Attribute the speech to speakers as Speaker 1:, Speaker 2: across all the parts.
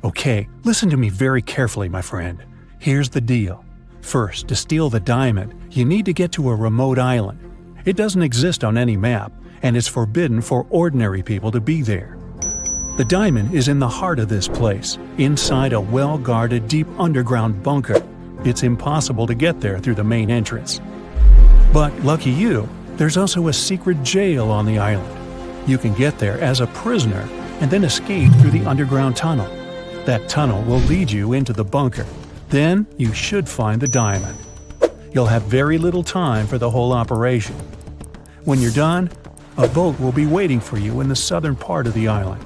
Speaker 1: Okay, listen to me very carefully, my friend. Here's the deal. First, to steal the diamond, you need to get to a remote island. It doesn't exist on any map, and it's forbidden for ordinary people to be there. The diamond is in the heart of this place, inside a well-guarded deep underground bunker. It's impossible to get there through the main entrance. But lucky you, there's also a secret jail on the island. You can get there as a prisoner and then escape through the underground tunnel. That tunnel will lead you into the bunker. Then you should find the diamond. You'll have very little time for the whole operation. When you're done, a boat will be waiting for you in the southern part of the island.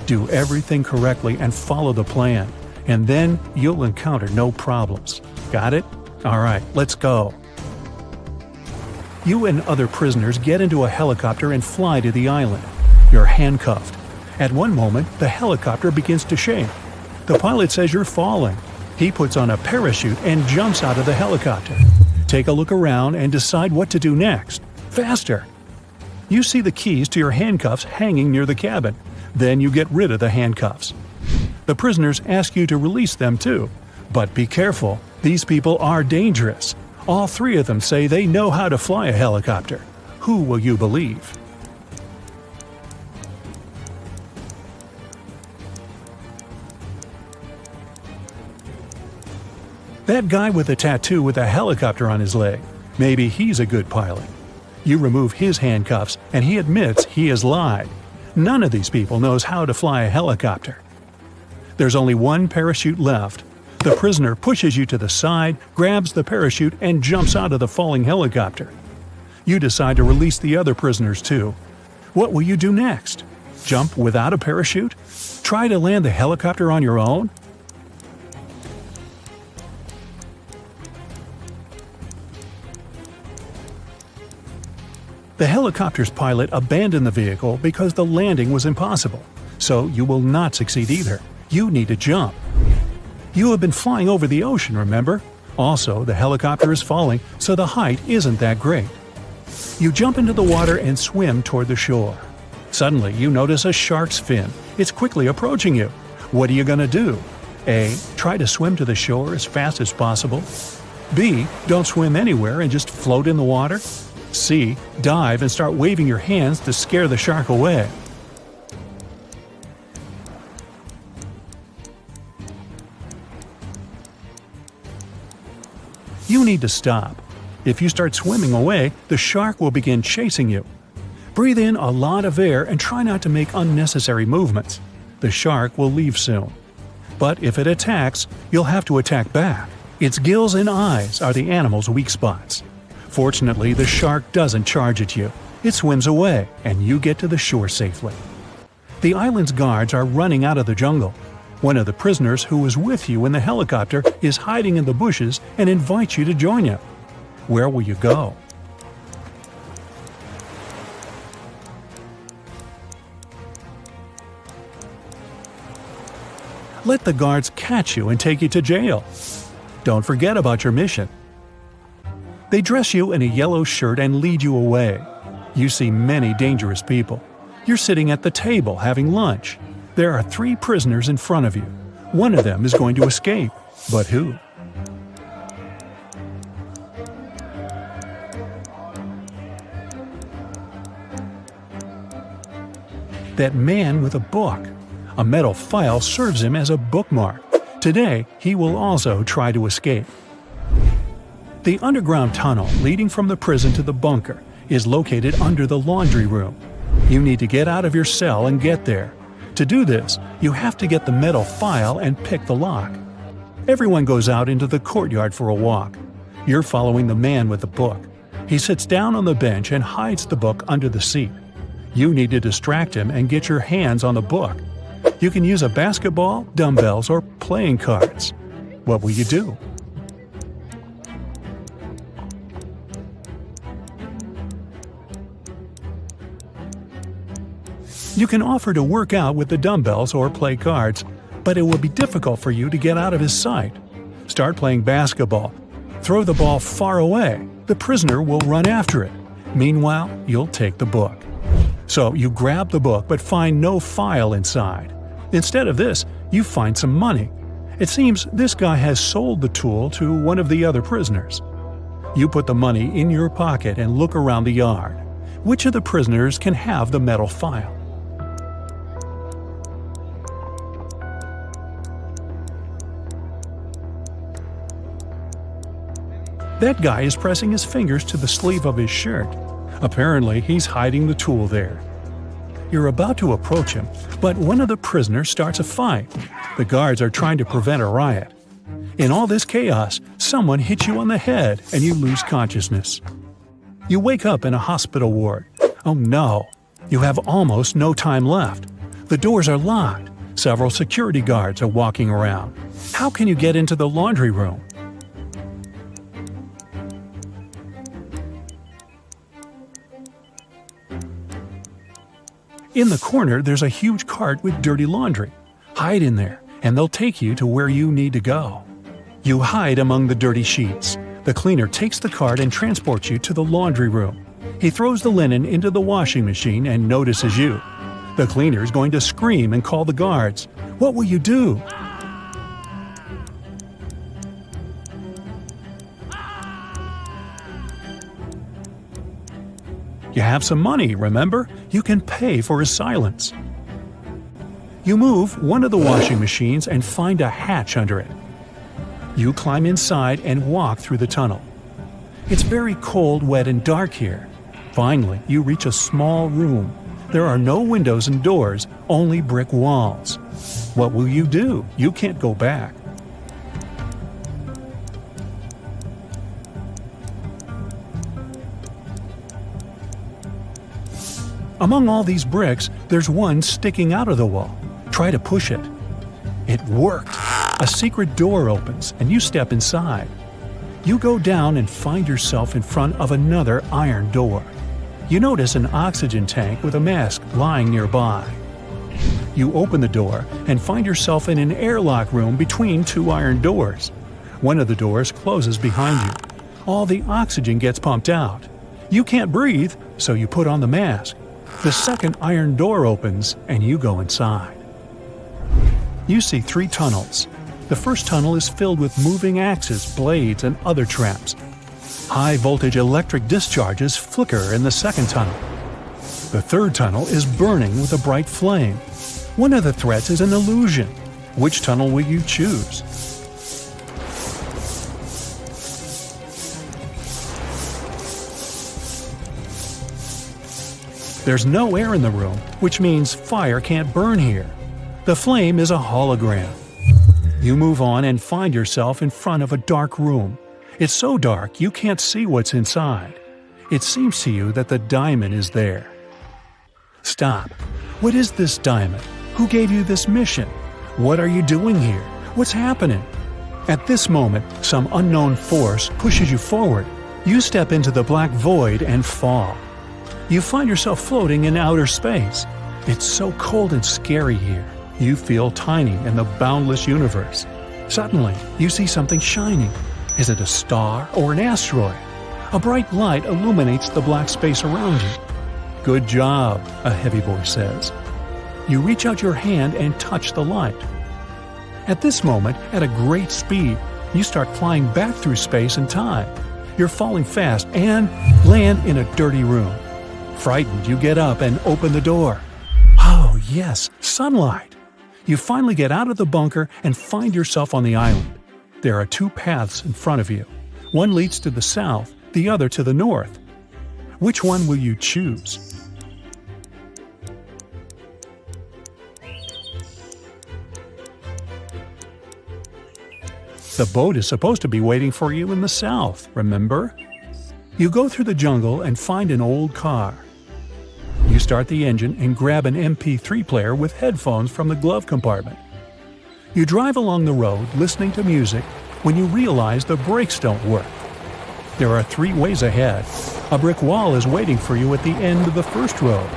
Speaker 1: Do everything correctly and follow the plan, and then you'll encounter no problems. Got it? Alright, let's go. You and other prisoners get into a helicopter and fly to the island. You're handcuffed. At one moment, the helicopter begins to shake. The pilot says you're falling. He puts on a parachute and jumps out of the helicopter. Take a look around and decide what to do next. Faster! You see the keys to your handcuffs hanging near the cabin. Then you get rid of the handcuffs. The prisoners ask you to release them too. But be careful, these people are dangerous. All three of them say they know how to fly a helicopter. Who will you believe? That guy with a tattoo with a helicopter on his leg. Maybe he's a good pilot. You remove his handcuffs and he admits he has lied. None of these people knows how to fly a helicopter. There's only one parachute left. The prisoner pushes you to the side, grabs the parachute, and jumps out of the falling helicopter. You decide to release the other prisoners too. What will you do next? Jump without a parachute? Try to land the helicopter on your own? The helicopter's pilot abandoned the vehicle because the landing was impossible. So you will not succeed either. You need to jump. You have been flying over the ocean, remember? Also, the helicopter is falling, so the height isn't that great. You jump into the water and swim toward the shore. Suddenly, you notice a shark's fin. It's quickly approaching you. What are you going to do? A. Try to swim to the shore as fast as possible. B. Don't swim anywhere and just float in the water. C. Dive and start waving your hands to scare the shark away. You need to stop. If you start swimming away, the shark will begin chasing you. Breathe in a lot of air and try not to make unnecessary movements. The shark will leave soon. But if it attacks, you'll have to attack back. Its gills and eyes are the animal's weak spots. Fortunately, the shark doesn't charge at you. It swims away, and you get to the shore safely. The island's guards are running out of the jungle. One of the prisoners who was with you in the helicopter is hiding in the bushes and invites you to join him. Where will you go? Let the guards catch you and take you to jail. Don't forget about your mission. They dress you in a yellow shirt and lead you away. You see many dangerous people. You're sitting at the table having lunch. There are 3 prisoners in front of you. One of them is going to escape. But who? That man with a book. A metal file serves him as a bookmark. Today, he will also try to escape. The underground tunnel leading from the prison to the bunker is located under the laundry room. You need to get out of your cell and get there. To do this, you have to get the metal file and pick the lock. Everyone goes out into the courtyard for a walk. You're following the man with the book. He sits down on the bench and hides the book under the seat. You need to distract him and get your hands on the book. You can use a basketball, dumbbells, or playing cards. What will you do? You can offer to work out with the dumbbells or play cards, but it will be difficult for you to get out of his sight. Start playing basketball. Throw the ball far away. The prisoner will run after it. Meanwhile, you'll take the book. So you grab the book but find no file inside. Instead of this, You find some money. It seems this guy has sold the tool to one of the other prisoners. You put the money in your pocket and look around the yard. Which of the prisoners can have the metal file? That guy is pressing his fingers to the sleeve of his shirt. Apparently, he's hiding the tool there. You're about to approach him, but one of the prisoners starts a fight. The guards are trying to prevent a riot. In all this chaos, someone hits you on the head and you lose consciousness. You wake up in a hospital ward. Oh no! You have almost no time left. The doors are locked. Several security guards are walking around. How can you get into the laundry room? In the corner, there's a huge cart with dirty laundry. Hide in there, and they'll take you to where you need to go. You hide among the dirty sheets. The cleaner takes the cart and transports you to the laundry room. He throws the linen into the washing machine and notices you. The cleaner is going to scream and call the guards. What will you do? You have some money, remember? You can pay for his silence. You move one of the washing machines and find a hatch under it. You climb inside and walk through the tunnel. It's very cold, wet, and dark here. Finally, you reach a small room. There are no windows and doors, only brick walls. What will you do? You can't go back. Among all these bricks, there's one sticking out of the wall. Try to push it. It worked. A secret door opens, and you step inside. You go down and find yourself in front of another iron door. You notice an oxygen tank with a mask lying nearby. You open the door and find yourself in an airlock room between two iron doors. One of the doors closes behind you. All the oxygen gets pumped out. You can't breathe, so you put on the mask. The second iron door opens, and you go inside. You see 3 tunnels. The first tunnel is filled with moving axes, blades, and other traps. High-voltage electric discharges flicker in the second tunnel. The third tunnel is burning with a bright flame. One of the threats is an illusion. Which tunnel will you choose? There's no air in the room, which means fire can't burn here. The flame is a hologram. You move on and find yourself in front of a dark room. It's so dark you can't see what's inside. It seems to you that the diamond is there. Stop. What is this diamond? Who gave you this mission? What are you doing here? What's happening? At this moment, some unknown force pushes you forward. You step into the black void and fall. You find yourself floating in outer space. It's so cold and scary here. You feel tiny in the boundless universe. Suddenly, you see something shining. Is it a star or an asteroid? A bright light illuminates the black space around you. Good job, a heavy voice says. You reach out your hand and touch the light. At this moment, at a great speed, you start flying back through space and time. You're falling fast and land in a dirty room. Frightened, you get up and open the door. Oh, yes, sunlight! You finally get out of the bunker and find yourself on the island. There are 2 paths in front of you. One leads to the south, the other to the north. Which one will you choose? The boat is supposed to be waiting for you in the south, remember? You go through the jungle and find an old car. You start the engine and grab an MP3 player with headphones from the glove compartment. You drive along the road listening to music when you realize the brakes don't work. There are 3 ways ahead. A brick wall is waiting for you at the end of the first road.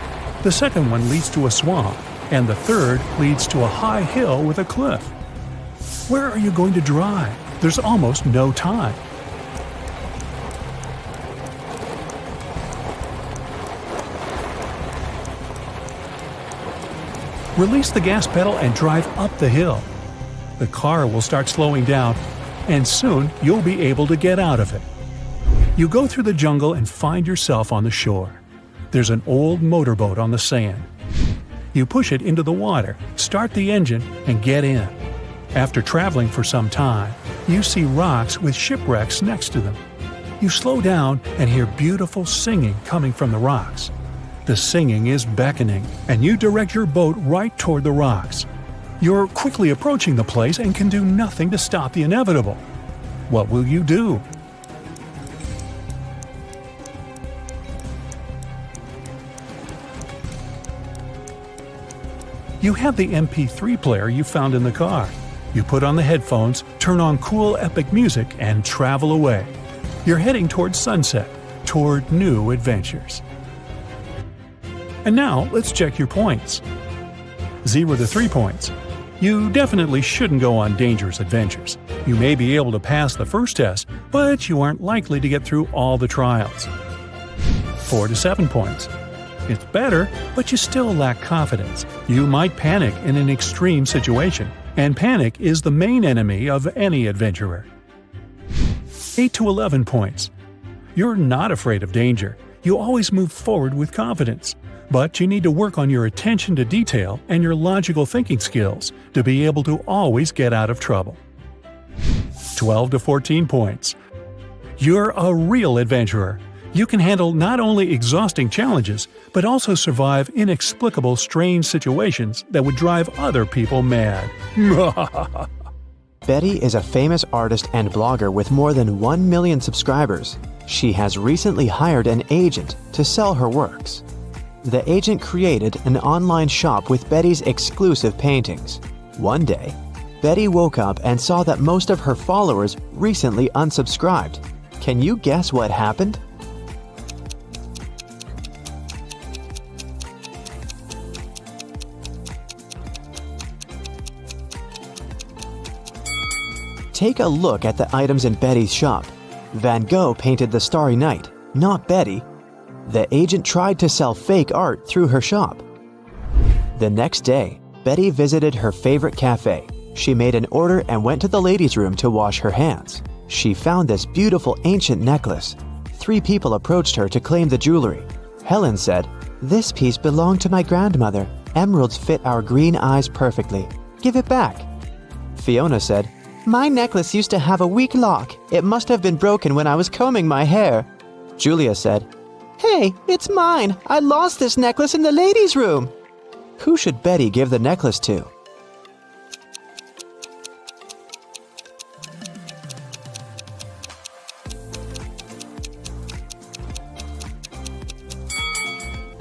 Speaker 1: The second one leads to a swamp, and the third leads to a high hill with a cliff. Where are you going to drive? There's almost no time. Release the gas pedal and drive up the hill. The car will start slowing down, and soon you'll be able to get out of it. You go through the jungle and find yourself on the shore. There's an old motorboat on the sand. You push it into the water, start the engine, and get in. After traveling for some time, you see rocks with shipwrecks next to them. You slow down and hear beautiful singing coming from the rocks. The singing is beckoning, and you direct your boat right toward the rocks. You're quickly approaching the place and can do nothing to stop the inevitable. What will you do? You have the MP3 player you found in the car. You put on the headphones, turn on cool epic music, and travel away. You're heading toward sunset, toward new adventures. And now, let's check your points. 0 to 3 points. You definitely shouldn't go on dangerous adventures. You may be able to pass the first test, but you aren't likely to get through all the trials. 4 to 7 points. It's better, but you still lack confidence. You might panic in an extreme situation, and panic is the main enemy of any adventurer. 8 to 11 points. You're not afraid of danger. You always move forward with confidence. But you need to work on your attention to detail and your logical thinking skills to be able to always get out of trouble. 12 to 14 points. You're a real adventurer. You can handle not only exhausting challenges, but also survive inexplicable strange situations that would drive other people mad.
Speaker 2: Betty is a famous artist and blogger with more than 1 million subscribers. She has recently hired an agent to sell her works. The agent created an online shop with Betty's exclusive paintings. One day, Betty woke up and saw that most of her followers recently unsubscribed. Can you guess what happened? Take a look at the items in Betty's shop. Van Gogh painted the Starry Night, not Betty. The agent tried to sell fake art through her shop. The next day, Betty visited her favorite cafe. She made an order and went to the ladies' room to wash her hands. She found this beautiful ancient necklace. 3 people approached her to claim the jewelry. Helen said, "This piece belonged to my grandmother. Emeralds fit our green eyes perfectly. Give it back." Fiona said, "My necklace used to have a weak lock. It must have been broken when I was combing my hair." Julia said, "Hey, it's mine. I lost this necklace in the ladies' room." Who should Betty give the necklace to?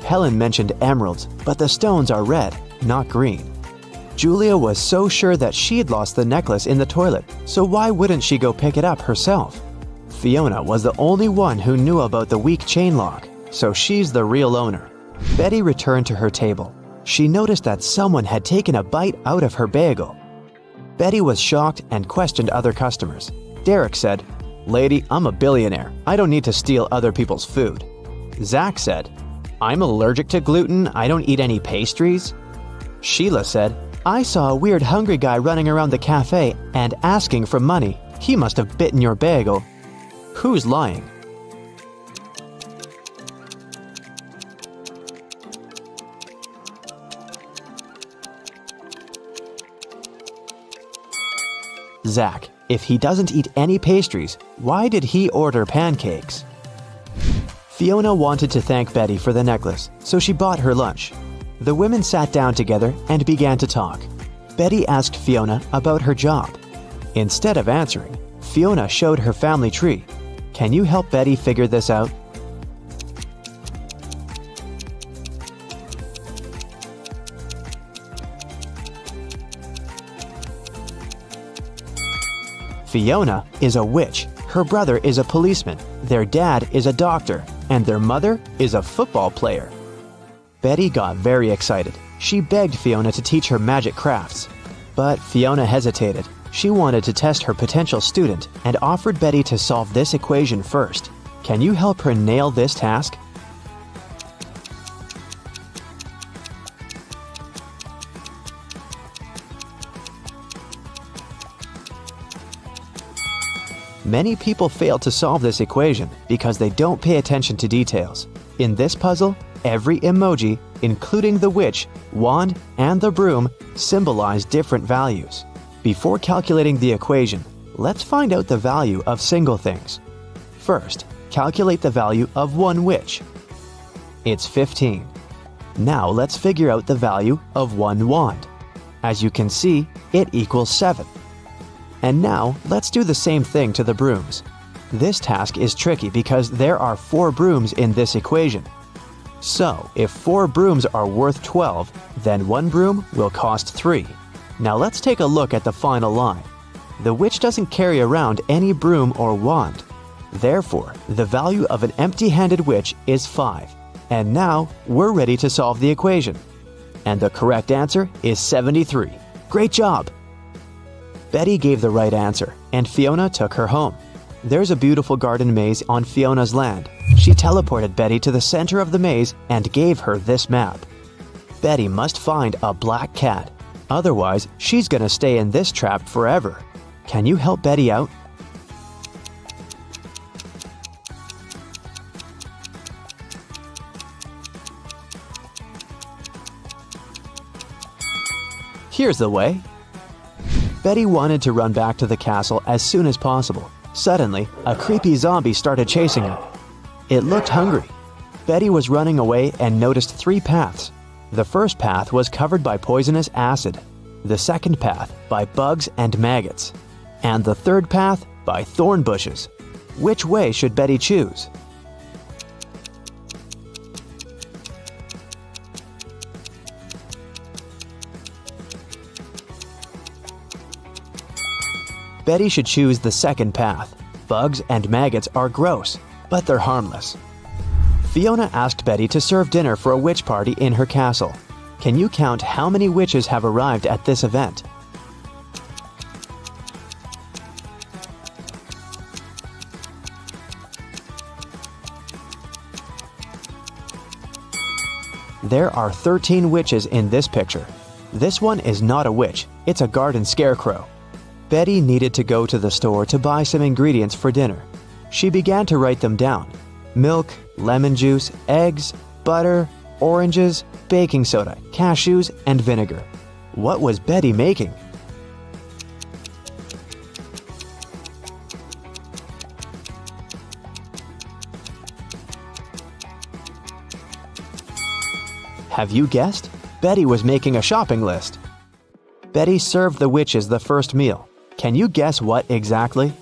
Speaker 2: Helen mentioned emeralds, but the stones are red, not green. Julia was so sure that she'd lost the necklace in the toilet, so why wouldn't she go pick it up herself? Fiona was the only one who knew about the weak chain lock, so she's the real owner. Betty returned to her table. She noticed that someone had taken a bite out of her bagel. Betty was shocked and questioned other customers. Derek said, "Lady, I'm a billionaire. I don't need to steal other people's food." Zach said, "I'm allergic to gluten. I don't eat any pastries." Sheila said, "I saw a weird hungry guy running around the cafe and asking for money. He must have bitten your bagel." Who's lying? Zach. If he doesn't eat any pastries, why did he order pancakes? Fiona wanted to thank Betty for the necklace, so she bought her lunch. The women sat down together and began to talk. Betty asked Fiona about her job. Instead of answering, Fiona showed her family tree. Can you help Betty figure this out? Fiona is a witch, her brother is a policeman, their dad is a doctor, and their mother is a football player. Betty got very excited. She begged Fiona to teach her magic crafts. But Fiona hesitated. She wanted to test her potential student and offered Betty to solve this equation first. Can you help her nail this task? Many people fail to solve this equation because they don't pay attention to details. In this puzzle, every emoji, including the witch, wand, and the broom, symbolize different values. Before calculating the equation, let's find out the value of single things. First, calculate the value of one witch. It's 15. Now let's figure out the value of one wand. As you can see, it equals 7. And now let's do the same thing to the brooms. This task is tricky because there are 4 brooms in this equation. So, if 4 brooms are worth 12, then one broom will cost 3. Now let's take a look at the final line. The witch doesn't carry around any broom or wand. Therefore, the value of an empty-handed witch is 5. And now, we're ready to solve the equation. And the correct answer is 73. Great job! Betty gave the right answer, and Fiona took her home. There's a beautiful garden maze on Fiona's land. She teleported Betty to the center of the maze and gave her this map. Betty must find a black cat. Otherwise, she's gonna stay in this trap forever. Can you help Betty out? Here's the way. Betty wanted to run back to the castle as soon as possible. Suddenly, a creepy zombie started chasing her. It looked hungry. Betty was running away and noticed 3 paths. The first path was covered by poisonous acid, the second path by bugs and maggots, and the third path by thorn bushes. Which way should Betty choose? Betty should choose the second path. Bugs and maggots are gross, but they're harmless. Fiona asked Betty to serve dinner for a witch party in her castle. Can you count how many witches have arrived at this event? There are 13 witches in this picture. This one is not a witch, it's a garden scarecrow. Betty needed to go to the store to buy some ingredients for dinner. She began to write them down. Milk, lemon juice, eggs, butter, oranges, baking soda, cashews, and vinegar. What was Betty making? Have you guessed? Betty was making a shopping list. Betty served the witches the first meal. Can you guess what exactly?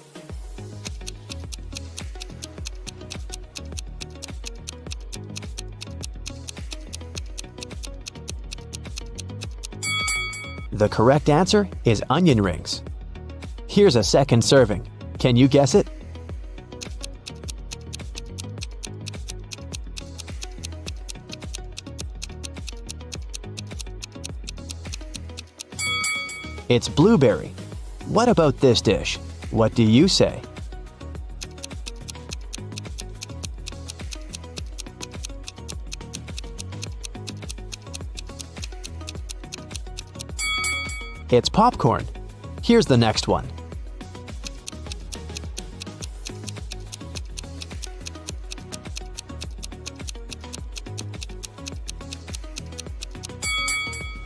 Speaker 2: The correct answer is onion rings. Here's a second serving. Can you guess it? It's blueberry. What about this dish? What do you say? It's popcorn. Here's the next one.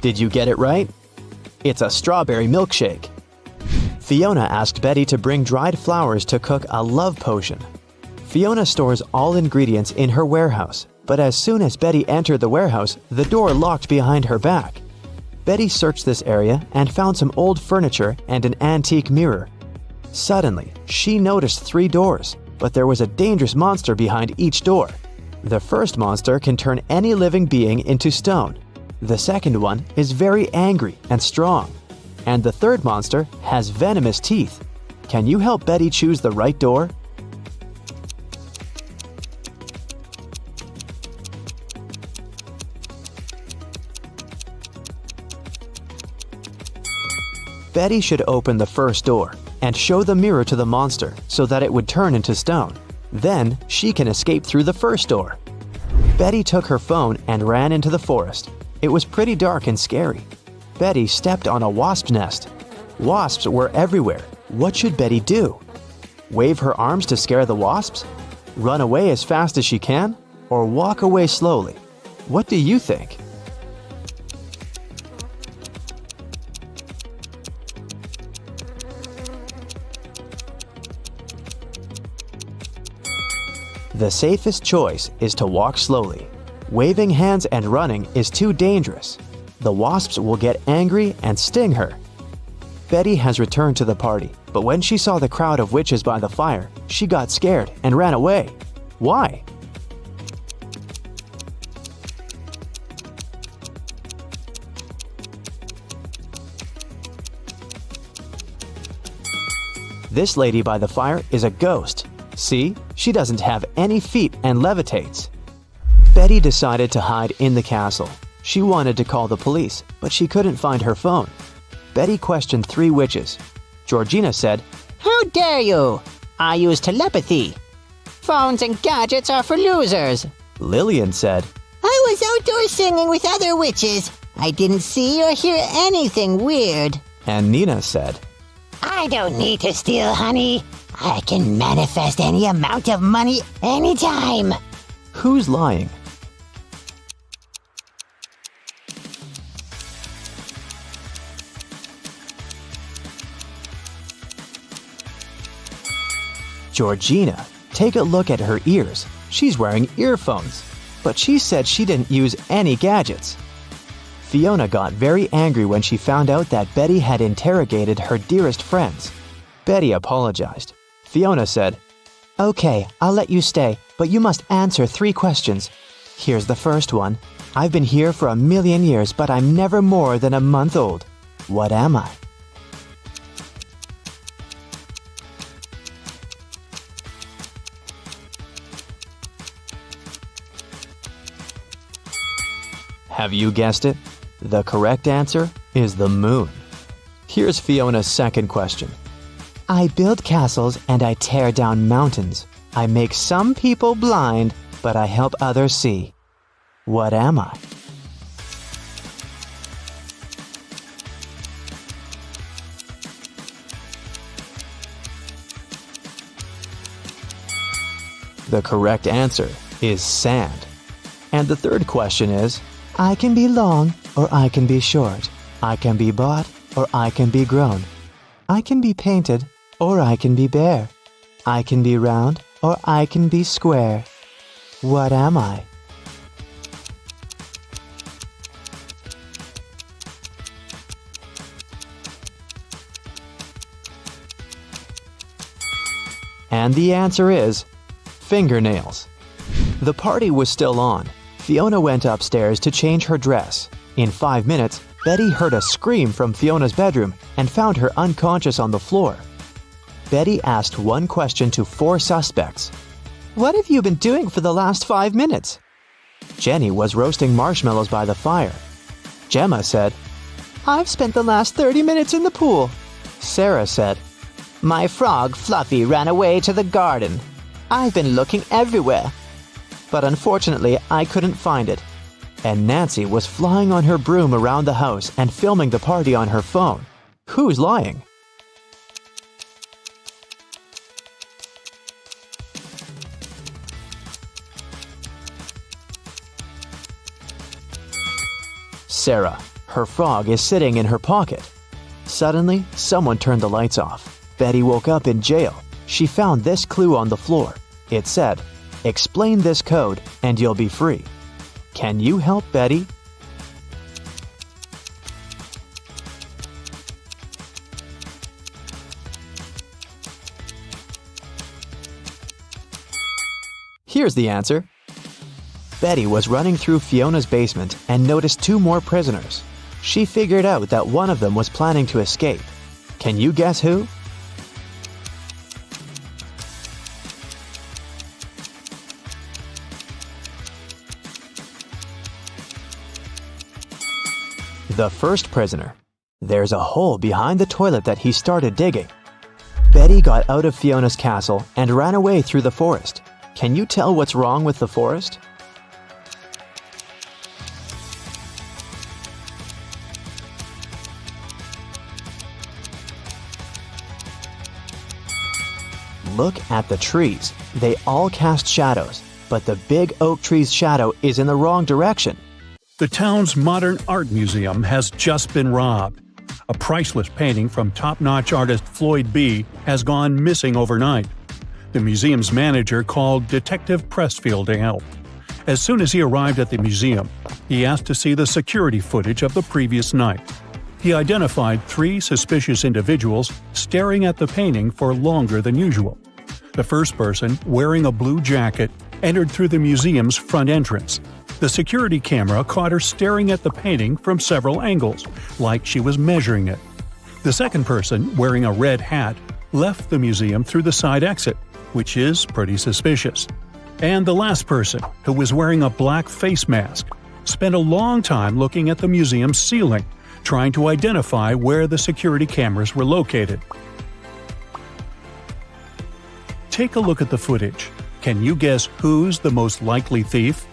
Speaker 2: Did you get it right? It's a strawberry milkshake. Fiona asked Betty to bring dried flowers to cook a love potion. Fiona stores all ingredients in her warehouse, but as soon as Betty entered the warehouse, the door locked behind her back. Betty searched this area and found some old furniture and an antique mirror. Suddenly, she noticed 3 doors, but there was a dangerous monster behind each door. The first monster can turn any living being into stone. The second one is very angry and strong. And the third monster has venomous teeth. Can you help Betty choose the right door? Betty should open the first door and show the mirror to the monster so that it would turn into stone. Then she can escape through the first door. Betty took her phone and ran into the forest. It was pretty dark and scary. Betty stepped on a wasp's nest. Wasps were everywhere. What should Betty do? Wave her arms to scare the wasps? Run away as fast as she can? Or walk away slowly? What do you think? The safest choice is to walk slowly. Waving hands and running is too dangerous. The wasps will get angry and sting her. Betty has returned to the party, but when she saw the crowd of witches by the fire, she got scared and ran away. Why? This lady by the fire is a ghost. See, she doesn't have any feet and levitates. Betty decided to hide in the castle. She wanted to call the police, but she couldn't find her phone. Betty questioned 3 witches. Georgina said,
Speaker 3: How dare you? I use telepathy. Phones and gadgets are for losers.
Speaker 2: Lillian said,
Speaker 3: I was outdoors singing with other witches. I didn't see or hear anything weird.
Speaker 2: and Nina said,
Speaker 3: I don't need to steal honey. I can manifest any amount of money anytime.
Speaker 2: Who's lying? Georgina, take a look at her ears. She's wearing earphones, but she said she didn't use any gadgets. Fiona got very angry when she found out that Betty had interrogated her dearest friends. Betty apologized. Fiona said, Okay, I'll let you stay, but you must answer 3 questions. Here's the first one. I've been here for 1,000,000 years, but I'm never more than a month old. What am I? Have you guessed it? The correct answer is the moon. Here's Fiona's second question. I build castles and I tear down mountains. I make some people blind, but I help others see. What am I? The correct answer is sand. And the third question is, I can be long or I can be short. I can be bought or I can be grown. I can be painted or I can be bare. I can be round or I can be square. What am I? And the answer is fingernails. The party was still on. Fiona went upstairs to change her dress. In 5 minutes, Betty heard a scream from Fiona's bedroom and found her unconscious on the floor. Betty asked one question to 4 suspects. What have you been doing for the last 5 minutes? Jenny was roasting marshmallows by the fire. Gemma said, I've spent the last 30 minutes in the pool. Sarah said, My frog Fluffy ran away to the garden. I've been looking everywhere, but unfortunately I couldn't find it. And Nancy was flying on her broom around the house and filming the party on her phone. Who's lying? Sarah. Her frog is sitting in her pocket. Suddenly, someone turned the lights off. Betty woke up in jail. She found this clue on the floor. It said, Explain this code and you'll be free. Can you help Betty? Here's the answer. Betty was running through Fiona's basement and noticed 2 more prisoners. She figured out that one of them was planning to escape. Can you guess who? The first prisoner. There's a hole behind the toilet that he started digging. Betty got out of Fiona's castle and ran away through the forest. Can you tell what's wrong with the forest? look at the trees. They all cast shadows, but the big oak tree's shadow is in the wrong direction.
Speaker 1: The town's modern art museum has just been robbed. A priceless painting from top-notch artist Floyd B. has gone missing overnight. The museum's manager called Detective Pressfield to help. As soon as he arrived at the museum, he asked to see the security footage of the previous night. He identified 3 suspicious individuals staring at the painting for longer than usual. The first person, wearing a blue jacket, entered through the museum's front entrance. The security camera caught her staring at the painting from several angles, like she was measuring it. The second person, wearing a red hat, left the museum through the side exit, which is pretty suspicious. And the last person, who was wearing a black face mask, spent a long time looking at the museum's ceiling, trying to identify where the security cameras were located. Take a look at the footage. Can you guess who's the most likely thief?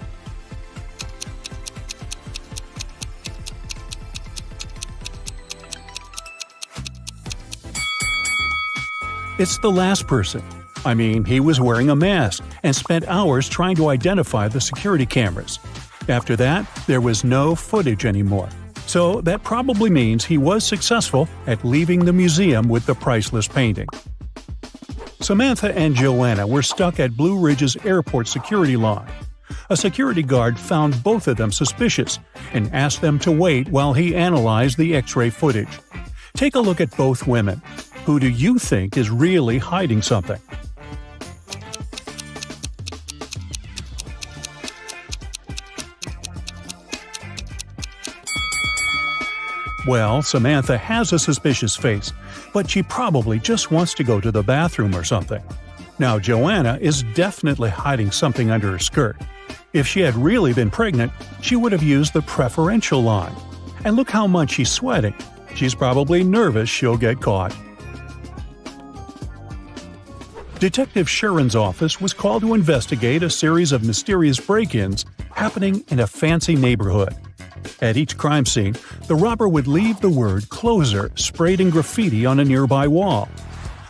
Speaker 1: It's the last person. I mean, he was wearing a mask and spent hours trying to identify the security cameras. After that, there was no footage anymore. So that probably means he was successful at leaving the museum with the priceless painting. Samantha and Joanna were stuck at Blue Ridge's airport security line. A security guard found both of them suspicious and asked them to wait while he analyzed the X-ray footage. Take a look at both women. Who do you think is really hiding something? Well, Samantha has a suspicious face, but she probably just wants to go to the bathroom or something. Now, Joanna is definitely hiding something under her skirt. If she had really been pregnant, she would have used the preferential line. And look how much she's sweating. She's probably nervous she'll get caught. Detective Sharon's office was called to investigate a series of mysterious break-ins happening in a fancy neighborhood. At each crime scene, the robber would leave the word "closer" sprayed in graffiti on a nearby wall.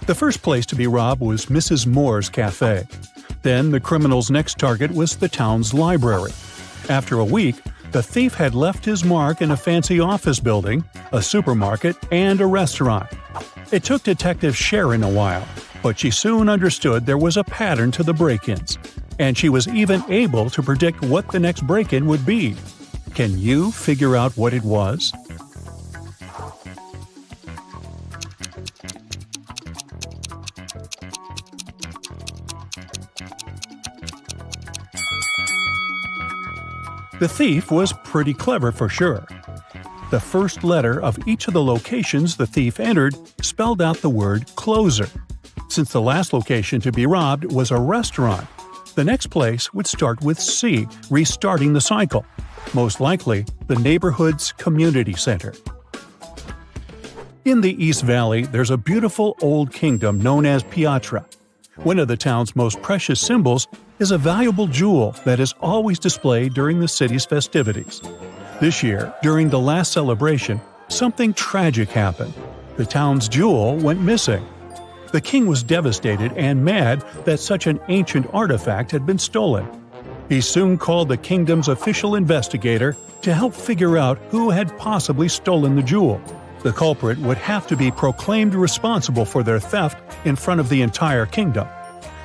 Speaker 1: The first place to be robbed was Mrs. Moore's cafe. Then the criminal's next target was the town's library. After a week, the thief had left his mark in a fancy office building, a supermarket, and a restaurant. It took Detective Sharon a while, but she soon understood there was a pattern to the break-ins, and she was even able to predict what the next break-in would be. Can you figure out what it was? The thief was pretty clever for sure. The first letter of each of the locations the thief entered spelled out the word "closer." Since the last location to be robbed was a restaurant, the next place would start with C, restarting the cycle. Most likely, the neighborhood's community center. In the East Valley, there's a beautiful old kingdom known as Piatra. One of the town's most precious symbols is a valuable jewel that is always displayed during the city's festivities. This year, during the last celebration, something tragic happened. The town's jewel went missing. The king was devastated and mad that such an ancient artifact had been stolen. He soon called the kingdom's official investigator to help figure out who had possibly stolen the jewel. The culprit would have to be proclaimed responsible for their theft in front of the entire kingdom.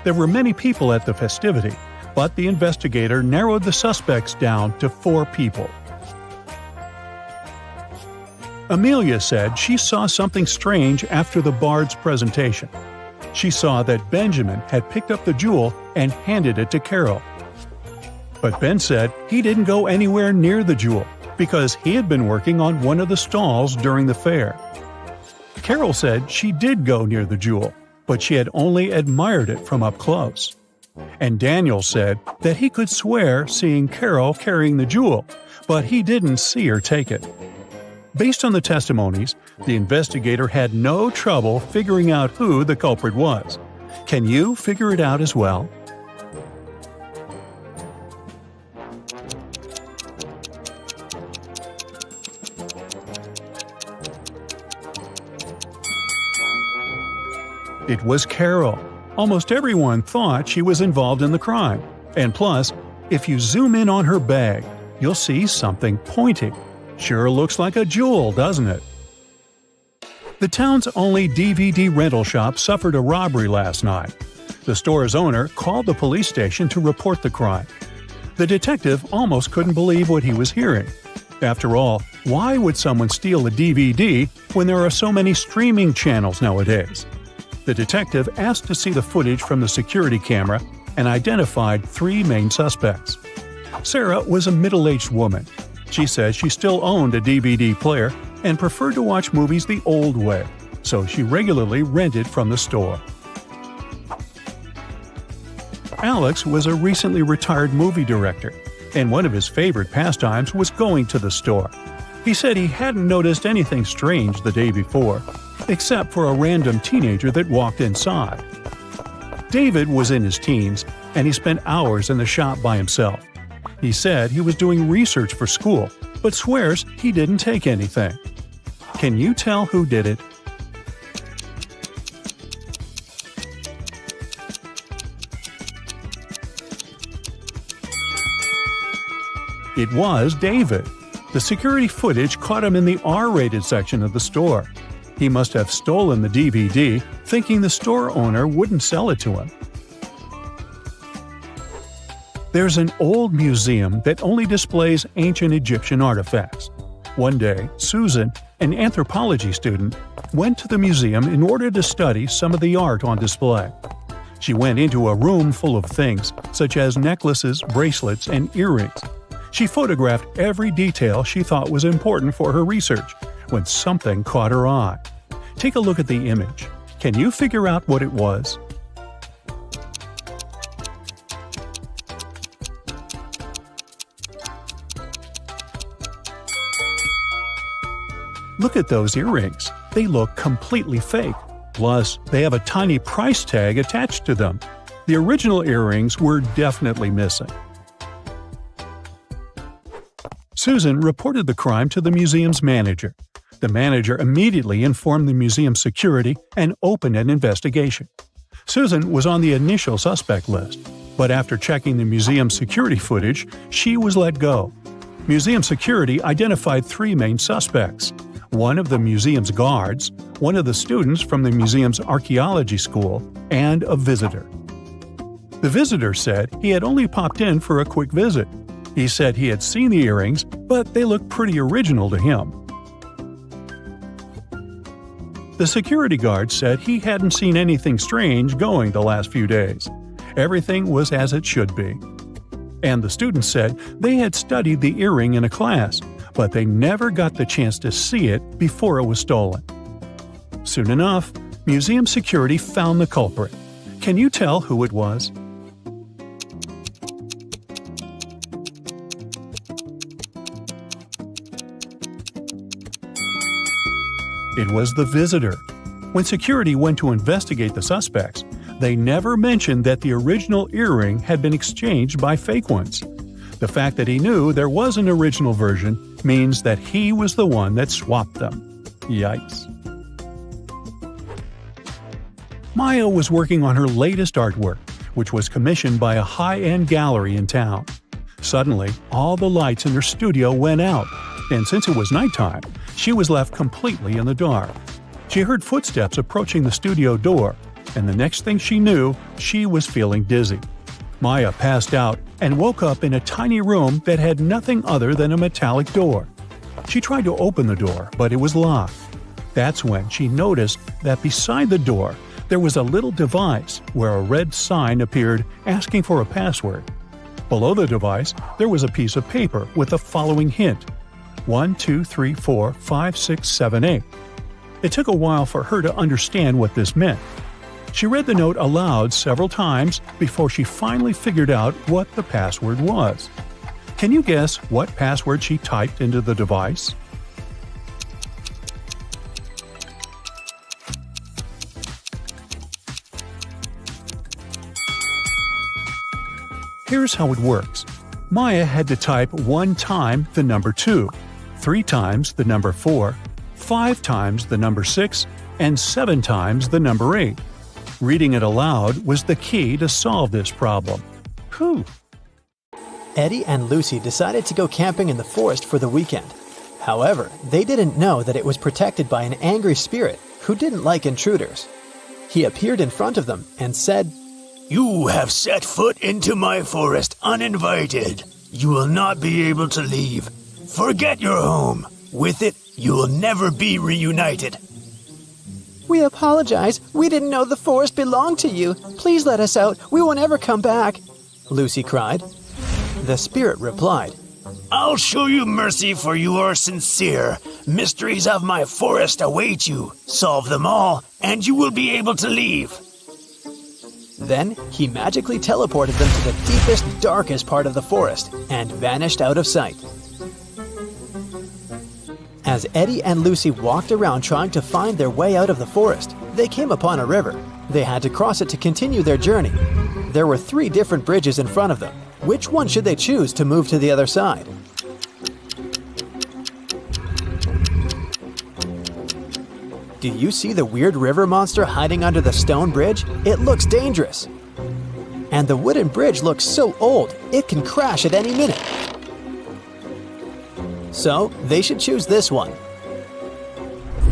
Speaker 1: There were many people at the festivity, but the investigator narrowed the suspects down to 4 people. Amelia said she saw something strange after the bard's presentation. She saw that Benjamin had picked up the jewel and handed it to Carol. But Ben said he didn't go anywhere near the jewel because he had been working on one of the stalls during the fair. Carol said she did go near the jewel, but she had only admired it from up close. And Daniel said that he could swear seeing Carol carrying the jewel, but he didn't see her take it. Based on the testimonies, the investigator had no trouble figuring out who the culprit was. Can you figure it out as well? It was Carol. Almost everyone thought she was involved in the crime. And plus, if you zoom in on her bag, you'll see something pointing. Sure looks like a jewel, doesn't it? The town's only DVD rental shop suffered a robbery last night. The store's owner called the police station to report the crime. The detective almost couldn't believe what he was hearing. After all, why would someone steal a DVD when there are so many streaming channels nowadays? The detective asked to see the footage from the security camera and identified 3 main suspects. Sarah was a middle-aged woman. She said she still owned a DVD player and preferred to watch movies the old way, so she regularly rented from the store. Alex was a recently retired movie director, and one of his favorite pastimes was going to the store. He said he hadn't noticed anything strange the day before, except for a random teenager that walked inside. David was in his teens, and he spent hours in the shop by himself. He said he was doing research for school, but swears he didn't take anything. Can you tell who did it? It was David. The security footage caught him in the R-rated section of the store. He must have stolen the DVD, thinking the store owner wouldn't sell it to him. There's an old museum that only displays ancient Egyptian artifacts. One day, Susan, an anthropology student, went to the museum in order to study some of the art on display. She went into a room full of things, such as necklaces, bracelets, and earrings. She photographed every detail she thought was important for her research, when something caught her eye. Take a look at the image. Can you figure out what it was? Look at those earrings. They look completely fake. Plus, they have a tiny price tag attached to them. The original earrings were definitely missing. Susan reported the crime to the museum's manager. The manager immediately informed the museum security and opened an investigation. Susan was on the initial suspect list, but after checking the museum's security footage, she was let go. Museum security identified 3 main suspects: one of the museum's guards, one of the students from the museum's archaeology school, and a visitor. The visitor said he had only popped in for a quick visit. He said he had seen the earrings, but they looked pretty original to him. The security guard said he hadn't seen anything strange going the last few days. Everything was as it should be. And the students said they had studied the earring in a class, but they never got the chance to see it before it was stolen. Soon enough, museum security found the culprit. Can you tell who it was? It was the visitor. When security went to investigate the suspects, they never mentioned that the original earring had been exchanged by fake ones. The fact that he knew there was an original version means that he was the one that swapped them. Yikes. Maya was working on her latest artwork, which was commissioned by a high-end gallery in town. Suddenly, all the lights in her studio went out, and since it was nighttime, she was left completely in the dark. She heard footsteps approaching the studio door, and the next thing she knew, she was feeling dizzy. Maya passed out and woke up in a tiny room that had nothing other than a metallic door. She tried to open the door, but it was locked. That's when she noticed that beside the door, there was a little device where a red sign appeared asking for a password. Below the device, there was a piece of paper with the following hint: 1, 2, 3, 4, 5, 6, 7, 8. It took a while for her to understand what this meant. She read the note aloud several times before she finally figured out what the password was. Can you guess what password she typed into the device? Here's how it works. Maya had to type 1 time the number 2, 3 times the number 4, 5 times the number 6, and 7 times the number 8. Reading it aloud was the key to solve this problem. Whew.
Speaker 2: Eddie and Lucy decided to go camping in the forest for the weekend. However, they didn't know that it was protected by an angry spirit who didn't like intruders. He appeared in front of them and said,
Speaker 4: "You have set foot into my forest uninvited. You will not be able to leave. Forget your home. With it, you will never be reunited."
Speaker 2: "We apologize. We didn't know the forest belonged to you. Please let us out. We won't ever come back," Lucy cried. The spirit replied,
Speaker 4: "I'll show you mercy, for you are sincere. Mysteries of my forest await you. Solve them all, and you will be able to leave."
Speaker 2: Then he magically teleported them to the deepest, darkest part of the forest and vanished out of sight. As Eddie and Lucy walked around trying to find their way out of the forest, they came upon a river. They had to cross it to continue their journey. There were 3 different bridges in front of them. Which one should they choose to move to the other side? Do you see the weird river monster hiding under the stone bridge? It looks dangerous. And the wooden bridge looks so old, it can crash at any minute. So, they should choose this one.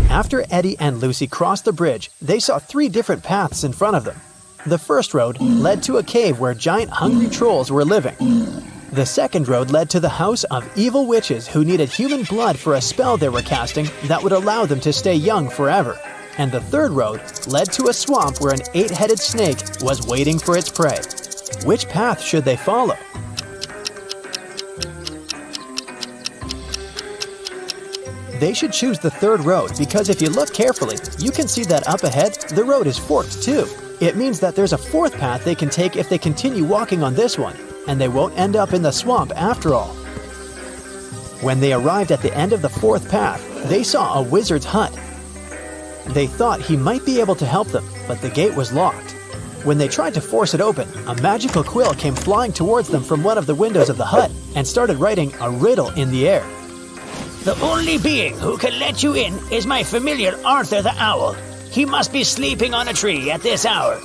Speaker 2: After Eddie and Lucy crossed the bridge, they saw 3 different paths in front of them. The first road led to a cave where giant hungry trolls were living. The second road led to the house of evil witches who needed human blood for a spell they were casting that would allow them to stay young forever. And the third road led to a swamp where an 8-headed snake was waiting for its prey. Which path should they follow? They should choose the third road because if you look carefully, you can see that up ahead, the road is forked too. It means that there's a 4th path they can take if they continue walking on this one, and they won't end up in the swamp after all. When they arrived at the end of the 4th path, they saw a wizard's hut. They thought he might be able to help them, but the gate was locked. When they tried to force it open, a magical quill came flying towards them from one of the windows of the hut and started writing a riddle in the air.
Speaker 4: "The only being who can let you in is my familiar Arthur the Owl. He must be sleeping on a tree at this hour.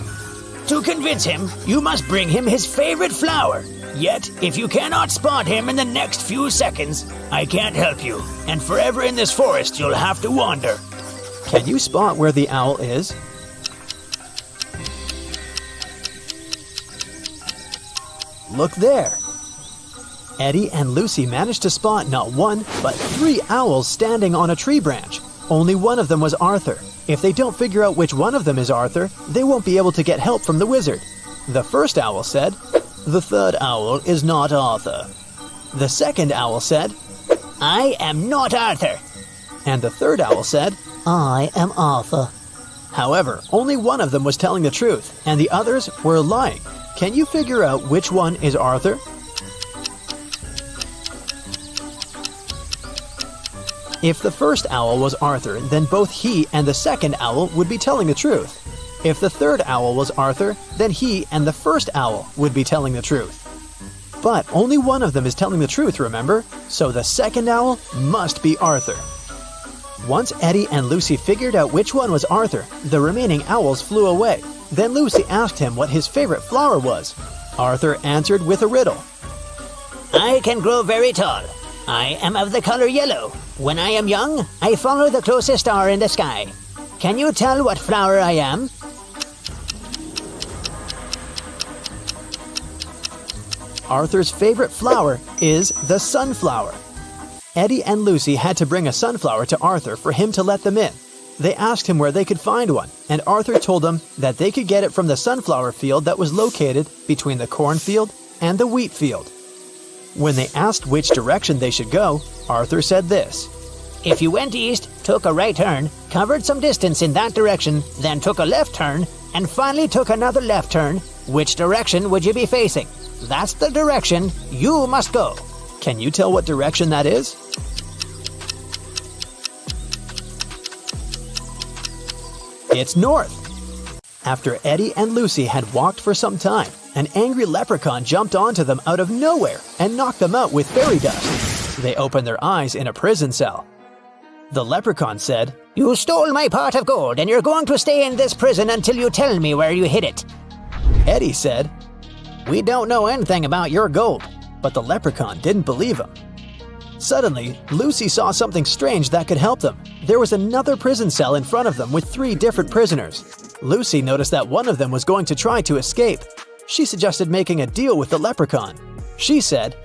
Speaker 4: To convince him, you must bring him his favorite flower. Yet, if you cannot spot him in the next few seconds, I can't help you, and forever in this forest you'll have to wander."
Speaker 2: Can you spot where the owl is? Look there! Eddie and Lucy managed to spot not 1, but 3 owls standing on a tree branch. Only one of them was Arthur. If they don't figure out which one of them is Arthur, they won't be able to get help from the wizard. The first owl said, "The third owl is not Arthur." The second owl said,
Speaker 3: I am not Arthur.
Speaker 2: and the third owl said,
Speaker 3: I am Arthur.
Speaker 2: However, only one of them was telling the truth, and the others were lying. Can you figure out which one is Arthur? If the first owl was Arthur, then both he and the second owl would be telling the truth. If the third owl was Arthur, then he and the first owl would be telling the truth. But only one of them is telling the truth, remember? So the second owl must be Arthur. Once Eddie and Lucy figured out which one was Arthur, the remaining owls flew away. Then Lucy asked him what his favorite flower was. Arthur answered with a riddle.
Speaker 3: I can grow very tall. I am of the color yellow. When I am young, I follow the closest star in the sky. Can you tell what flower I am?
Speaker 2: Arthur's favorite flower is the sunflower. Eddie and Lucy had to bring a sunflower to Arthur for him to let them in. They asked him where they could find one, and Arthur told them that they could get it from the sunflower field that was located between the cornfield and the wheat field. When they asked which direction they should go, Arthur said this.
Speaker 3: If you went east, took a right turn, covered some distance in that direction, then took a left turn, and finally took another left turn, which direction would you be facing? That's the direction you must go.
Speaker 2: Can you tell what direction that is? It's north. After Eddie and Lucy had walked for some time, an angry leprechaun jumped onto them out of nowhere and knocked them out with fairy dust. They opened their eyes in a prison cell.
Speaker 3: The leprechaun said,
Speaker 4: You stole my pot of gold and you're going to stay in this prison until you tell me where you hid it.
Speaker 3: Eddie said, We don't know anything about your gold, but the leprechaun didn't believe him. Suddenly, Lucy saw something strange that could help them. There was another prison cell in front of them with 3 different prisoners. Lucy noticed that one of them was going to try to escape. She suggested making a deal with the leprechaun. She said,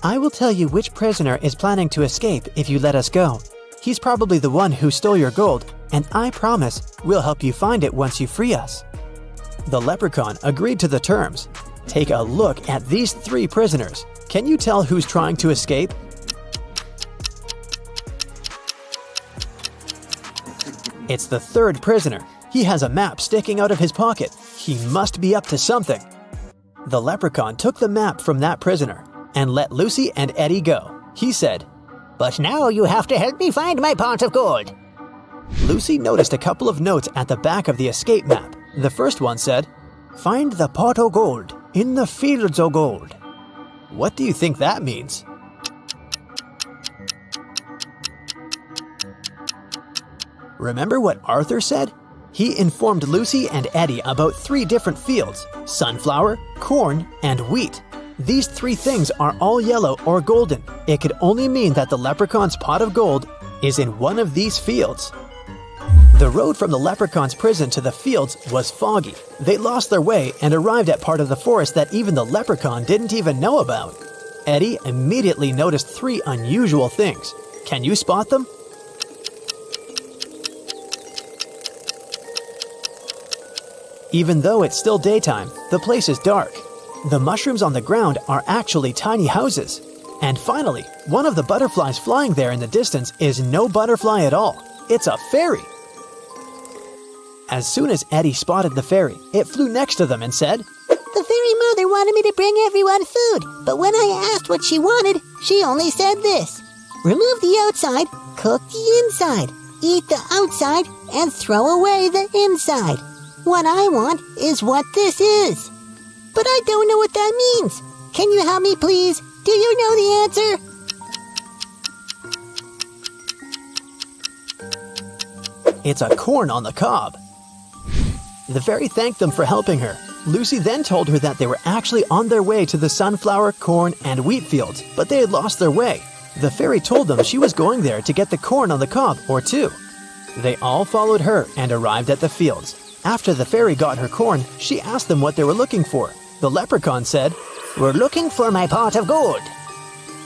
Speaker 3: I will tell you which prisoner is planning to escape if you let us go. He's probably the one who stole your gold, and I promise we'll help you find it once you free us. The leprechaun agreed to the terms. Take a look at these 3 prisoners. Can you tell who's trying to escape? It's the 3rd prisoner. He has a map sticking out of his pocket. He must be up to something. The leprechaun took the map from that prisoner and let Lucy and Eddie go. He said,
Speaker 4: But now you have to help me find my pot of gold.
Speaker 3: Lucy noticed a couple of notes at the back of the escape map. The first one said, Find the pot of gold in the fields of gold. What do you think that means? Remember what Arthur said? He informed Lucy and Eddie about 3 different fields: sunflower, corn, and wheat. These 3 things are all yellow or golden. It could only mean that the leprechaun's pot of gold is in one of these fields. The road from the leprechaun's prison to the fields was foggy. They lost their way and arrived at part of the forest that even the leprechaun didn't even know about. Eddie immediately noticed 3 unusual things. Can you spot them? Even though it's still daytime, the place is dark. The mushrooms on the ground are actually tiny houses. And finally, one of the butterflies flying there in the distance is no butterfly at all. It's a fairy. As soon as Eddie spotted the fairy, it flew next to them and said,
Speaker 5: The fairy mother wanted me to bring everyone food, but when I asked what she wanted, she only said this: remove the outside, cook the inside, eat the outside, and throw away the inside. What I want is what this is. But I don't know what that means. Can you help me, please? Do you know the answer?
Speaker 3: It's a corn on the cob. The fairy thanked them for helping her. Lucy then told her that they were actually on their way to the sunflower, corn, and wheat fields, but they had lost their way. The fairy told them she was going there to get the corn on the cob or 2. They all followed her and arrived at the fields. After the fairy got her corn, she asked them what they were looking for. The leprechaun said,
Speaker 4: We're looking for my pot of gold.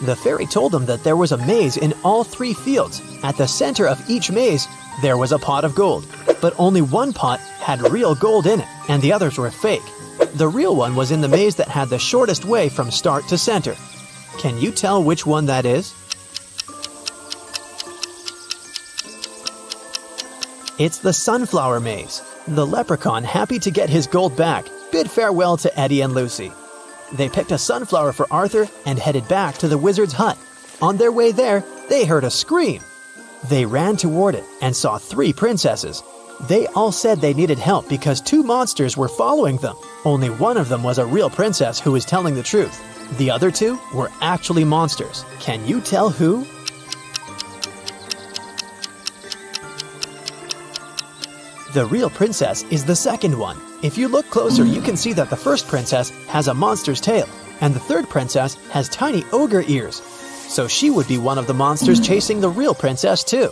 Speaker 3: The fairy told them that there was a maze in all 3 fields. At the center of each maze, there was a pot of gold, but only one pot had real gold in it, and the others were fake. The real one was in the maze that had the shortest way from start to center. Can you tell which one that is? It's the sunflower maze. The leprechaun, happy to get his gold back, bid farewell to Eddie and Lucy. They picked a sunflower for Arthur and headed back to the wizard's hut. On their way there, they heard a scream. They ran toward it and saw 3 princesses. They all said they needed help because 2 monsters were following them. Only one of them was a real princess who was telling the truth. The other 2 were actually monsters. Can you tell who? The real princess is the second one. If you look closer, you can see that the first princess has a monster's tail, and the third princess has tiny ogre ears. So she would be one of the monsters chasing the real princess too.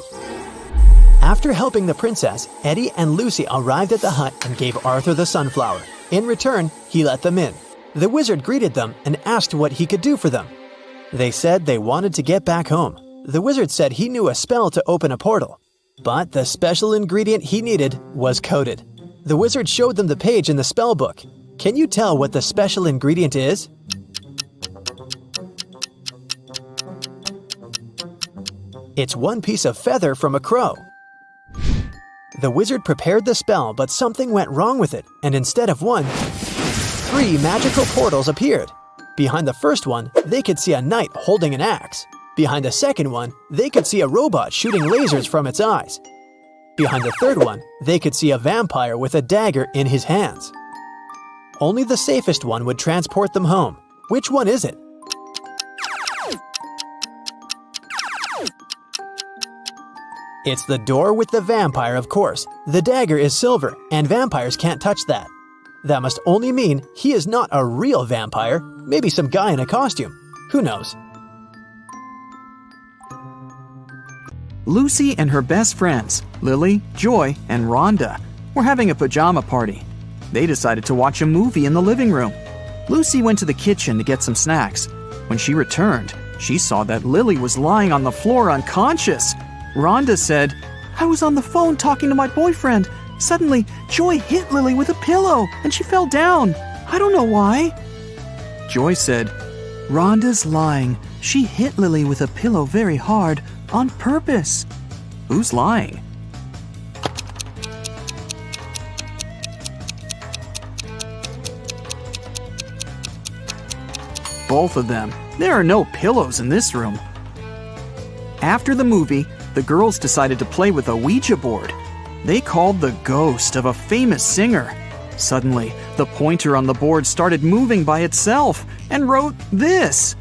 Speaker 3: After helping the princess, Eddie and Lucy arrived at the hut and gave Arthur the sunflower. In return, he let them in. The wizard greeted them and asked what he could do for them. They said they wanted to get back home. The wizard said he knew a spell to open a portal, but the special ingredient he needed was coded. The wizard showed them the page in the spell book. Can you tell what the special ingredient is? It's one piece of feather from a crow. The wizard prepared the spell, but something went wrong with it, and instead of 1, 3 magical portals appeared. Behind the first one, they could see a knight holding an axe. Behind the second one, they could see a robot shooting lasers from its eyes. Behind the third one, they could see a vampire with a dagger in his hands. Only the safest one would transport them home. Which one is it?
Speaker 2: It's the door with the vampire, of course. The dagger is silver, and vampires can't touch that. That must only mean he is not a real vampire, maybe some guy in a costume. Who knows?
Speaker 6: Lucy and her best friends, Lily, Joy, and Rhonda, were having a pajama party. They decided to watch a movie in the living room. Lucy went to the kitchen to get some snacks. When she returned, she saw that Lily was lying on the floor unconscious. Rhonda said, "I was on the phone talking to my boyfriend. Suddenly, Joy hit Lily with a pillow and she fell down. I don't know why." Joy said, "Rhonda's lying. She hit Lily with a pillow very hard, on purpose." Who's lying? Both of them. There are no pillows in this room. After the movie, the girls decided to play with a Ouija board. They called the ghost of a famous singer. Suddenly, the pointer on the board started moving by itself and wrote this: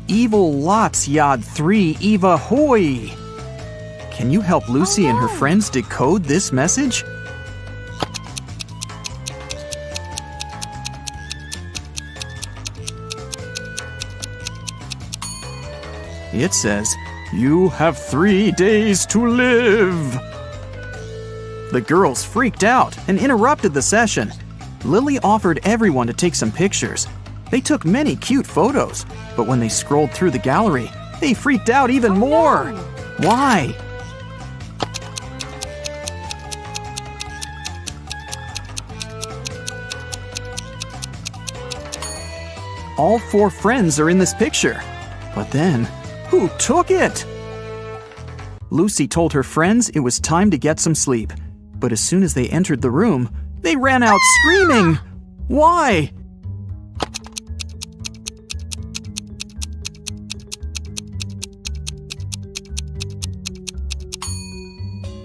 Speaker 6: "Evil Lots Yad 3 Eva Hoy." Can you help Lucy and her friends decode this message? It says, "You have 3 days to live." The girls freaked out and interrupted the session. Lily offered everyone to take some pictures. They took many cute photos, but when they scrolled through the gallery, they freaked out even more. Why? All 4 friends are in this picture. But then, who took it? Lucy told her friends it was time to get some sleep. But as soon as they entered the room, they ran out screaming. Why?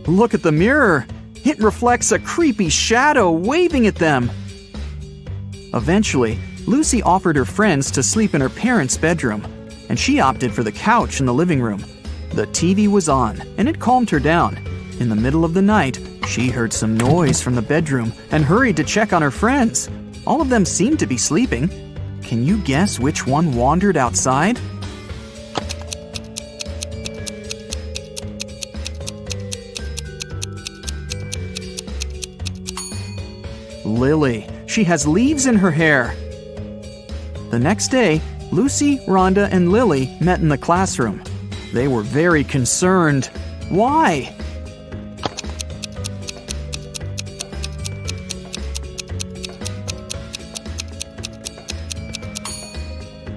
Speaker 6: Look at the mirror. It reflects a creepy shadow waving at them. Eventually, Lucy offered her friends to sleep in her parents' bedroom, and she opted for the couch in the living room. The TV was on, and it calmed her down. In the middle of the night, she heard some noise from the bedroom and hurried to check on her friends. All of them seemed to be sleeping. Can you guess which one wandered outside? Lily. She has leaves in her hair. The next day, Lucy, Rhonda, and Lily met in the classroom. They were very concerned. Why?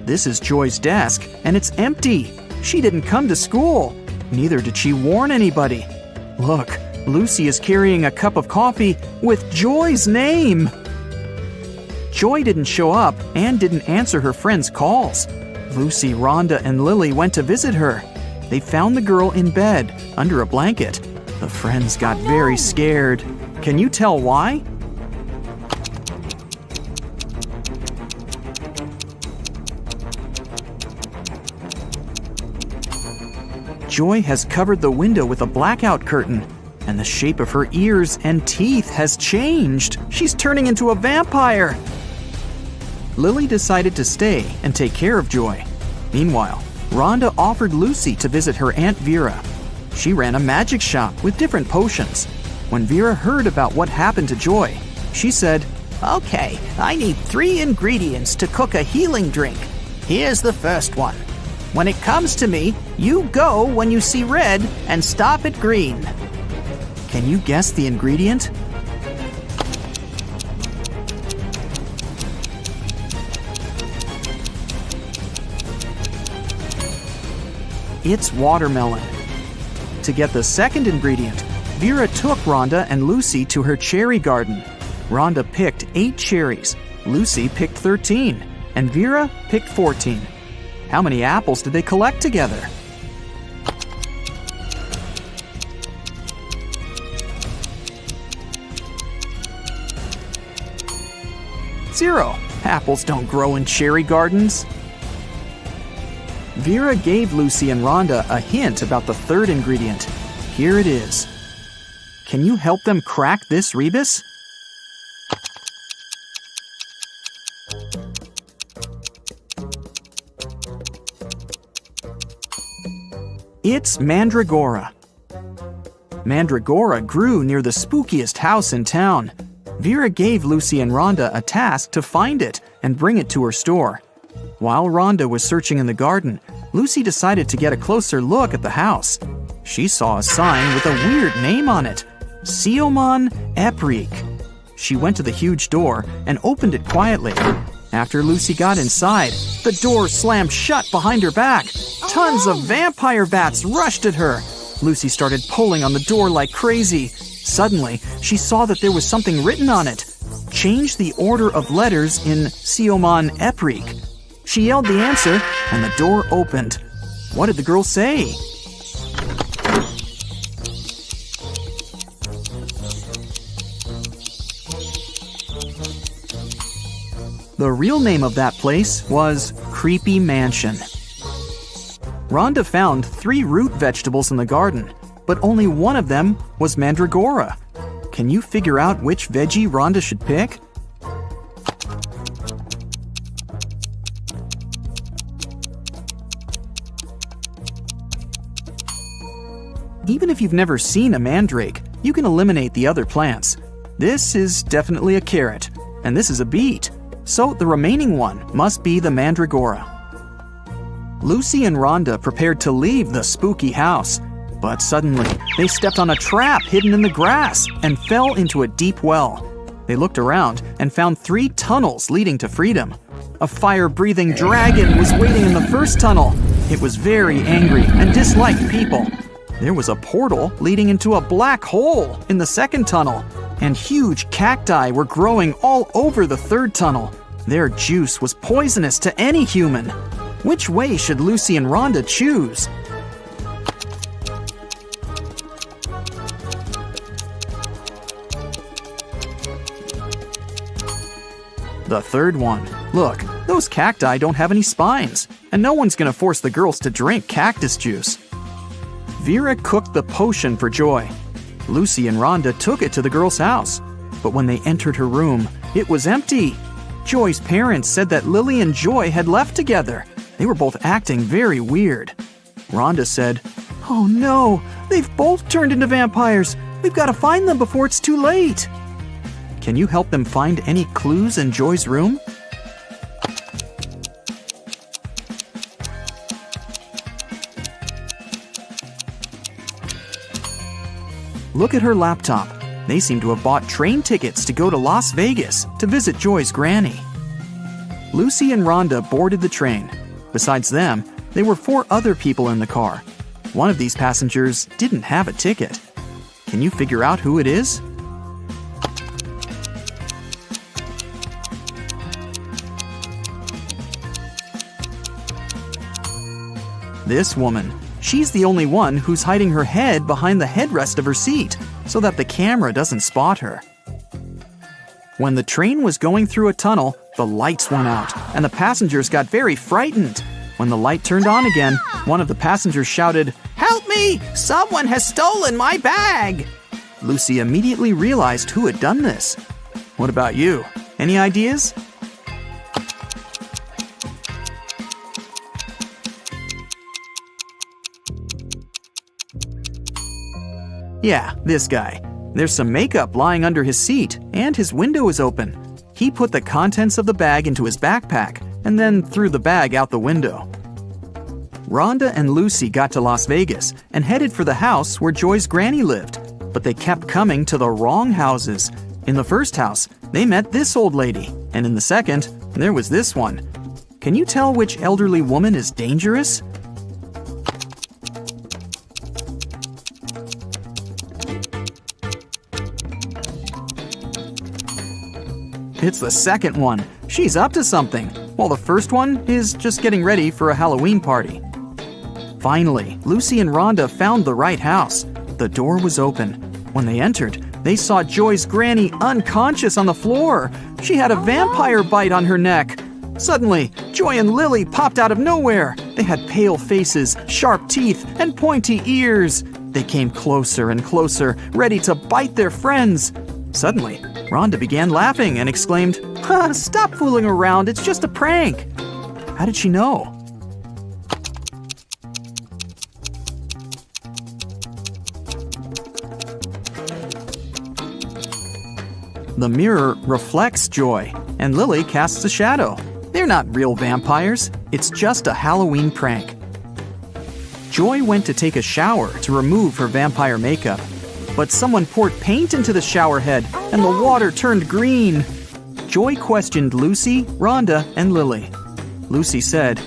Speaker 6: This is Joy's desk, and it's empty. She didn't come to school. Neither did she warn anybody. Look, Lucy is carrying a cup of coffee with Joy's name. Joy didn't show up and didn't answer her friends' calls. Lucy, Rhonda, and Lily went to visit her. They found the girl in bed, under a blanket. The friends got very scared. Can you tell why? Joy has covered the window with a blackout curtain, and the shape of her ears and teeth has changed. She's turning into a vampire. Lily decided to stay and take care of Joy. Meanwhile, Rhonda offered Lucy to visit her Aunt Vera. She ran a magic shop with different potions. When Vera heard about what happened to Joy, she said,
Speaker 4: "Okay, I need 3 ingredients to cook a healing drink. Here's the first one. When it comes to me, you go when you see red and stop at green."
Speaker 6: Can you guess the ingredient? It's watermelon. To get the second ingredient, Vera took Rhonda and Lucy to her cherry garden. Rhonda picked 8 cherries, Lucy picked 13, and Vera picked 14. How many apples did they collect together? Zero. Apples don't grow in cherry gardens. Vera gave Lucy and Rhonda a hint about the third ingredient. here it is. Can you help them crack this rebus? It's Mandragora. Mandragora grew near the spookiest house in town. Vera gave Lucy and Rhonda a task to find it and bring it to her store. While Rhonda was searching in the garden, Lucy decided to get a closer look at the house. She saw a sign with a weird name on it, Siomon Eprik. She went to the huge door and opened it quietly. After Lucy got inside, the door slammed shut behind her back. Tons of vampire bats rushed at her. Lucy started pulling on the door like crazy. Suddenly, she saw that there was something written on it. Change the order of letters in Siomon Eprik. She yelled the answer, and the door opened. What did the girl say? The real name of that place was Creepy Mansion. Rhonda found 3 root vegetables in the garden, but only one of them was Mandragora. Can you figure out which veggie Rhonda should pick? Even if you've never seen a mandrake, you can eliminate the other plants. This is definitely a carrot, and this is a beet. So the remaining one must be the Mandragora. Lucy and Rhonda prepared to leave the spooky house, but suddenly they stepped on a trap hidden in the grass and fell into a deep well. They looked around and found 3 tunnels leading to freedom. A fire-breathing dragon was waiting in the first tunnel. It was very angry and disliked people. There was a portal leading into a black hole in the second tunnel, and huge cacti were growing all over the third tunnel. Their juice was poisonous to any human. Which way should Lucy and Rhonda choose? The third one. Look, those cacti don't have any spines, and no one's gonna force the girls to drink cactus juice. Vera cooked the potion for Joy. Lucy and Rhonda took it to the girl's house, but when they entered her room, it was empty. Joy's parents said that Lily and Joy had left together. They were both acting very weird. Rhonda said, "Oh no, they've both turned into vampires. We've got to find them before it's too late." Can you help them find any clues in Joy's room? Look at her laptop. They seem to have bought train tickets to go to Las Vegas to visit Joy's granny. Lucy and Rhonda boarded the train. Besides them, there were 4 other people in the car. One of these passengers didn't have a ticket. Can you figure out who it is? This woman. She's the only one who's hiding her head behind the headrest of her seat so that the camera doesn't spot her. When the train was going through a tunnel, the lights went out and the passengers got very frightened. When the light turned on again, one of the passengers shouted, "Help me! Someone has stolen my bag!" Lucy immediately realized who had done this. What about you? Any ideas? Yeah, this guy. There's some makeup lying under his seat, and his window is open. He put the contents of the bag into his backpack, and then threw the bag out the window. Rhonda and Lucy got to Las Vegas and headed for the house where Joy's granny lived, but they kept coming to the wrong houses. In the first house, they met this old lady, and in the second, there was this one. Can you tell which elderly woman is dangerous? It's the second one. She's up to something, while the first one is just getting ready for a Halloween party. Finally, Lucy and Rhonda found the right house. The door was open. When they entered, they saw Joy's granny unconscious on the floor. She had a vampire bite on her neck. Suddenly, Joy and Lily popped out of nowhere. They had pale faces, sharp teeth, and pointy ears. They came closer and closer, ready to bite their friends. Suddenly, Rhonda began laughing and exclaimed, "Stop fooling around, it's just a prank." How did she know? The mirror reflects Joy, and Lily casts a shadow. They're not real vampires, it's just a Halloween prank. Joy went to take a shower to remove her vampire makeup, but someone poured paint into the shower head and the water turned green. Joy questioned Lucy, Rhonda, and Lily. Lucy said,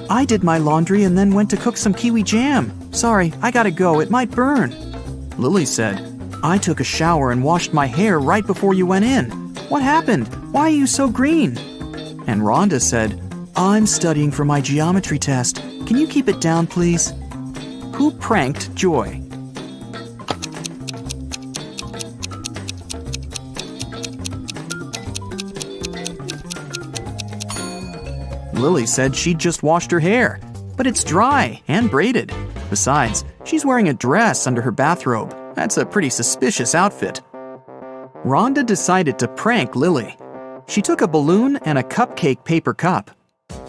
Speaker 6: "I did my laundry and then went to cook some kiwi jam. Sorry, I gotta go, it might burn." Lily said, "I took a shower and washed my hair right before you went in. What happened? Why are you so green?" And Rhonda said, "I'm studying for my geometry test. Can you keep it down, please?" Who pranked Joy? Lily said she'd just washed her hair, but it's dry and braided. Besides, she's wearing a dress under her bathrobe. That's a pretty suspicious outfit. Rhonda decided to prank Lily. She took a balloon and a cupcake paper cup.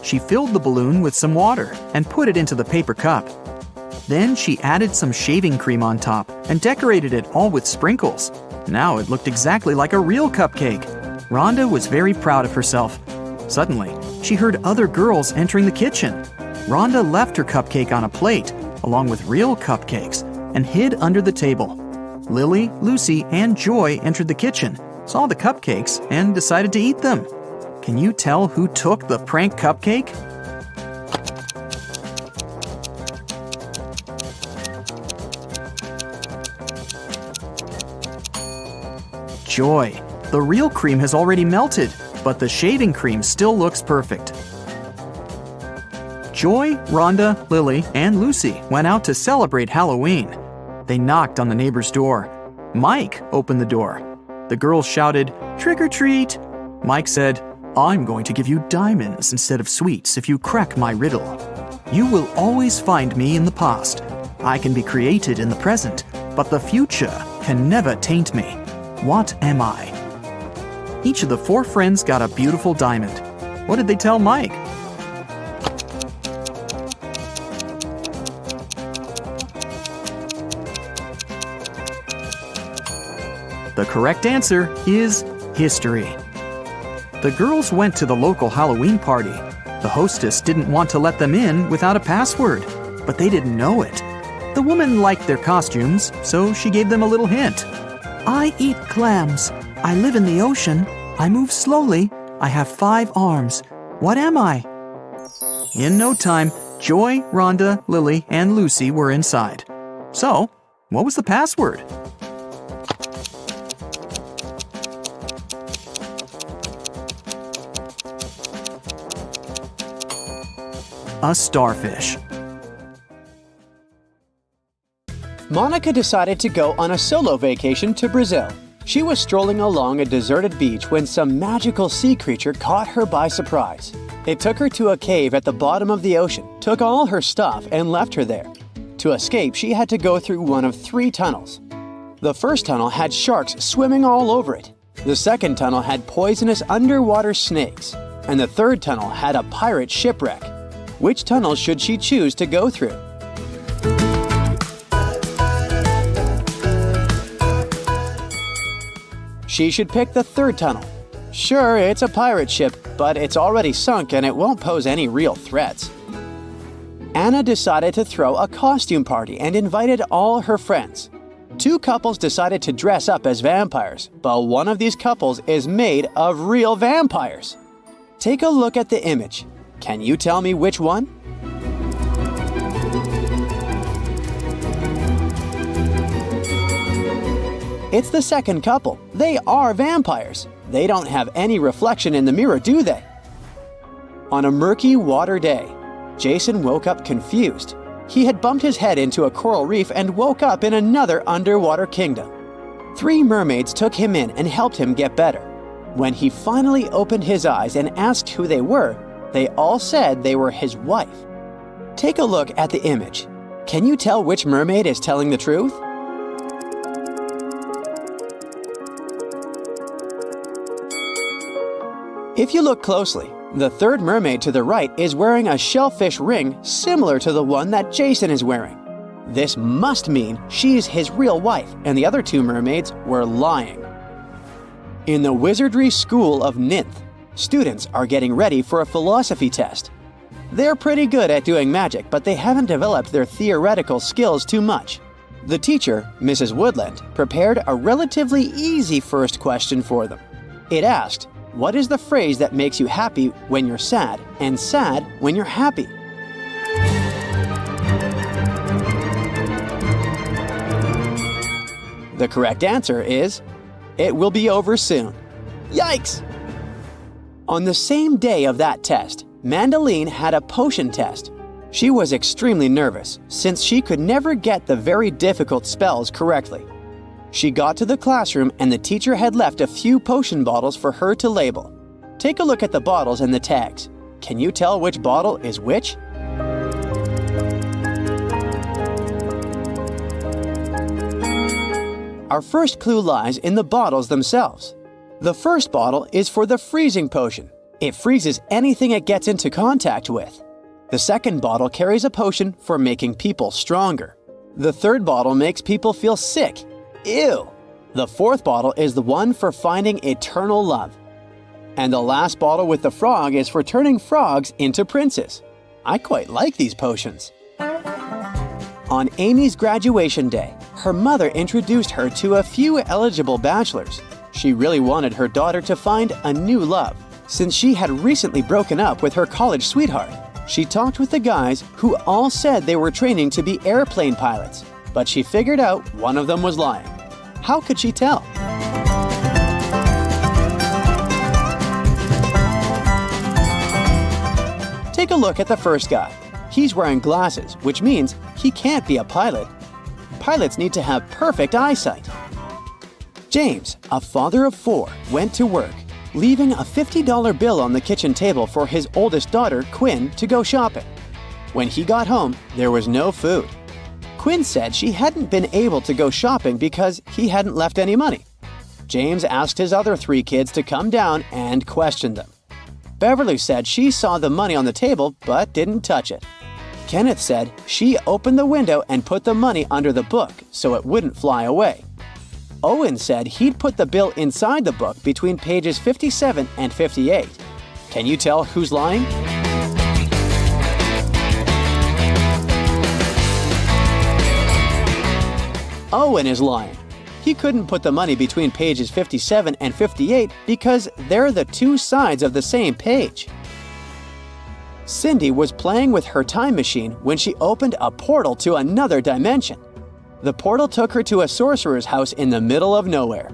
Speaker 6: She filled the balloon with some water and put it into the paper cup. Then she added some shaving cream on top and decorated it all with sprinkles. Now it looked exactly like a real cupcake. Rhonda was very proud of herself. Suddenly, she heard other girls entering the kitchen. Rhonda left her cupcake on a plate, along with real cupcakes, and hid under the table. Lily, Lucy, and Joy entered the kitchen, saw the cupcakes, and decided to eat them. Can you tell who took the prank cupcake? Joy. The real cream has already melted, but the shaving cream still looks perfect. Joy, Rhonda, Lily, and Lucy went out to celebrate Halloween. They knocked on the neighbor's door. Mike opened the door. The girls shouted, "Trick or treat!" Mike said, "I'm going to give you diamonds instead of sweets if you crack my riddle. You will always find me in the past. I can be created in the present, but the future can never taint me. What am I?" Each of the 4 friends got a beautiful diamond. What did they tell Mike? The correct answer is history. The girls went to the local Halloween party. The hostess didn't want to let them in without a password, but they didn't know it. The woman liked their costumes, so she gave them a little hint. "I eat clams. I live in the ocean. I move slowly. I have 5 arms. What am I?" In no time, Joy, Rhonda, Lily, and Lucy were inside. So, what was the password? A starfish.
Speaker 7: Monica decided to go on a solo vacation to Brazil. She was strolling along a deserted beach when some magical sea creature caught her by surprise. It took her to a cave at the bottom of the ocean, took all her stuff, and left her there. To escape, she had to go through one of 3 tunnels. The first tunnel had sharks swimming all over it. The second tunnel had poisonous underwater snakes. And the third tunnel had a pirate shipwreck. Which tunnel should she choose to go through? She should pick the third tunnel. Sure, it's a pirate ship, but it's already sunk and it won't pose any real threats. Anna decided to throw a costume party and invited all her friends. 2 couples decided to dress up as vampires, but one of these couples is made of real vampires. Take a look at the image. Can you tell me which one? It's the second couple. They are vampires. They don't have any reflection in the mirror, do they? On a murky water day, Jason woke up confused. He had bumped his head into a coral reef and woke up in another underwater kingdom. 3 mermaids took him in and helped him get better. When he finally opened his eyes and asked who they were, they all said they were his wife. Take a look at the image. Can you tell which mermaid is telling the truth? If you look closely, the third mermaid to the right is wearing a shellfish ring similar to the one that Jason is wearing. This must mean she's his real wife and the other two mermaids were lying. In the Wizardry School of Ninth, students are getting ready for a philosophy test. They're pretty good at doing magic, but they haven't developed their theoretical skills too much. The teacher, Mrs. Woodland, prepared a relatively easy first question for them. It asked, "What is the phrase that makes you happy when you're sad and sad when you're happy?" The correct answer is, "It will be over soon." Yikes! On the same day of that test, Mandeline had a potion test. She was extremely nervous since she could never get the very difficult spells correctly. She got to the classroom and the teacher had left a few potion bottles for her to label. Take a look at the bottles and the tags. Can you tell which bottle is which? Our first clue lies in the bottles themselves. The first bottle is for the freezing potion. It freezes anything it gets into contact with. The second bottle carries a potion for making people stronger. The third bottle makes people feel sick. Ew! The fourth bottle is the one for finding eternal love. And the last bottle with the frog is for turning frogs into princes. I quite like these potions. On Amy's graduation day, her mother introduced her to a few eligible bachelors. She really wanted her daughter to find a new love, since she had recently broken up with her college sweetheart. She talked with the guys who all said they were training to be airplane pilots, but she figured out one of them was lying. How could she tell? Take a look at the first guy. He's wearing glasses, which means he can't be a pilot. Pilots need to have perfect eyesight. James, a father of 4, went to work, leaving a $50 bill on the kitchen table for his oldest daughter, Quinn, to go shopping. When he got home, there was no food. Quinn said she hadn't been able to go shopping because he hadn't left any money. James asked his other 3 kids to come down and question them. Beverly said she saw the money on the table but didn't touch it. Kenneth said she opened the window and put the money under the book so it wouldn't fly away. Owen said he'd put the bill inside the book between pages 57 and 58. Can you tell who's lying? Owen is lying. He couldn't put the money between pages 57 and 58 because they're the 2 sides of the same page. Cindy was playing with her time machine when she opened a portal to another dimension. The portal took her to a sorcerer's house in the middle of nowhere.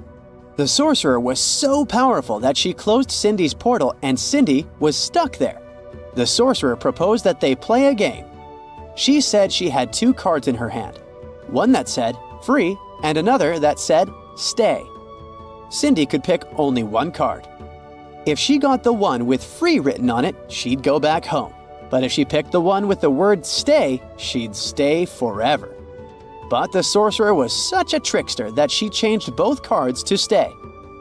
Speaker 7: The sorcerer was so powerful that she closed Cindy's portal and Cindy was stuck there. The sorcerer proposed that they play a game. She said she had 2 cards in her hand, one that said free and another that said stay. Cindy could pick only one card. If she got the one with free written on it, she'd go back home. But if she picked the one with the word stay, she'd stay forever. But the sorcerer was such a trickster that she changed both cards to stay.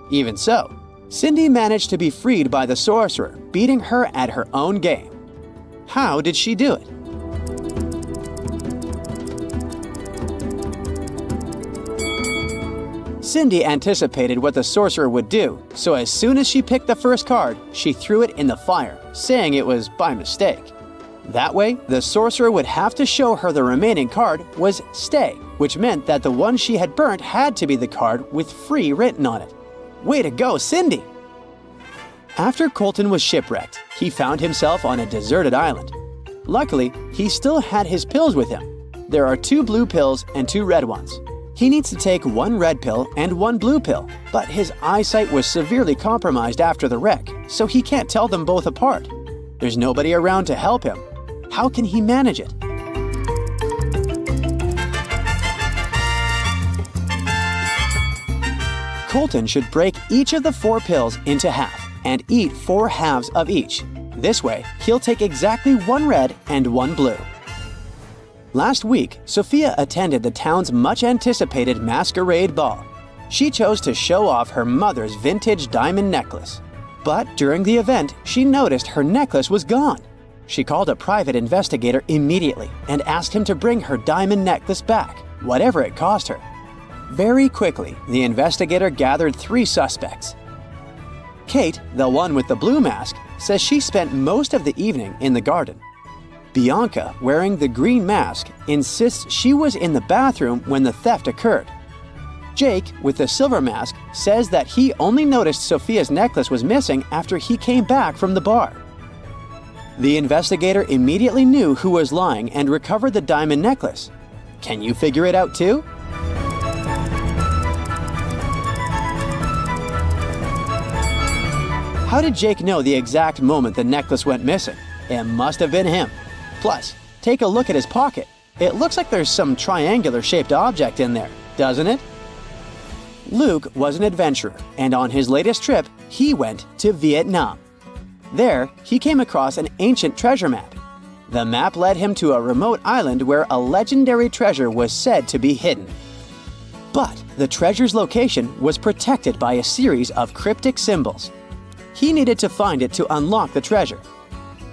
Speaker 7: Even so, Cindy managed to be freed by the sorcerer, beating her at her own game. How did she do it? Cindy anticipated what the sorcerer would do, so as soon as she picked the first card, she threw it in the fire, saying it was by mistake. That way, the sorcerer would have to show her the remaining card was stay, which meant that the one she had burnt had to be the card with free written on it. Way to go, Cindy! After Colton was shipwrecked, he found himself on a deserted island. Luckily, he still had his pills with him. There are 2 blue pills and 2 red ones. He needs to take 1 red pill and 1 blue pill, but his eyesight was severely compromised after the wreck, so he can't tell them both apart. There's nobody around to help him. How can he manage it? Colton should break each of the 4 pills into half and eat 4 halves of each. This way, he'll take exactly 1 red and 1 blue. Last week, Sophia attended the town's much-anticipated masquerade ball. She chose to show off her mother's vintage diamond necklace. But during the event, she noticed her necklace was gone. She called a private investigator immediately and asked him to bring her diamond necklace back, whatever it cost her. Very quickly, the investigator gathered 3 suspects. Kate, the one with the blue mask, says she spent most of the evening in the garden. Bianca, wearing the green mask, insists she was in the bathroom when the theft occurred. Jake, with the silver mask, says that he only noticed Sophia's necklace was missing after he came back from the bar. The investigator immediately knew who was lying and recovered the diamond necklace. Can you figure it out too? How did Jake know the exact moment the necklace went missing? It must have been him. Plus, take a look at his pocket. It looks like there's some triangular-shaped object in there, doesn't it? Luke was an adventurer, and on his latest trip, he went to Vietnam. There, he came across an ancient treasure map. The map led him to a remote island where a legendary treasure was said to be hidden. But the treasure's location was protected by a series of cryptic symbols. He needed to find it to unlock the treasure.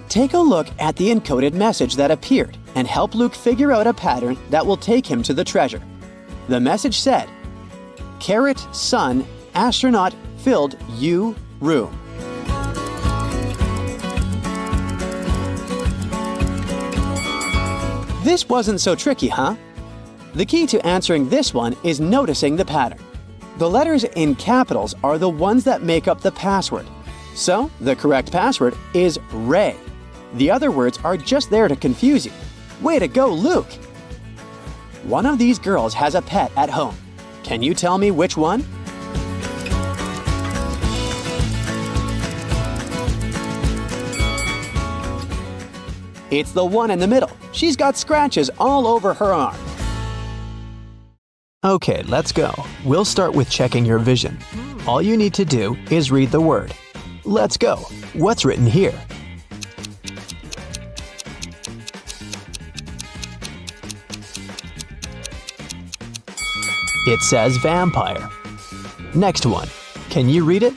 Speaker 7: Take a look at the encoded message that appeared and help Luke figure out a pattern that will take him to the treasure. The message said, "Carrot, sun, astronaut, filled you room." This wasn't so tricky, huh? The key to answering this one is noticing the pattern. The letters in capitals are the ones that make up the password. So, the correct password is Ray. The other words are just there to confuse you. Way to go, Luke! One of these girls has a pet at home. Can you tell me which one? It's the one in the middle. She's got scratches all over her arm.
Speaker 2: Okay, let's go. We'll start with checking your vision. All you need to do is read the word. Let's go. What's written here? It says vampire. Next one. Can you read it?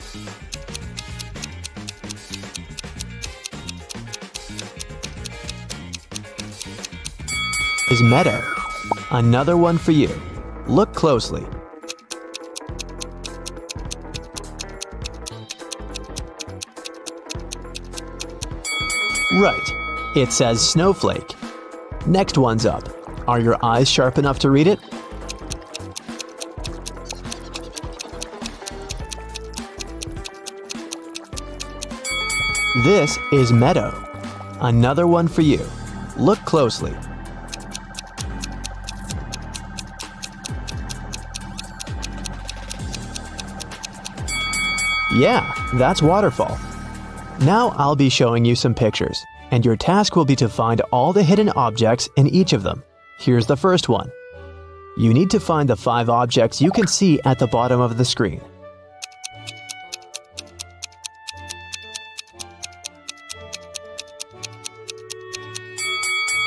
Speaker 2: Is meadow. Another one for you. Look closely. Right. It says snowflake. Next one's up. Are your eyes sharp enough to read it? This is meadow. Another one for you. Look closely. Yeah, that's waterfall. Now I'll be showing you some pictures, and your task will be to find all the hidden objects in each of them. Here's the first one. You need to find the 5 objects you can see at the bottom of the screen.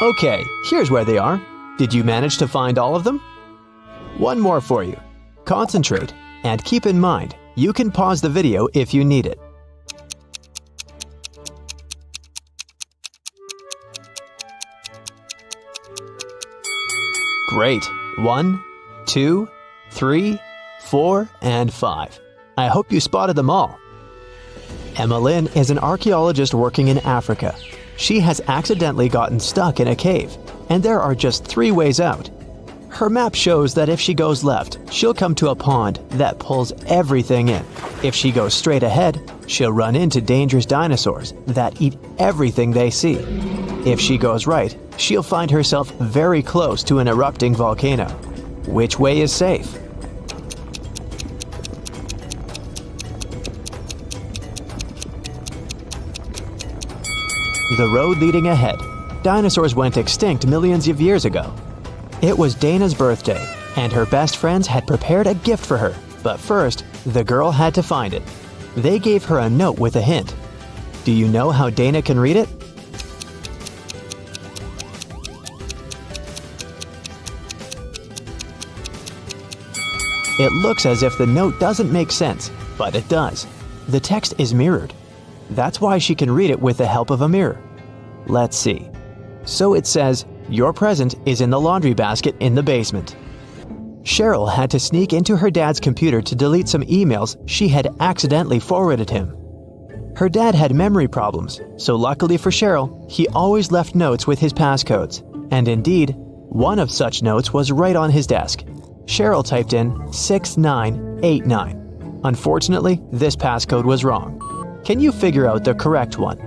Speaker 2: Okay, here's where they are. Did you manage to find all of them? One more for you. Concentrate, and keep in mind, you can pause the video if you need it. Great. 1, 2, 3, 4, and 5. I hope you spotted them all. Emma Lynn is an archaeologist working in Africa. She has accidentally gotten stuck in a cave, and there are just 3 ways out. Her map shows that if she goes left, she'll come to a pond that pulls everything in. If she goes straight ahead, she'll run into dangerous dinosaurs that eat everything they see. If she goes right, she'll find herself very close to an erupting volcano. Which way is safe? The road leading ahead. Dinosaurs went extinct millions of years ago. It was Dana's birthday, and her best friends had prepared a gift for her. But first, the girl had to find it. They gave her a note with a hint. Do you know how Dana can read it? It looks as if the note doesn't make sense, but it does. The text is mirrored. That's why she can read it with the help of a mirror. Let's see. So it says, "Your present is in the laundry basket in the basement." Cheryl had to sneak into her dad's computer to delete some emails she had accidentally forwarded him. Her dad had memory problems, so luckily for Cheryl, he always left notes with his passcodes. And indeed, one of such notes was right on his desk. Cheryl typed in 6989. Unfortunately, this passcode was wrong. Can you figure out the correct one?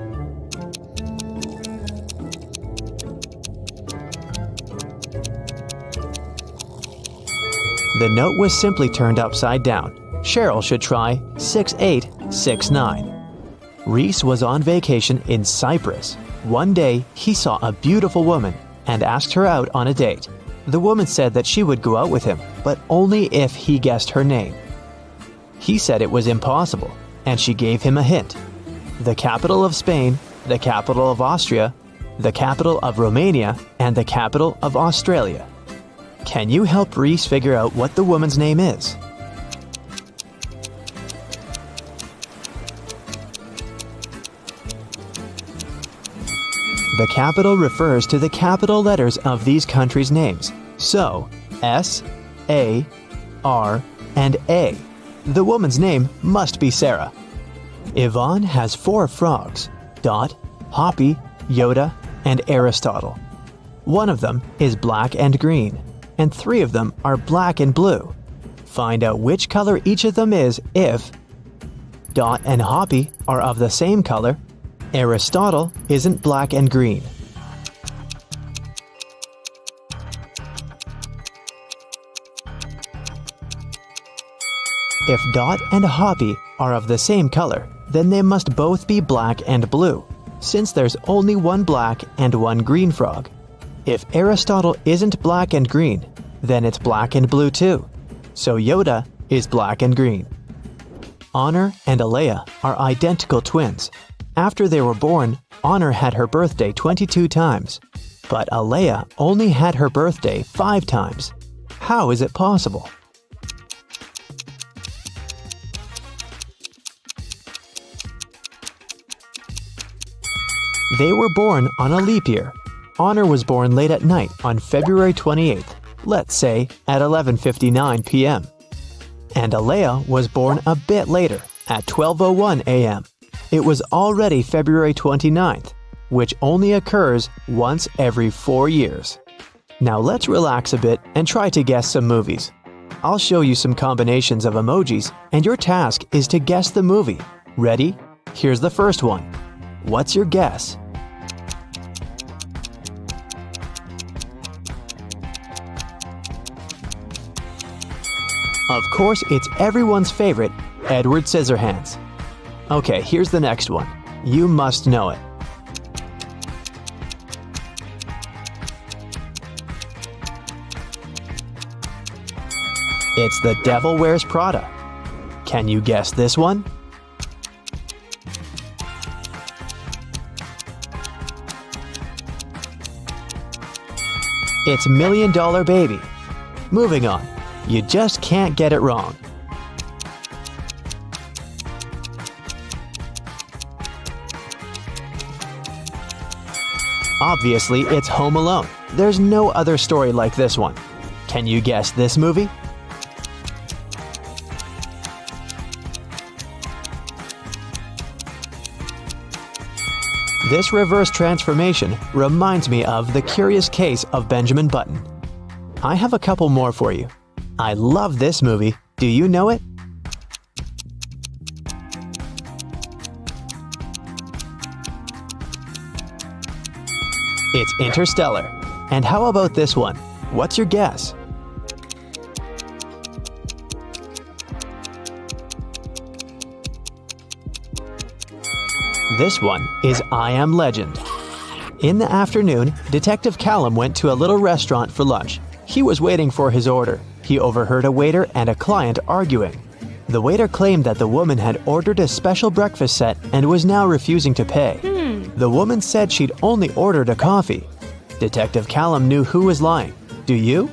Speaker 2: The note was simply turned upside down. Cheryl should try 6869. Reese was on vacation in Cyprus. One day, he saw a beautiful woman and asked her out on a date. The woman said that she would go out with him, but only if he guessed her name. He said it was impossible, and she gave him a hint. The capital of Spain, the capital of Austria, the capital of Romania, and the capital of Australia. Can you help Reese figure out what the woman's name is? The capital refers to the capital letters of these countries' names. So, S, A, R, and A. The woman's name must be Sarah. Yvonne has 4 frogs: Dot, Hoppy, Yoda, and Aristotle. One of them is black and green, and 3 of them are black and blue. Find out which color each of them is if Dot and Hoppy are of the same color, Aristotle isn't black and green. If Dot and Hoppy are of the same color, then they must both be black and blue, since there's only one black and one green frog. If Aristotle isn't black and green, then it's black and blue too. So Yoda is black and green. Honor and Alea are identical twins. After they were born, Honor had her birthday 22 times, but Alea only had her birthday 5 times. How is it possible? They were born on a leap year. Honor was born late at night on February 28th, let's say at 11:59 p.m. And Alea was born a bit later, at 12:01 a.m. It was already February 29th, which only occurs once every 4 years. Now let's relax a bit and try to guess some movies. I'll show you some combinations of emojis, and your task is to guess the movie. Ready? Here's the first one. What's your guess? Of course, it's everyone's favorite, Edward Scissorhands. Okay, here's the next one. You must know it. It's The Devil Wears Prada. Can you guess this one? It's $1 Million Baby. Moving on. You just can't get it wrong. Obviously, it's Home Alone. There's no other story like this one. Can you guess this movie? This reverse transformation reminds me of The Curious Case of Benjamin Button. I have a couple more for you. I love this movie. Do you know it? It's Interstellar. And how about this one? What's your guess? This one is I Am Legend. In the afternoon, Detective Callum went to a little restaurant for lunch. He was waiting for his order. He overheard a waiter and a client arguing. The waiter claimed that the woman had ordered a special breakfast set and was now refusing to pay. The woman said she'd only ordered a coffee. Detective Callum knew who was lying. Do you?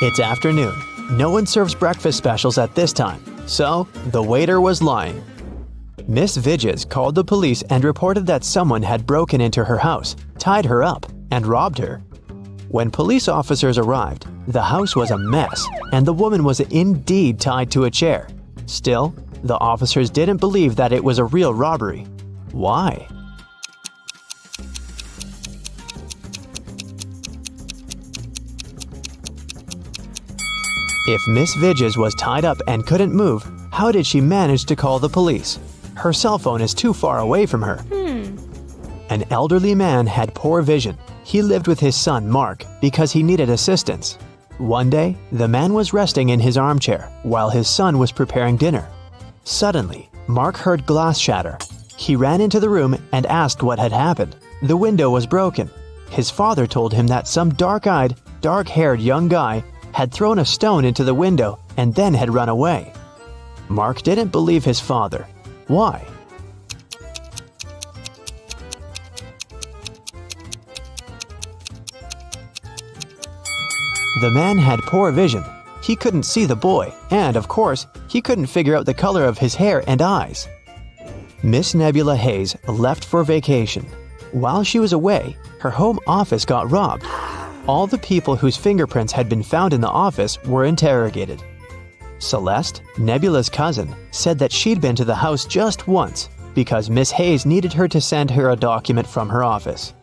Speaker 2: It's afternoon. No one serves breakfast specials at this time, so the waiter was lying. Miss Vidges called the police and reported that someone had broken into her house, tied her up, and robbed her. When police officers arrived, the house was a mess, and the woman was indeed tied to a chair. Still, the officers didn't believe that it was a real robbery. Why? If Miss Vidges was tied up and couldn't move, how did she manage to call the police? Her cell phone is too far away from her. An elderly man had poor vision. He lived with his son, Mark, because he needed assistance. One day, the man was resting in his armchair while his son was preparing dinner. Suddenly, Mark heard glass shatter. He ran into the room and asked what had happened. The window was broken. His father told him that some dark-eyed, dark-haired young guy had thrown a stone into the window and then had run away. Mark didn't believe his father. Why? The man had poor vision. He couldn't see the boy, and of course, he couldn't figure out the color of his hair and eyes. Miss Nebula Hayes left for vacation. While she was away, her home office got robbed. All the people whose fingerprints had been found in the office were interrogated. Celeste, Nebula's cousin, said that she'd been to the house just once because Miss Hayes needed her to send her a document from her office.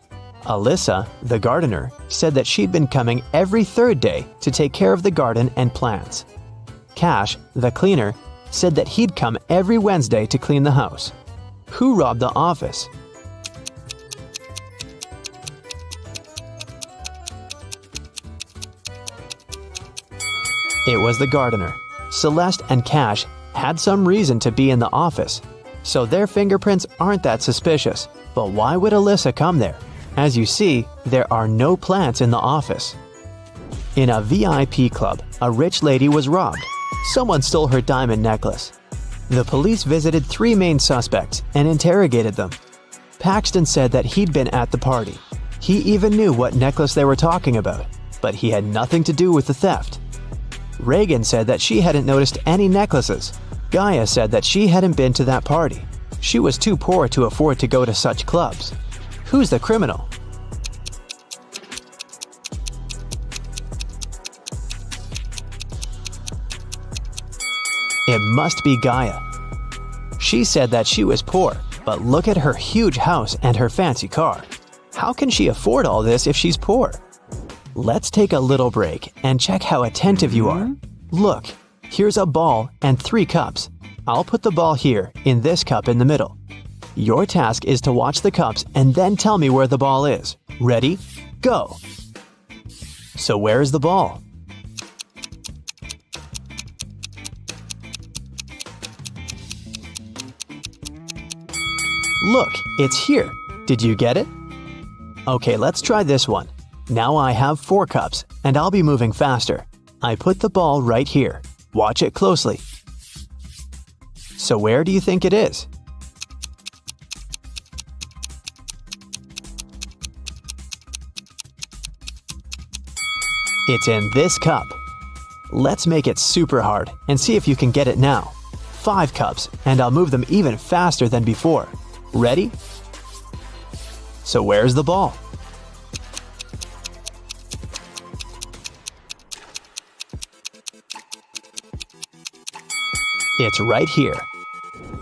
Speaker 2: Alyssa, the gardener, said that she'd been coming every third day to take care of the garden and plants. Cash, the cleaner, said that he'd come every Wednesday to clean the house. Who robbed the office? It was the gardener. Celeste and Cash had some reason to be in the office, so their fingerprints aren't that suspicious. But why would Alyssa come there? As you see, there are no plants in the office. In a VIP club, a rich lady was robbed. Someone stole her diamond necklace. The police visited 3 main suspects and interrogated them. Paxton said that he'd been at the party. He even knew what necklace they were talking about, but he had nothing to do with the theft. Reagan said that she hadn't noticed any necklaces. Gaia said that she hadn't been to that party. She was too poor to afford to go to such clubs. Who's the criminal? It must be Gaia. She said that she was poor, but look at her huge house and her fancy car. How can she afford all this if she's poor? Let's take a little break and check how attentive you are. Look, here's a ball and 3 cups. I'll put the ball here, in this cup in the middle. Your task is to watch the cups and then tell me where the ball is. Ready? Go! So where is the ball? Look, it's here. Did you get it? Okay, let's try this one. Now I have 4 cups, and I'll be moving faster. I put the ball right here. Watch it closely. So where do you think it is? It's in this cup. Let's make it super hard and see if you can get it now. 5 cups, and I'll move them even faster than before. Ready? So where's the ball? It's right here.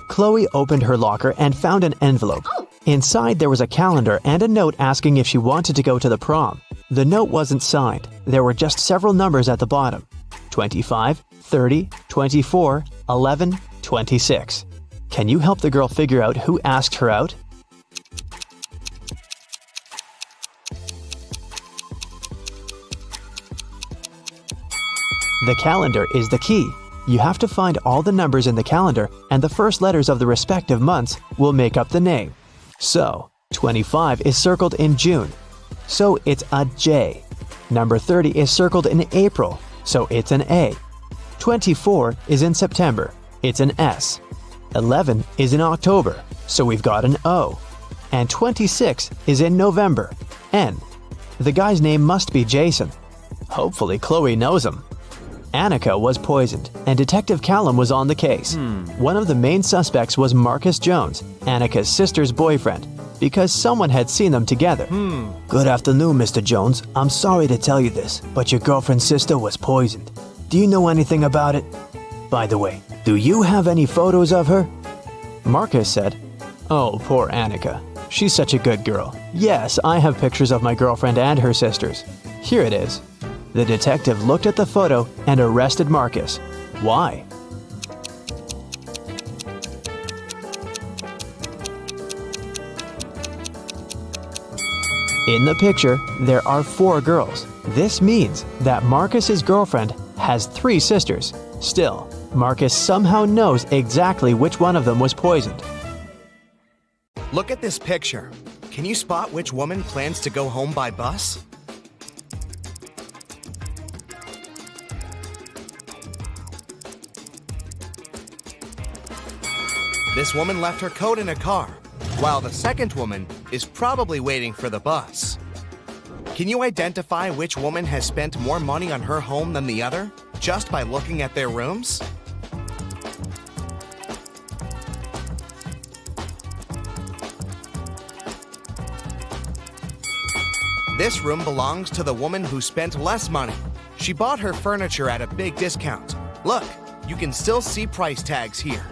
Speaker 2: Chloe opened her locker and found an envelope. Inside there was a calendar and a note asking if she wanted to go to the prom. The note wasn't signed. There were just several numbers at the bottom. 25, 30, 24, 11, 26. Can you help the girl figure out who asked her out? The calendar is the key. You have to find all the numbers in the calendar, and the first letters of the respective months will make up the name. So, 25 is circled in June, so it's a J. Number 30 is circled in April, so it's an A. 24 is in September, it's an S. 11 is in October, so we've got an O. And 26 is in November, N. The guy's name must be Jason. Hopefully Chloe knows him. Annika was poisoned, and Detective Callum was on the case. One of the main suspects was Marcus Jones, Annika's sister's boyfriend, because someone had seen them together.
Speaker 8: Good afternoon, Mr. Jones. I'm sorry to tell you this, but your girlfriend's sister was poisoned. Do you know anything about it? By the way, do you have any photos of her?
Speaker 2: Marcus said, "Oh, poor Annika. She's such a good girl. Yes, I have pictures of my girlfriend and her sisters. Here it is." The detective looked at the photo and arrested Marcus. Why? In the picture, there are 4 girls. This means that Marcus's girlfriend has 3 sisters. Still, Marcus somehow knows exactly which one of them was poisoned.
Speaker 9: Look at this picture. Can you spot which woman plans to go home by bus? This woman left her coat in a car, while the second woman is probably waiting for the bus. Can you identify which woman has spent more money on her home than the other, just by looking at their rooms? This room belongs to the woman who spent less money. She bought her furniture at a big discount. Look, you can still see price tags here.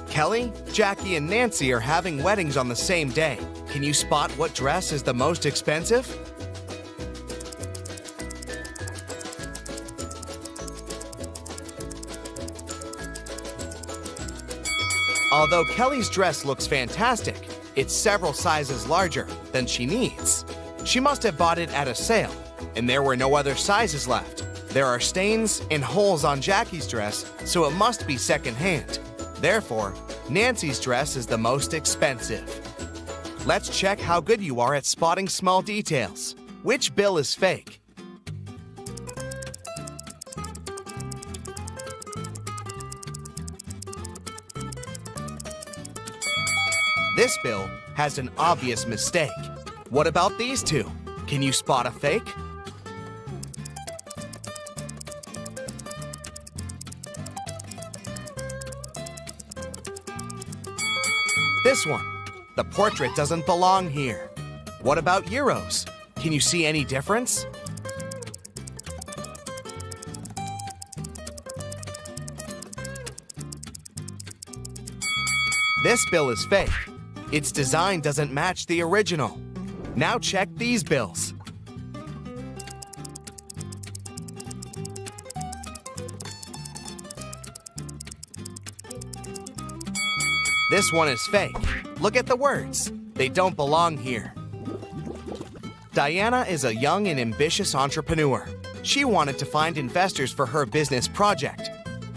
Speaker 9: Kelly, Jackie, and Nancy are having weddings on the same day. Can you spot what dress is the most expensive? Although Kelly's dress looks fantastic, it's several sizes larger than she needs. She must have bought it at a sale, and there were no other sizes left. There are stains and holes on Jackie's dress, so it must be secondhand. Therefore, Nancy's dress is the most expensive. Let's check how good you are at spotting small details. Which bill is fake? This bill has an obvious mistake. What about these two? Can you spot a fake? This one. The portrait doesn't belong here. What about euros? Can you see any difference? This bill is fake. Its design doesn't match the original. Now check these bills. This one is fake. Look at the words. They don't belong here. Diana is a young and ambitious entrepreneur. She wanted to find investors for her business project,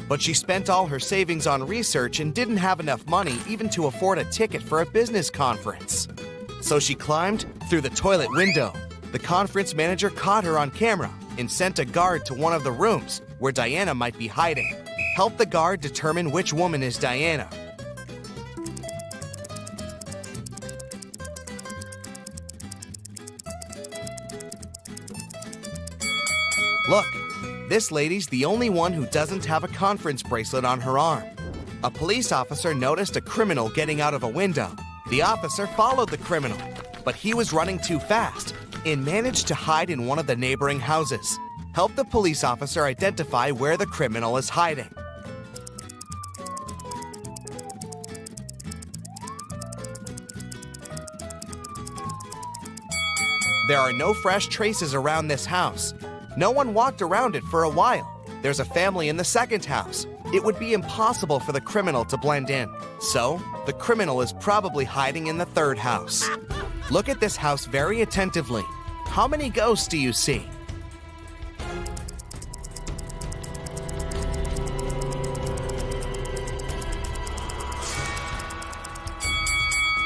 Speaker 9: but she spent all her savings on research and didn't have enough money even to afford a ticket for a business conference. So she climbed through the toilet window. The conference manager caught her on camera and sent a guard to one of the rooms where Diana might be hiding. Help the guard determine which woman is Diana. Look, this lady's the only one who doesn't have a conference bracelet on her arm. A police officer noticed a criminal getting out of a window. The officer followed the criminal, but he was running too fast and managed to hide in one of the neighboring houses. Help the police officer identify where the criminal is hiding. There are no fresh traces around this house. No one walked around it for a while. There's a family in the second house. It would be impossible for the criminal to blend in. So, the criminal is probably hiding in the third house. Look at this house very attentively. How many ghosts do you see?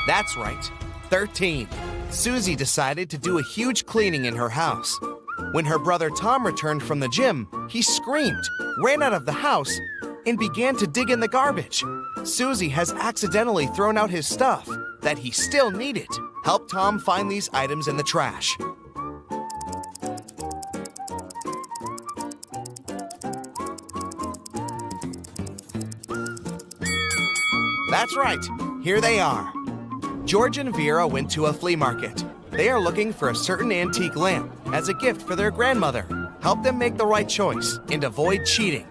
Speaker 9: That's right, 13. Susie decided to do a huge cleaning in her house. When her brother Tom returned from the gym, he screamed, ran out of the house, and began to dig in the garbage. Susie has accidentally thrown out his stuff that he still needed. Help Tom find these items in the trash. That's right, here they are. George and Vera went to a flea market. They are looking for a certain antique lamp as a gift for their grandmother. Help them make the right choice and avoid cheating.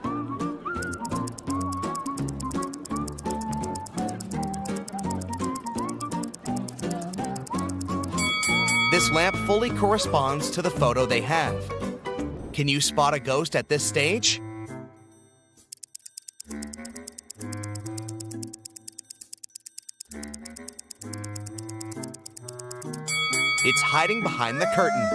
Speaker 9: This lamp fully corresponds to the photo they have. Can you spot a ghost at this stage? It's hiding behind the curtain.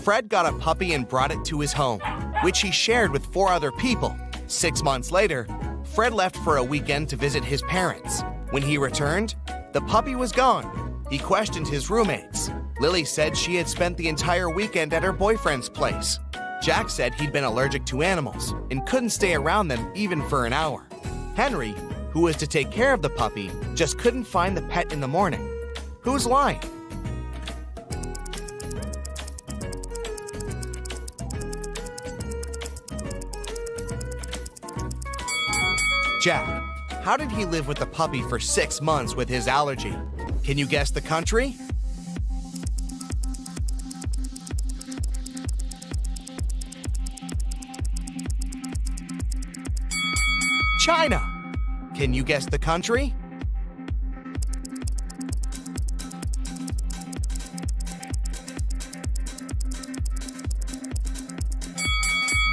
Speaker 9: Fred got a puppy and brought it to his home, which he shared with 4 other people. 6 months later, Fred left for a weekend to visit his parents. When he returned, the puppy was gone. He questioned his roommates. Lily said she had spent the entire weekend at her boyfriend's place. Jack said he'd been allergic to animals and couldn't stay around them even for an hour. Henry, who was to take care of the puppy, just couldn't find the pet in the morning. Who's lying? Jack. How did he live with the puppy for 6 months with his allergy? Can you guess the country? China. Can you guess the country?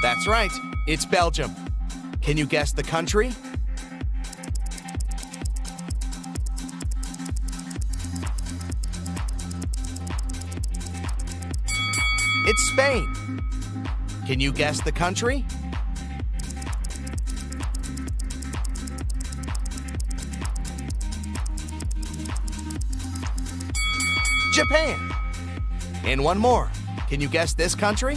Speaker 9: That's right, it's Belgium. Can you guess the country? It's Spain. Can you guess the country? Japan. And one more. Can you guess this country?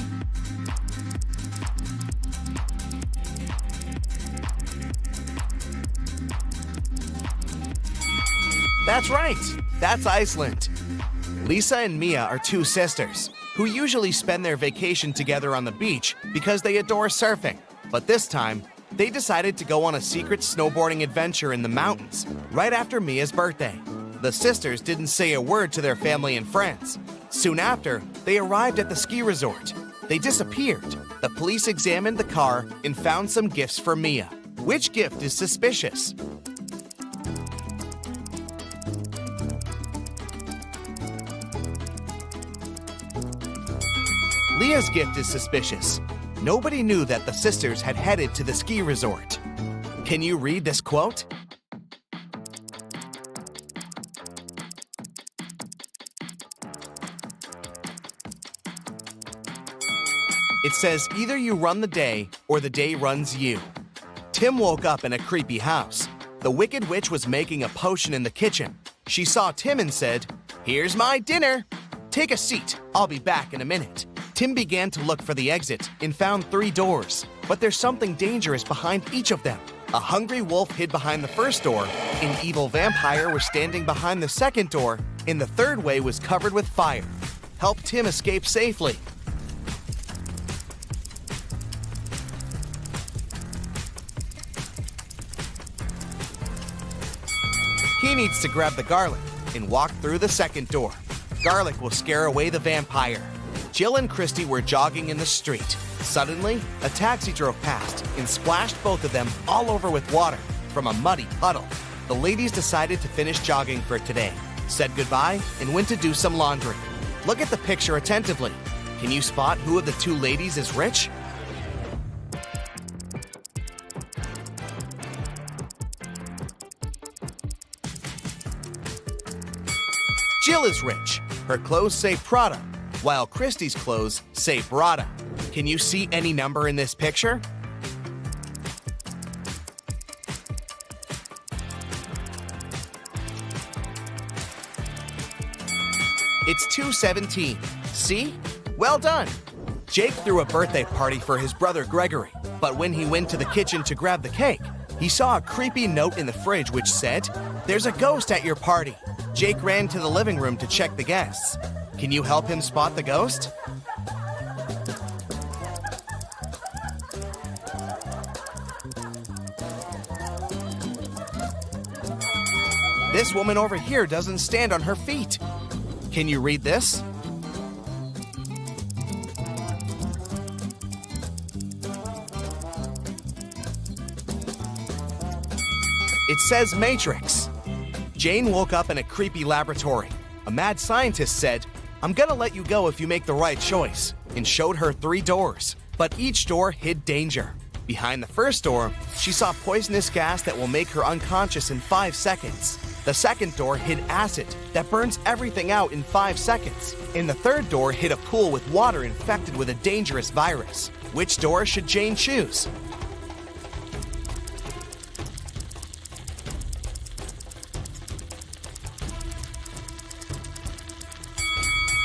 Speaker 9: That's right. That's Iceland. Lisa and Mia are 2 sisters who usually spend their vacation together on the beach because they adore surfing. But this time, they decided to go on a secret snowboarding adventure in the mountains right after Mia's birthday. The sisters didn't say a word to their family and friends. Soon after, they arrived at the ski resort. They disappeared. The police examined the car and found some gifts for Mia. Which gift is suspicious? Leah's gift is suspicious. Nobody knew that the sisters had headed to the ski resort. Can you read this quote? It says, either you run the day or the day runs you. Tim woke up in a creepy house. The Wicked Witch was making a potion in the kitchen. She saw Tim and said, "Here's my dinner. Take a seat. I'll be back in a minute." Tim began to look for the exit and found 3 doors, but there's something dangerous behind each of them. A hungry wolf hid behind the first door, an evil vampire was standing behind the second door, and the third way was covered with fire. Help Tim escape safely. He needs to grab the garlic and walk through the second door. Garlic will scare away the vampire. Jill and Christy were jogging in the street. Suddenly, a taxi drove past and splashed both of them all over with water from a muddy puddle. The ladies decided to finish jogging for today, said goodbye, and went to do some laundry. Look at the picture attentively. Can you spot who of the 2 ladies is rich? Jill is rich. Her clothes say Prada, while Christy's clothes say Brada. Can you see any number in this picture? It's 2:17. See? Well done. Jake threw a birthday party for his brother Gregory, but when he went to the kitchen to grab the cake, he saw a creepy note in the fridge which said, "There's a ghost at your party." Jake ran to the living room to check the guests. Can you help him spot the ghost? This woman over here doesn't stand on her feet. Can you read this? It says Matrix. Jane woke up in a creepy laboratory. A mad scientist said, "I'm gonna let you go if you make the right choice," and showed her 3 doors. But each door hid danger. Behind the first door, she saw poisonous gas that will make her unconscious in 5 seconds. The second door hid acid that burns everything out in 5 seconds. And the third door hid a pool with water infected with a dangerous virus. Which door should Jane choose?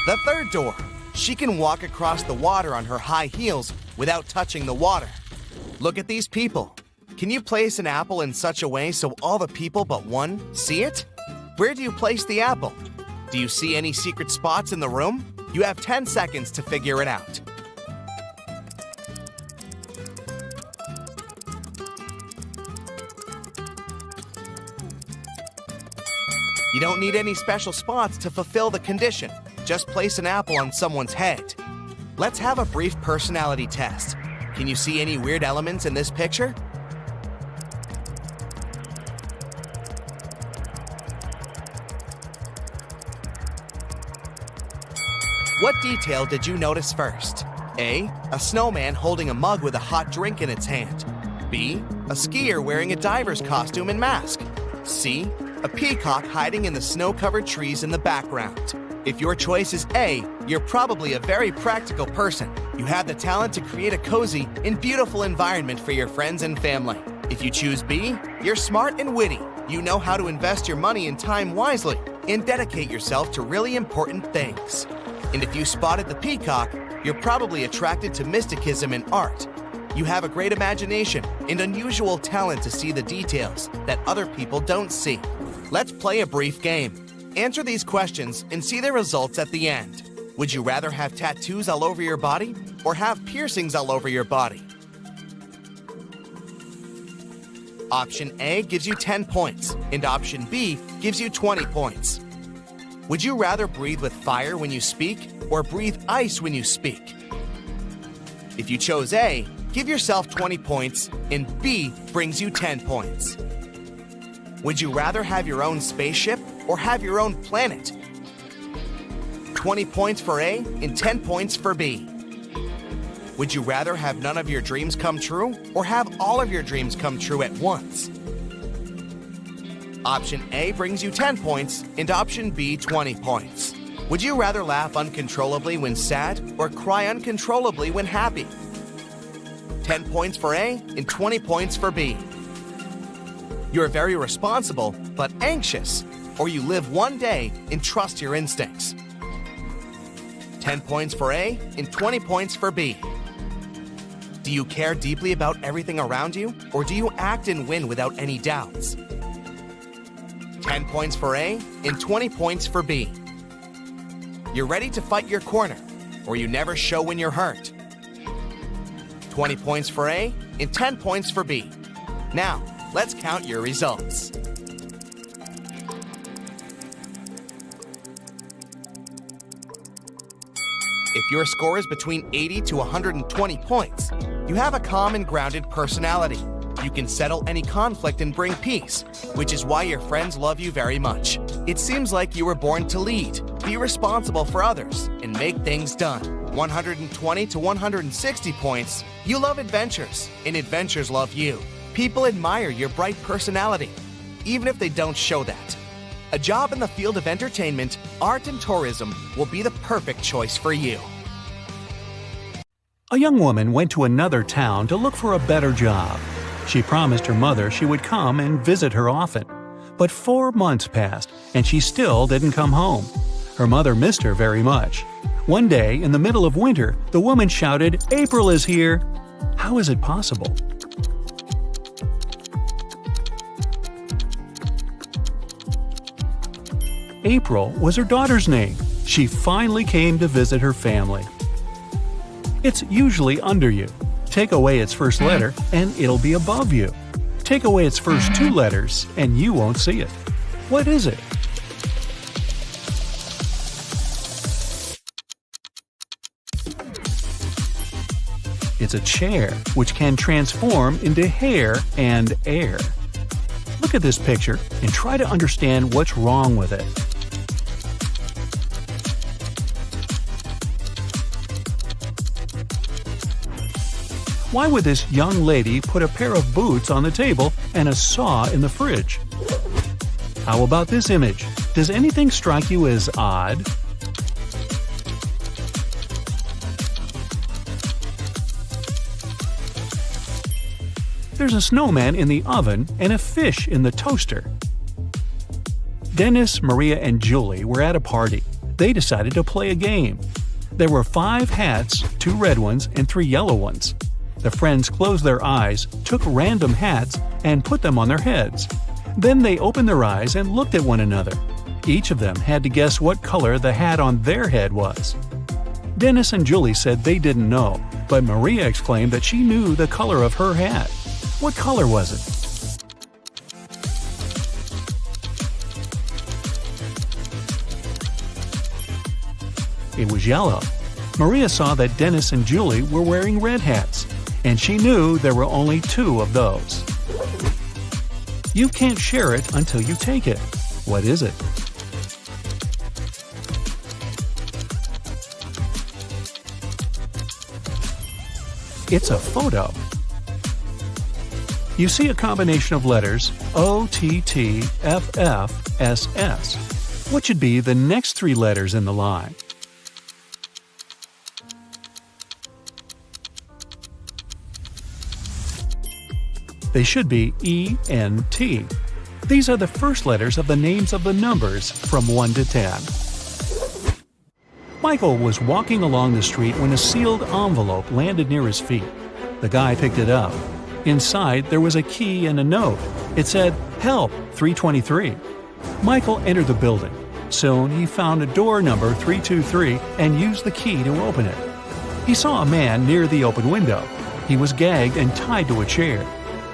Speaker 9: The third door. She can walk across the water on her high heels without touching the water. Look at these people. Can you place an apple in such a way so all the people but one see it? Where do you place the apple? Do you see any secret spots in the room? You have 10 seconds to figure it out. You don't need any special spots to fulfill the condition. Just place an apple on someone's head. Let's have a brief personality test. Can you see any weird elements in this picture? What detail did you notice first? A snowman holding a mug with a hot drink in its hand. B, a skier wearing a diver's costume and mask. C, a peacock hiding in the snow-covered trees in the background. If your choice is A, you're probably a very practical person. You have the talent to create a cozy and beautiful environment for your friends and family. If you choose B, you're smart and witty. You know how to invest your money and time wisely and dedicate yourself to really important things. And if you spotted the peacock, you're probably attracted to mysticism and art. You have a great imagination and unusual talent to see the details that other people don't see. Let's play a brief game. Answer these questions and see the results at the end. Would you rather have tattoos all over your body or have piercings all over your body? Option A gives you 10 points, and option B gives you 20 points. Would you rather breathe with fire when you speak or breathe ice when you speak? If you chose A, give yourself 20 points, and B brings you 10 points. Would you rather have your own spaceship or have your own planet? 20 points for A and 10 points for B. Would you rather have none of your dreams come true or have all of your dreams come true at once? Option A brings you 10 points and option B 20 points. Would you rather laugh uncontrollably when sad or cry uncontrollably when happy? 10 points for A and 20 points for B. You're very responsible but anxious, or you live one day and trust your instincts. 10 points for A and 20 points for B. Do you care deeply about everything around you, or do you act and win without any doubts? 10 points for A and 20 points for B. You're ready to fight your corner, or you never show when you're hurt. 20 points for A and 10 points for B. Now, let's count your results. If your score is between 80 to 120 points, you have a calm and grounded personality. You can settle any conflict and bring peace, which is why your friends love you very much. It seems like you were born to lead, be responsible for others, and make things done. 120 to 160 points, you love adventures, and adventures love you. People admire your bright personality, even if they don't show that. A job in the field of entertainment, art, and tourism will be the perfect choice for you.
Speaker 1: A young woman went to another town to look for a better job. She promised her mother she would come and visit her often. But 4 months passed, and she still didn't come home. Her mother missed her very much. One day, in the middle of winter, the woman shouted, "April is here!" How is it possible? April was her daughter's name. She finally came to visit her family. It's usually under you. Take away its first letter, and it'll be above you. Take away its first 2 letters, and you won't see it. What is it? It's a chair, which can transform into hair and air. Look at this picture and try to understand what's wrong with it. Why would this young lady put a pair of boots on the table and a saw in the fridge? How about this image? Does anything strike you as odd? There's a snowman in the oven and a fish in the toaster. Dennis, Maria, and Julie were at a party. They decided to play a game. There were 5 hats, 2 red ones and 3 yellow ones. The friends closed their eyes, took random hats, and put them on their heads. Then they opened their eyes and looked at one another. Each of them had to guess what color the hat on their head was. Dennis and Julie said they didn't know, but Maria exclaimed that she knew the color of her hat. What color was it? It was yellow. Maria saw that Dennis and Julie were wearing red hats, and she knew there were only 2 of those. You can't share it until you take it. What is it? It's a photo. You see a combination of letters OTTFFSS. What should be the next 3 letters in the line? They should be ENT. These are the first letters of the names of the numbers from 1 to 10. Michael was walking along the street when a sealed envelope landed near his feet. The guy picked it up. Inside, there was a key and a note. It said, "Help, 323." Michael entered the building. Soon, he found a door number 323 and used the key to open it. He saw a man near the open window. He was gagged and tied to a chair.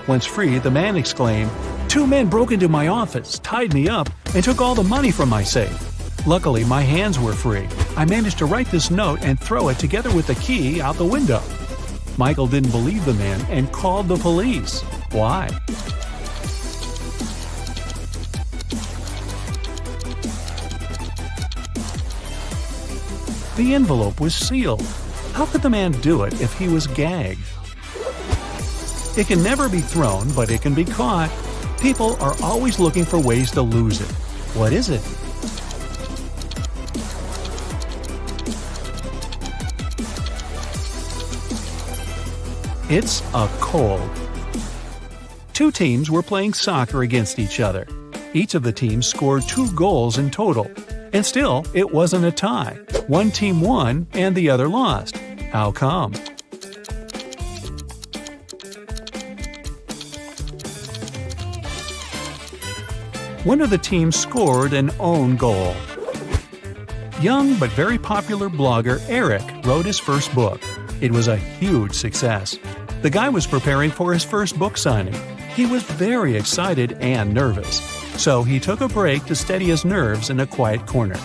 Speaker 1: Once free, the man exclaimed, "2 men broke into my office, tied me up, and took all the money from my safe. Luckily, my hands were free. I managed to write this note and throw it together with the key out the window." Michael didn't believe the man and called the police. Why? The envelope was sealed. How could the man do it if he was gagged? It can never be thrown, but it can be caught. People are always looking for ways to lose it. What is it? It's a cold. 2 teams were playing soccer against each other. Each of the teams scored 2 goals in total. And still, it wasn't a tie. One team won and the other lost. How come? One of the teams scored an own goal. Young but very popular blogger Eric wrote his first book. It was a huge success. The guy was preparing for his first book signing. He was very excited and nervous, so he took a break to steady his nerves in a quiet corner.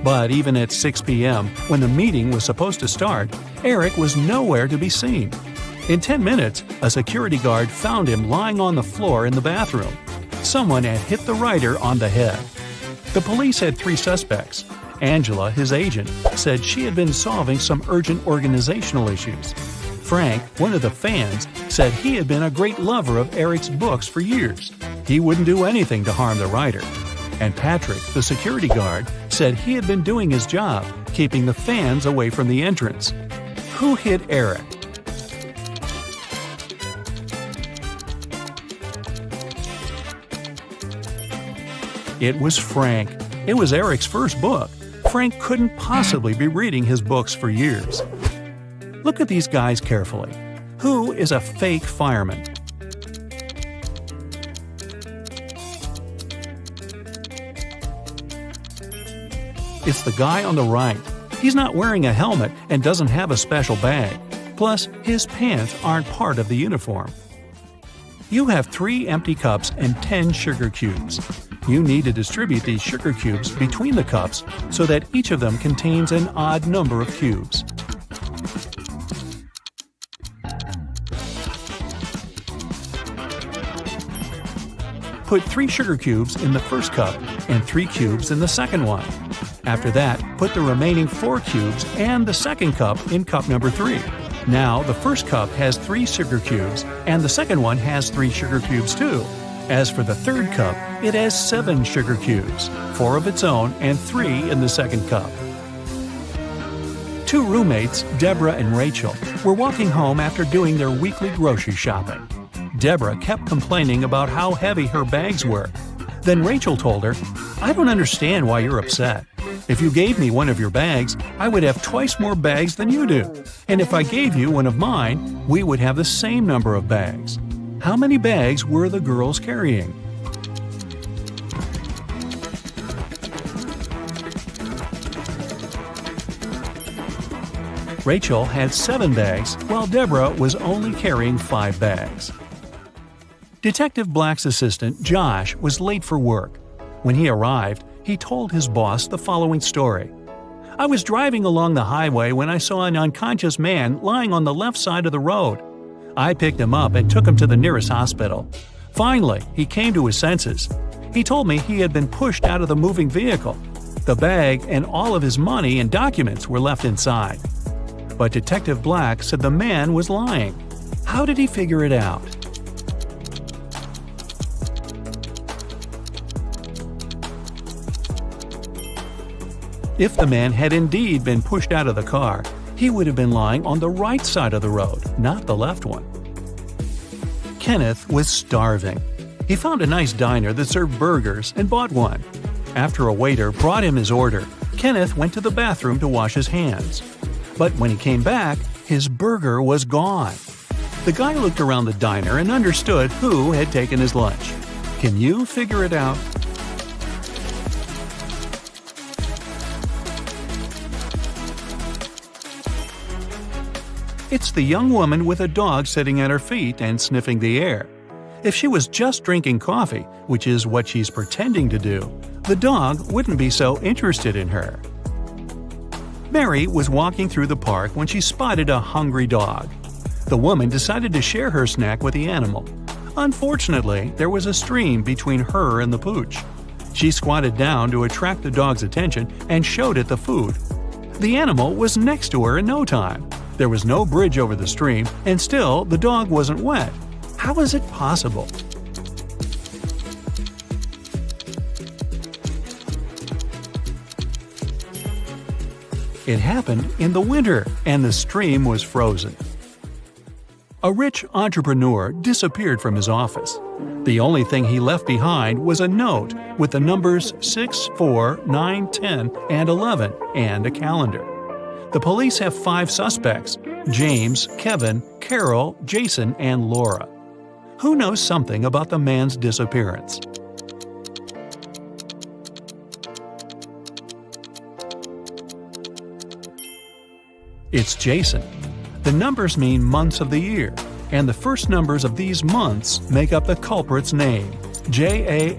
Speaker 1: But even at 6 p.m., when the meeting was supposed to start, Eric was nowhere to be seen. In 10 minutes, a security guard found him lying on the floor in the bathroom. Someone had hit the writer on the head. The police had 3 suspects. Angela, his agent, said she had been solving some urgent organizational issues. Frank, one of the fans, said he had been a great lover of Eric's books for years. He wouldn't do anything to harm the writer. And Patrick, the security guard, said he had been doing his job, keeping the fans away from the entrance. Who hit Eric? It was Frank. It was Eric's first book. Frank couldn't possibly be reading his books for years. Look at these guys carefully. Who is a fake fireman? It's the guy on the right. He's not wearing a helmet and doesn't have a special bag. Plus, his pants aren't part of the uniform. You have 3 empty cups and 10 sugar cubes. You need to distribute these sugar cubes between the cups so that each of them contains an odd number of cubes. Put 3 sugar cubes in the first cup and 3 cubes in the second one. After that, put the remaining 4 cubes and the second cup in cup number 3. Now, the first cup has 3 sugar cubes and the second one has 3 sugar cubes too. As for the third cup, it has 7 sugar cubes, 4 of its own and 3 in the second cup. 2 roommates, Deborah and Rachel, were walking home after doing their weekly grocery shopping. Deborah kept complaining about how heavy her bags were. Then Rachel told her, "I don't understand why you're upset. If you gave me one of your bags, I would have twice more bags than you do. And if I gave you one of mine, we would have the same number of bags." How many bags were the girls carrying? Rachel had 7 bags, while Deborah was only carrying 5 bags. Detective Black's assistant, Josh, was late for work. When he arrived, he told his boss the following story. "I was driving along the highway when I saw an unconscious man lying on the left side of the road. I picked him up and took him to the nearest hospital. Finally, he came to his senses. He told me he had been pushed out of the moving vehicle. The bag and all of his money and documents were left inside." But Detective Black said the man was lying. How did he figure it out? If the man had indeed been pushed out of the car, he would have been lying on the right side of the road, not the left one. Kenneth was starving. He found a nice diner that served burgers and bought one. After a waiter brought him his order, Kenneth went to the bathroom to wash his hands. But when he came back, his burger was gone. The guy looked around the diner and understood who had taken his lunch. Can you figure it out? It's the young woman with a dog sitting at her feet and sniffing the air. If she was just drinking coffee, which is what she's pretending to do, the dog wouldn't be so interested in her. Mary was walking through the park when she spotted a hungry dog. The woman decided to share her snack with the animal. Unfortunately, there was a stream between her and the pooch. She squatted down to attract the dog's attention and showed it the food. The animal was next to her in no time. There was no bridge over the stream, and still the dog wasn't wet. How is it possible? It happened in the winter, and the stream was frozen. A rich entrepreneur disappeared from his office. The only thing he left behind was a note with the numbers 6, 4, 9, 10, and 11, and a calendar. The police have 5 suspects: James, Kevin, Carol, Jason, and Laura. Who knows something about the man's disappearance? It's Jason. The numbers mean months of the year, and the first numbers of these months make up the culprit's name, Jason.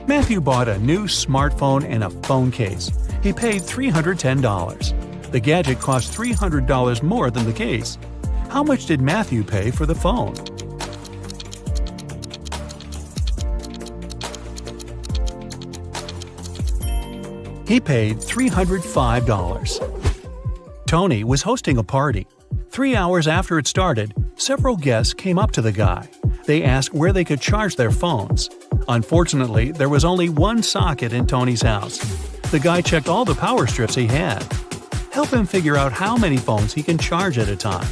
Speaker 1: Matthew bought a new smartphone and a phone case. He paid $310. The gadget cost $300 more than the case. How much did Matthew pay for the phone? He paid $305. Tony was hosting a party. 3 hours after it started, several guests came up to the guy. They asked where they could charge their phones. Unfortunately, there was only one socket in Tony's house. The guy checked all the power strips he had. Help him figure out how many phones he can charge at a time.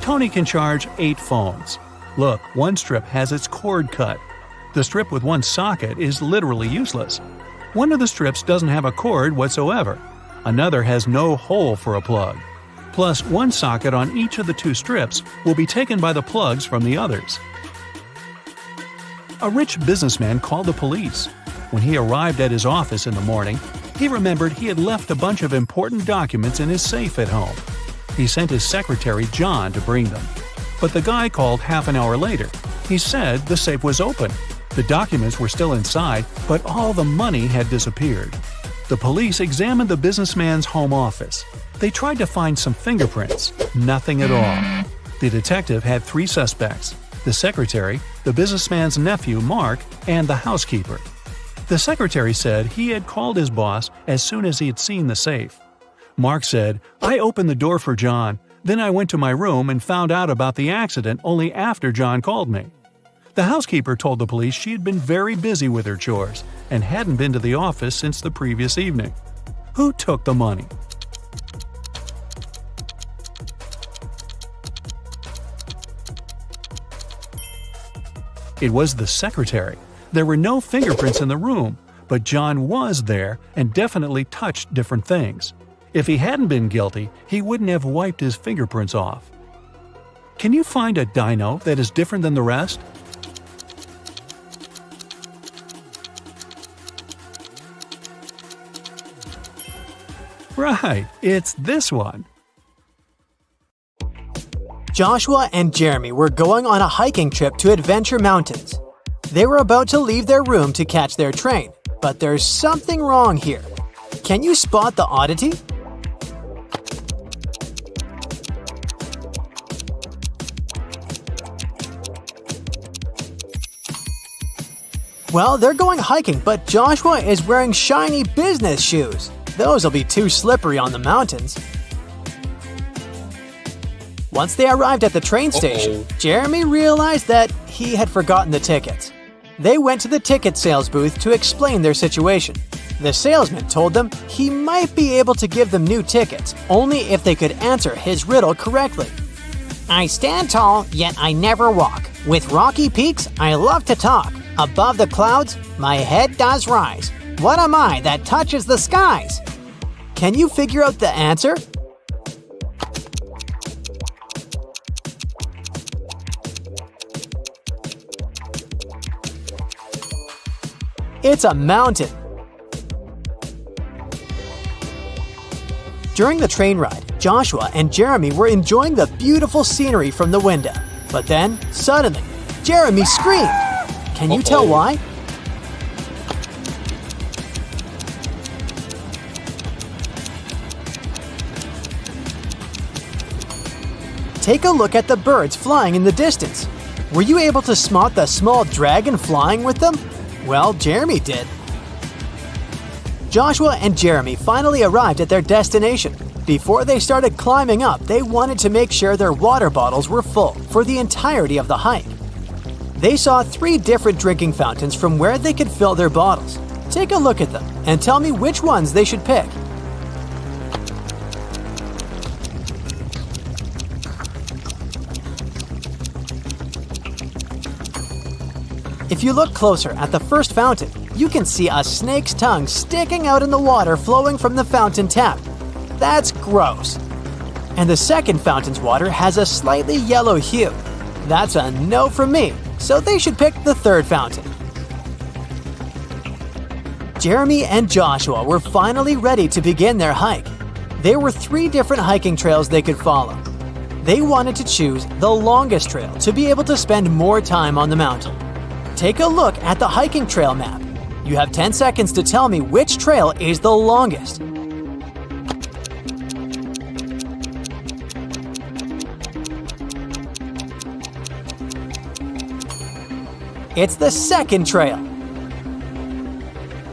Speaker 1: Tony can charge 8 phones. Look, one strip has its cord cut. The strip with one socket is literally useless. One of the strips doesn't have a cord whatsoever. Another has no hole for a plug. Plus, one socket on each of the 2 strips will be taken by the plugs from the others. A rich businessman called the police. When he arrived at his office in the morning, he remembered he had left a bunch of important documents in his safe at home. He sent his secretary John to bring them. But the guy called half an hour later. He said the safe was open. The documents were still inside, but all the money had disappeared. The police examined the businessman's home office. They tried to find some fingerprints. Nothing at all. The detective had 3 suspects: the secretary, the businessman's nephew Mark, and the housekeeper. The secretary said he had called his boss as soon as he had seen the safe. Mark said, "I opened the door for John. Then I went to my room and found out about the accident only after John called me." The housekeeper told the police she had been very busy with her chores and hadn't been to the office since the previous evening. Who took the money? It was the secretary. There were no fingerprints in the room, but John was there and definitely touched different things. If he hadn't been guilty, he wouldn't have wiped his fingerprints off. Can you find a dino that is different than the rest? Right, it's this one.
Speaker 7: Joshua and Jeremy were going on a hiking trip to Adventure Mountains. They were about to leave their room to catch their train, but there's something wrong here. Can you spot the oddity? Well, they're going hiking, but Joshua is wearing shiny business shoes. Those will be too slippery on the mountains. Once they arrived at the train station, Jeremy realized that he had forgotten the tickets. They went to the ticket sales booth to explain their situation. The salesman told them he might be able to give them new tickets, only if they could answer his riddle correctly.
Speaker 3: I stand tall, yet I never walk. With rocky peaks, I love to talk. Above the clouds, my head does rise. What am I that touches the skies?
Speaker 7: Can you figure out the answer? It's a mountain. During the train ride, Joshua and Jeremy were enjoying the beautiful scenery from the window. But then, suddenly, Jeremy screamed. Can you tell why? Take a look at the birds flying in the distance. Were you able to spot the small dragon flying with them? Well, Jeremy did. Joshua and Jeremy finally arrived at their destination. Before they started climbing up, they wanted to make sure their water bottles were full for the entirety of the hike. They saw 3 different drinking fountains from where they could fill their bottles. Take a look at them and tell me which ones they should pick. If you look closer at the first fountain, you can see a snake's tongue sticking out in the water flowing from the fountain tap. That's gross. And the second fountain's water has a slightly yellow hue. That's a no from me, so they should pick the third fountain. Jeremy and Joshua were finally ready to begin their hike. There were 3 different hiking trails they could follow. They wanted to choose the longest trail to be able to spend more time on the mountain. Take a look at the hiking trail map. You have 10 seconds to tell me which trail is the longest. It's the second trail.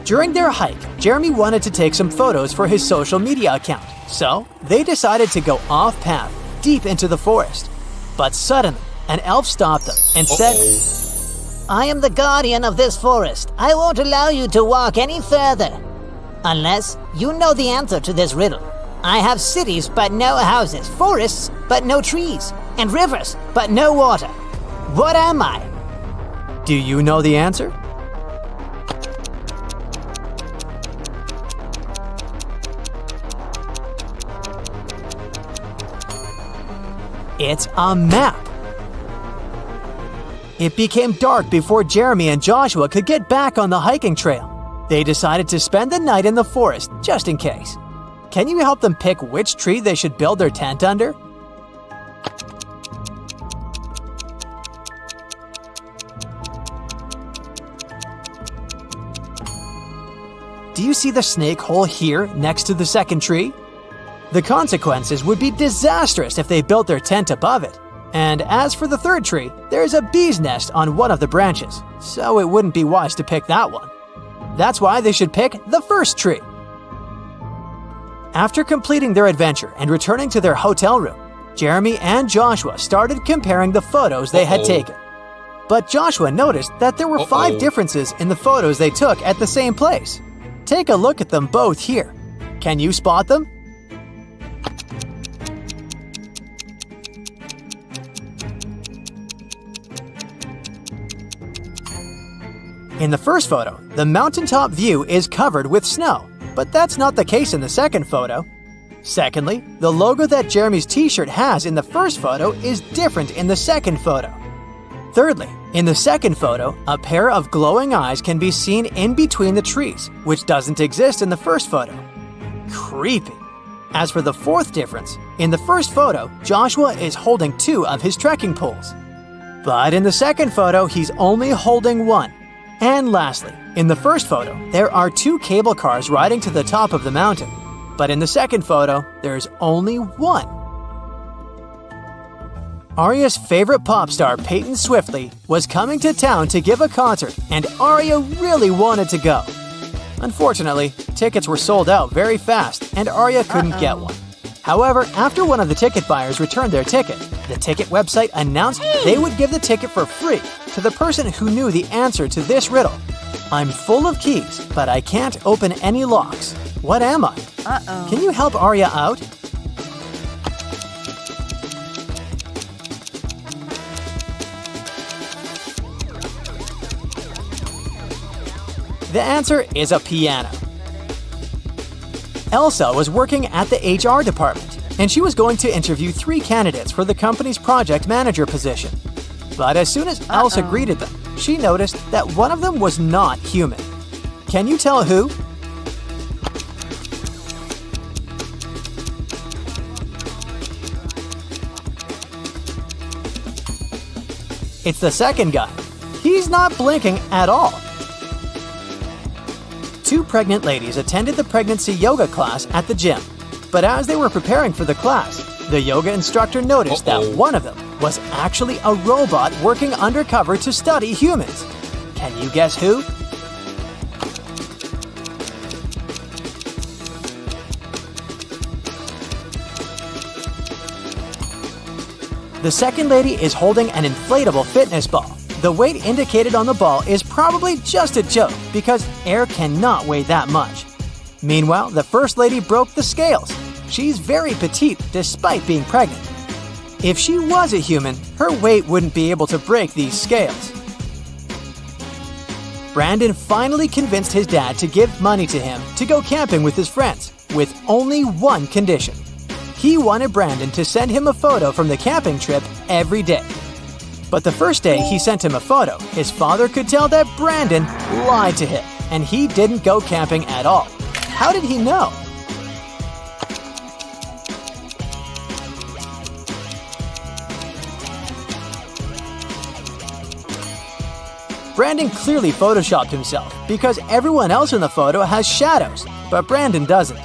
Speaker 7: During their hike, Jeremy wanted to take some photos for his social media account, so they decided to go off-path, deep into the forest. But suddenly, an elf stopped them and said,
Speaker 5: I am the guardian of this forest. I won't allow you to walk any further. Unless you know the answer to this riddle. I have cities but no houses, forests but no trees, and rivers but no water. What am I?
Speaker 7: Do you know the answer? It's a map. It became dark before Jeremy and Joshua could get back on the hiking trail. They decided to spend the night in the forest just in case. Can you help them pick which tree they should build their tent under? Do you see the snake hole here next to the second tree? The consequences would be disastrous if they built their tent above it. And as for the third tree, there's a bee's nest on one of the branches, so it wouldn't be wise to pick that one. That's why they should pick the first tree. After completing their adventure and returning to their hotel room, Jeremy and Joshua started comparing the photos they had taken. But Joshua noticed that there were 5 differences in the photos they took at the same place. Take a look at them both here. Can you spot them? In the first photo, the mountaintop view is covered with snow, but that's not the case in the second photo. Secondly, the logo that Jeremy's t-shirt has in the first photo is different in the second photo. Thirdly, in the second photo, a pair of glowing eyes can be seen in between the trees, which doesn't exist in the first photo. Creepy. As for the fourth difference, in the first photo, Joshua is holding 2 of his trekking poles. But in the second photo, he's only holding 1. And lastly, in the first photo, there are 2 cable cars riding to the top of the mountain. But in the second photo, there's only 1. Arya's favorite pop star, Peyton Swiftly, was coming to town to give a concert, and Arya really wanted to go. Unfortunately, tickets were sold out very fast, and Arya couldn't get one. However, after one of the ticket buyers returned their ticket, the ticket website announced they would give the ticket for free to the person who knew the answer to this riddle. I'm full of keys, but I can't open any locks. What am I? Can you help Arya out? The answer is a piano. Elsa was working at the HR department, and she was going to interview 3 candidates for the company's project manager position. But as soon as Elsa greeted them, she noticed that one of them was not human. Can you tell who? It's the second guy. He's not blinking at all. 2 pregnant ladies attended the pregnancy yoga class at the gym. But as they were preparing for the class, the yoga instructor noticed that one of them was actually a robot working undercover to study humans. Can you guess who? The second lady is holding an inflatable fitness ball. The weight indicated on the ball is probably just a joke because air cannot weigh that much. Meanwhile, the first lady broke the scales. She's very petite despite being pregnant. If she was a human, her weight wouldn't be able to break these scales. Brandon finally convinced his dad to give money to him to go camping with his friends, with only one condition. He wanted Brandon to send him a photo from the camping trip every day. But the first day he sent him a photo, his father could tell that Brandon lied to him, and he didn't go camping at all. How did he know? Brandon clearly photoshopped himself because everyone else in the photo has shadows, but Brandon doesn't.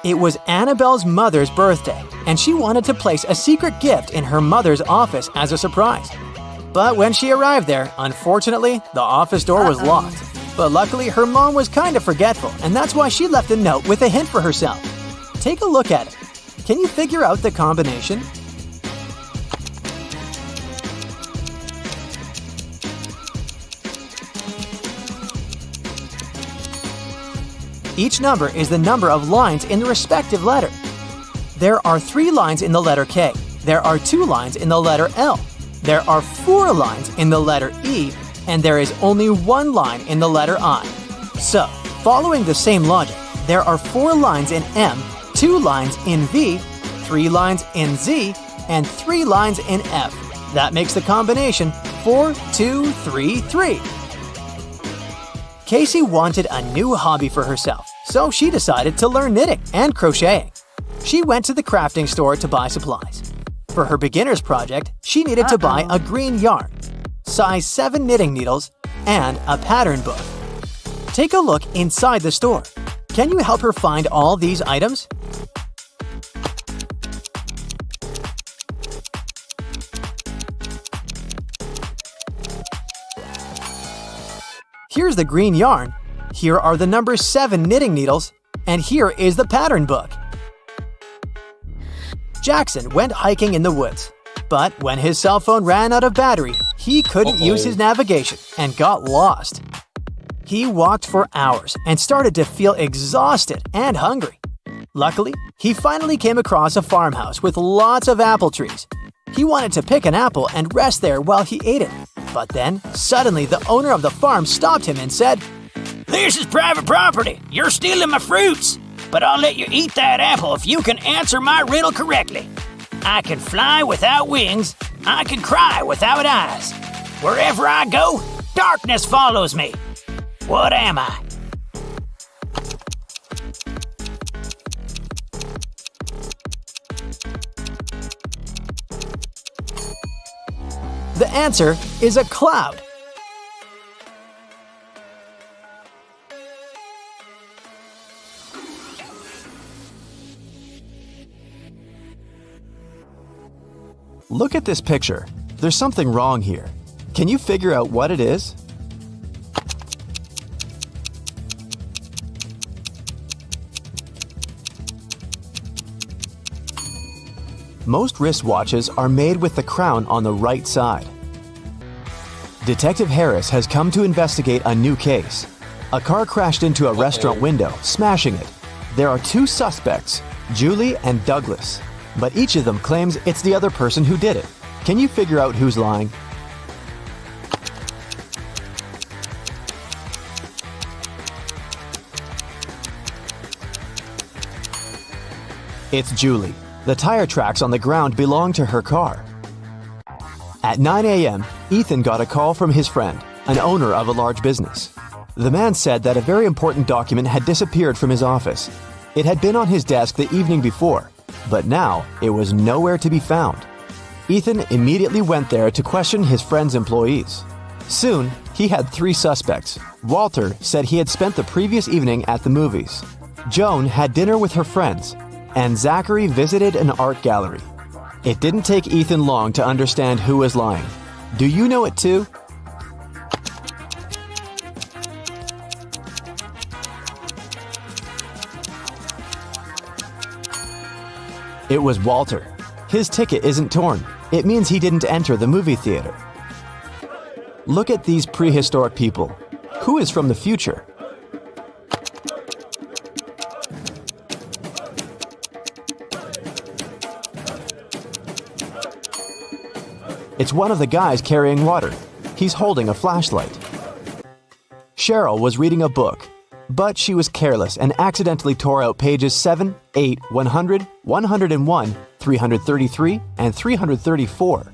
Speaker 7: It was Annabelle's mother's birthday, and she wanted to place a secret gift in her mother's office as a surprise. But when she arrived there, unfortunately, the office door was locked. But luckily, her mom was kind of forgetful, and that's why she left a note with a hint for herself. Take a look at it. Can you figure out the combination? Each number is the number of lines in the respective letter. There are 3 lines in the letter K. There are 2 lines in the letter L. There are 4 lines in the letter E, and there is only 1 line in the letter I. So, following the same logic, there are 4 lines in M, 2 lines in V, 3 lines in Z, and 3 lines in F. That makes the combination 4, 2, 3, 3. Casey wanted a new hobby for herself, So she decided to learn knitting and crocheting. She went to the crafting store to buy supplies. For her beginner's project, she needed to buy a green yarn, size 7 knitting needles, and a pattern book. Take a look inside the store. Can you help her find all these items? Here's the green yarn, here are the number 7 knitting needles, and here is the pattern book. Jackson went hiking in the woods, but when his cell phone ran out of battery, he couldn't use his navigation and got lost. He walked for hours and started to feel exhausted and hungry. Luckily, he finally came across a farmhouse with lots of apple trees. He wanted to pick an apple and rest there while he ate it. But then, suddenly, the owner of the farm stopped him and said,
Speaker 4: This is private property. You're stealing my fruits. But I'll let you eat that apple if you can answer my riddle correctly. I can fly without wings. I can cry without eyes. Wherever I go, darkness follows me. What am I?
Speaker 7: The answer is a cloud.
Speaker 2: Look at this picture. There's something wrong here. Can you figure out what it is? Most wristwatches are made with the crown on the right side. Detective Harris has come to investigate a new case. A car crashed into a restaurant window, smashing it. There are 2 suspects, Julie and Douglas, but each of them claims it's the other person who did it. Can you figure out who's lying? It's Julie. The tire tracks on the ground belong to her car. At 9 a.m., Ethan got a call from his friend, an owner of a large business. The man said that a very important document had disappeared from his office. It had been on his desk the evening before, but now it was nowhere to be found. Ethan immediately went there to question his friend's employees. Soon, he had 3 suspects. Walter said he had spent the previous evening at the movies. Joan had dinner with her friends, and Zachary visited an art gallery. It didn't take Ethan long to understand who was lying. Do you know it too? It was Walter. His ticket isn't torn. It means he didn't enter the movie theater. Look at these prehistoric people. Who is from the future? It's one of the guys carrying water. He's holding a flashlight. Cheryl was reading a book, but she was careless and accidentally tore out pages 7, 8, 100, 101, 333, and 334.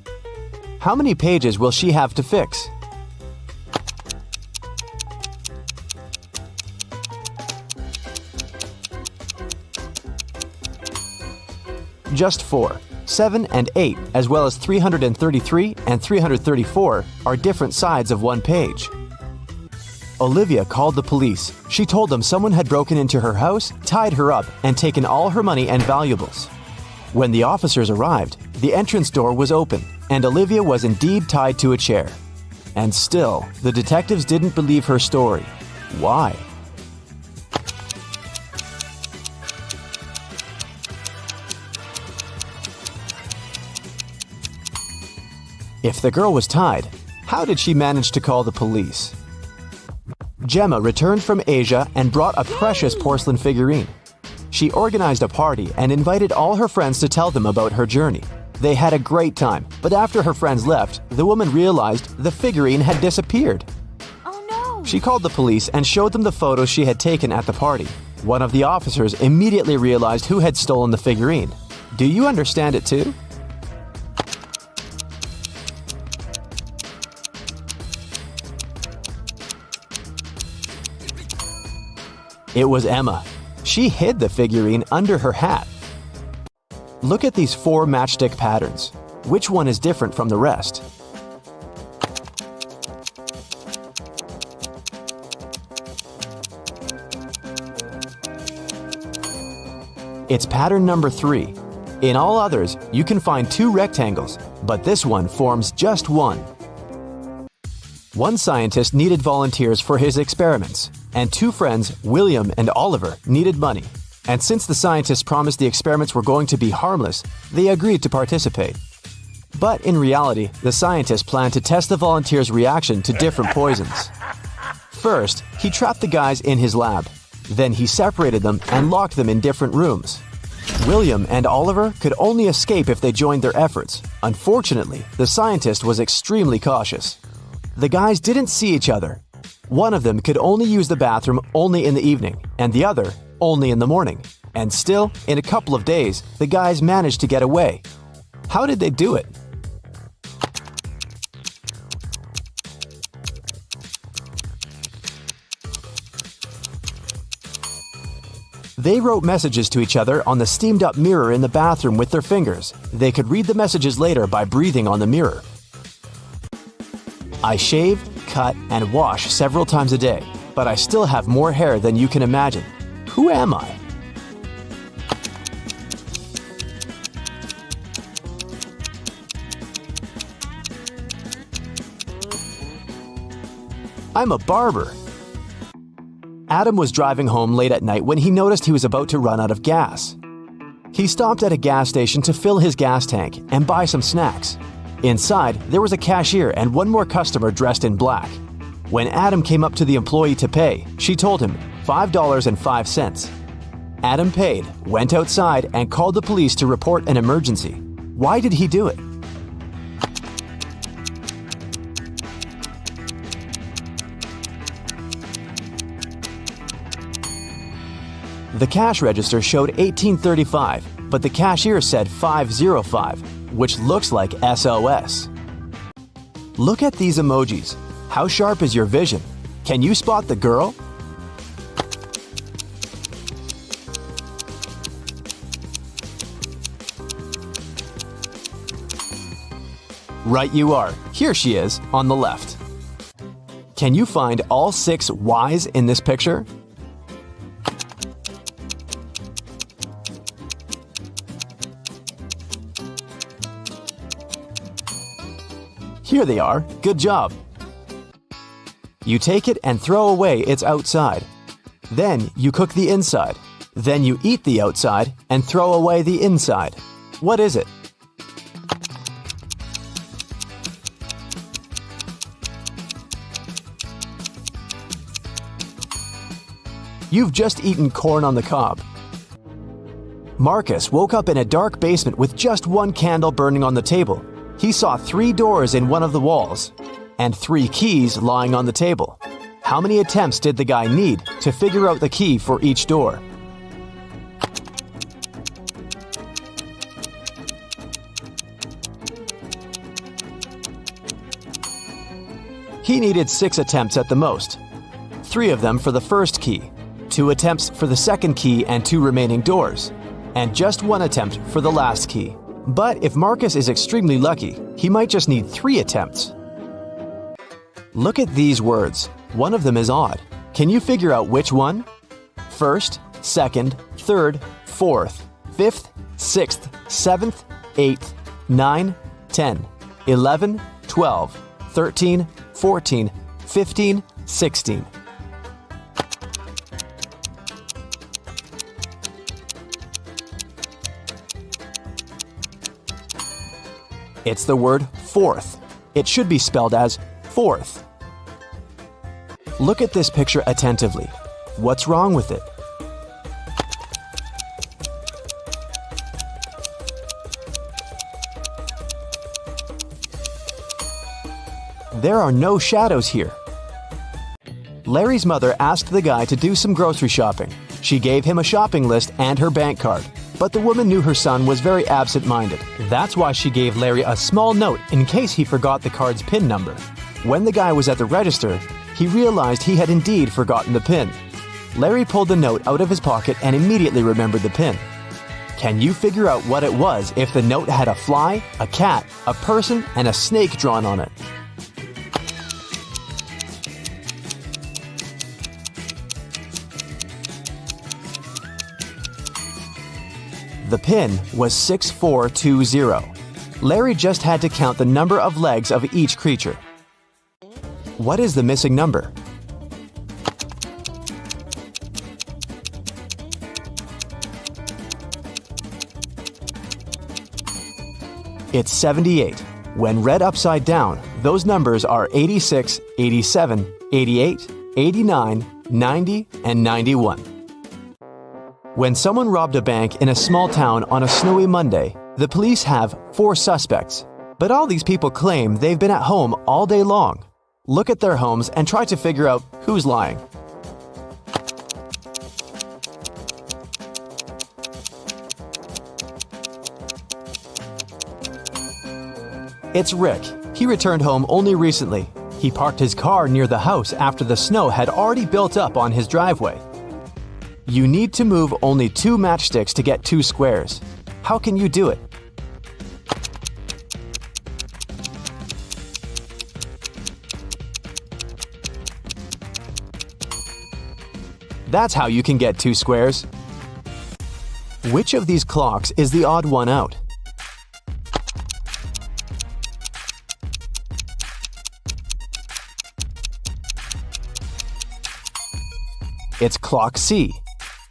Speaker 2: How many pages will she have to fix? Just 4. 7 and 8, as well as 333 and 334, are different sides of one page. Olivia called the police. She told them someone had broken into her house, tied her up, and taken all her money and valuables. When the officers arrived, the entrance door was open, and Olivia was indeed tied to a chair. And still, the detectives didn't believe her story. Why? If the girl was tied, how did she manage to call the police? Gemma returned from Asia and brought a precious porcelain figurine. She organized a party and invited all her friends to tell them about her journey. They had a great time, but after her friends left, the woman realized the figurine had disappeared.
Speaker 10: Oh no!
Speaker 2: She called the police and showed them the photos she had taken at the party. One of the officers immediately realized who had stolen the figurine. Do you understand it too? It was Emma. She hid the figurine under her hat. Look at these 4 matchstick patterns. Which one is different from the rest? It's pattern number 3. In all others, you can find 2 rectangles, but this one forms just one. One scientist needed volunteers for his experiments, and 2 friends, William and Oliver, needed money. And since the scientists promised the experiments were going to be harmless, they agreed to participate. But in reality, the scientist planned to test the volunteers' reaction to different poisons. First, he trapped the guys in his lab. Then he separated them and locked them in different rooms. William and Oliver could only escape if they joined their efforts. Unfortunately, the scientist was extremely cautious. The guys didn't see each other. One of them could only use the bathroom only in the evening, and the other only in the morning. And still, in a couple of days, the guys managed to get away. How did they do it? They wrote messages to each other on the steamed-up mirror in the bathroom with their fingers. They could read the messages later by breathing on the mirror. I shave, cut, and wash several times a day, but I still have more hair than you can imagine. Who am I? I'm a barber. Adam was driving home late at night when he noticed he was about to run out of gas. He stopped at a gas station to fill his gas tank and buy some snacks. Inside, there was a cashier and one more customer dressed in black. When Adam came up to the employee to pay, she told him $5.05. Adam paid, went outside, and called the police to report an emergency. Why did he do it? The cash register showed 1835, but the cashier said 505, which looks like SOS. Look at these emojis. How sharp is your vision? Can you spot the girl? Right you are. Here she is, on the left. Can you find all 6 Ys in this picture? Here they are. Good job. You take it and throw away its outside. Then you cook the inside. Then you eat the outside and throw away the inside. What is it? You've just eaten corn on the cob. Marcus woke up in a dark basement with just one candle burning on the table. He saw 3 doors in one of the walls and 3 keys lying on the table. How many attempts did the guy need to figure out the key for each door? He needed 6 attempts at the most. 3 of them for the first key, 2 attempts for the second key and 2 remaining doors, and just 1 attempt for the last key. But if Marcus is extremely lucky, he might just need 3 attempts. Look at these words. One of them is odd. Can you figure out which one? First, second, third, fourth, fifth, sixth, 7th, 8th, 9, 10, 11, 12, 13, 14, 15, 16. It's the word fourth. It should be spelled as fourth. Look at this picture attentively. What's wrong with it? There are no shadows here. Larry's mother asked the guy to do some grocery shopping. She gave him a shopping list and her bank card. But the woman knew her son was very absent-minded. That's why she gave Larry a small note in case he forgot the card's PIN number. When the guy was at the register, he realized he had indeed forgotten the PIN. Larry pulled the note out of his pocket and immediately remembered the pin. Can you figure out what it was if the note had a fly, a cat, a person, and a snake drawn on it? The pin was 6420. Larry just had to count the number of legs of each creature. What is the missing number? It's 78. When read upside down, those numbers are 86, 87, 88, 89, 90, and 91. When someone robbed a bank in a small town on a snowy Monday, the police have 4 suspects. But all these people claim they've been at home all day long. Look at their homes and try to figure out who's lying. It's Rick. He returned home only recently. He parked his car near the house after the snow had already built up on his driveway. You need to move only 2 matchsticks to get 2 squares. How can you do it? That's how you can get 2 squares. Which of these clocks is the odd one out? It's clock C.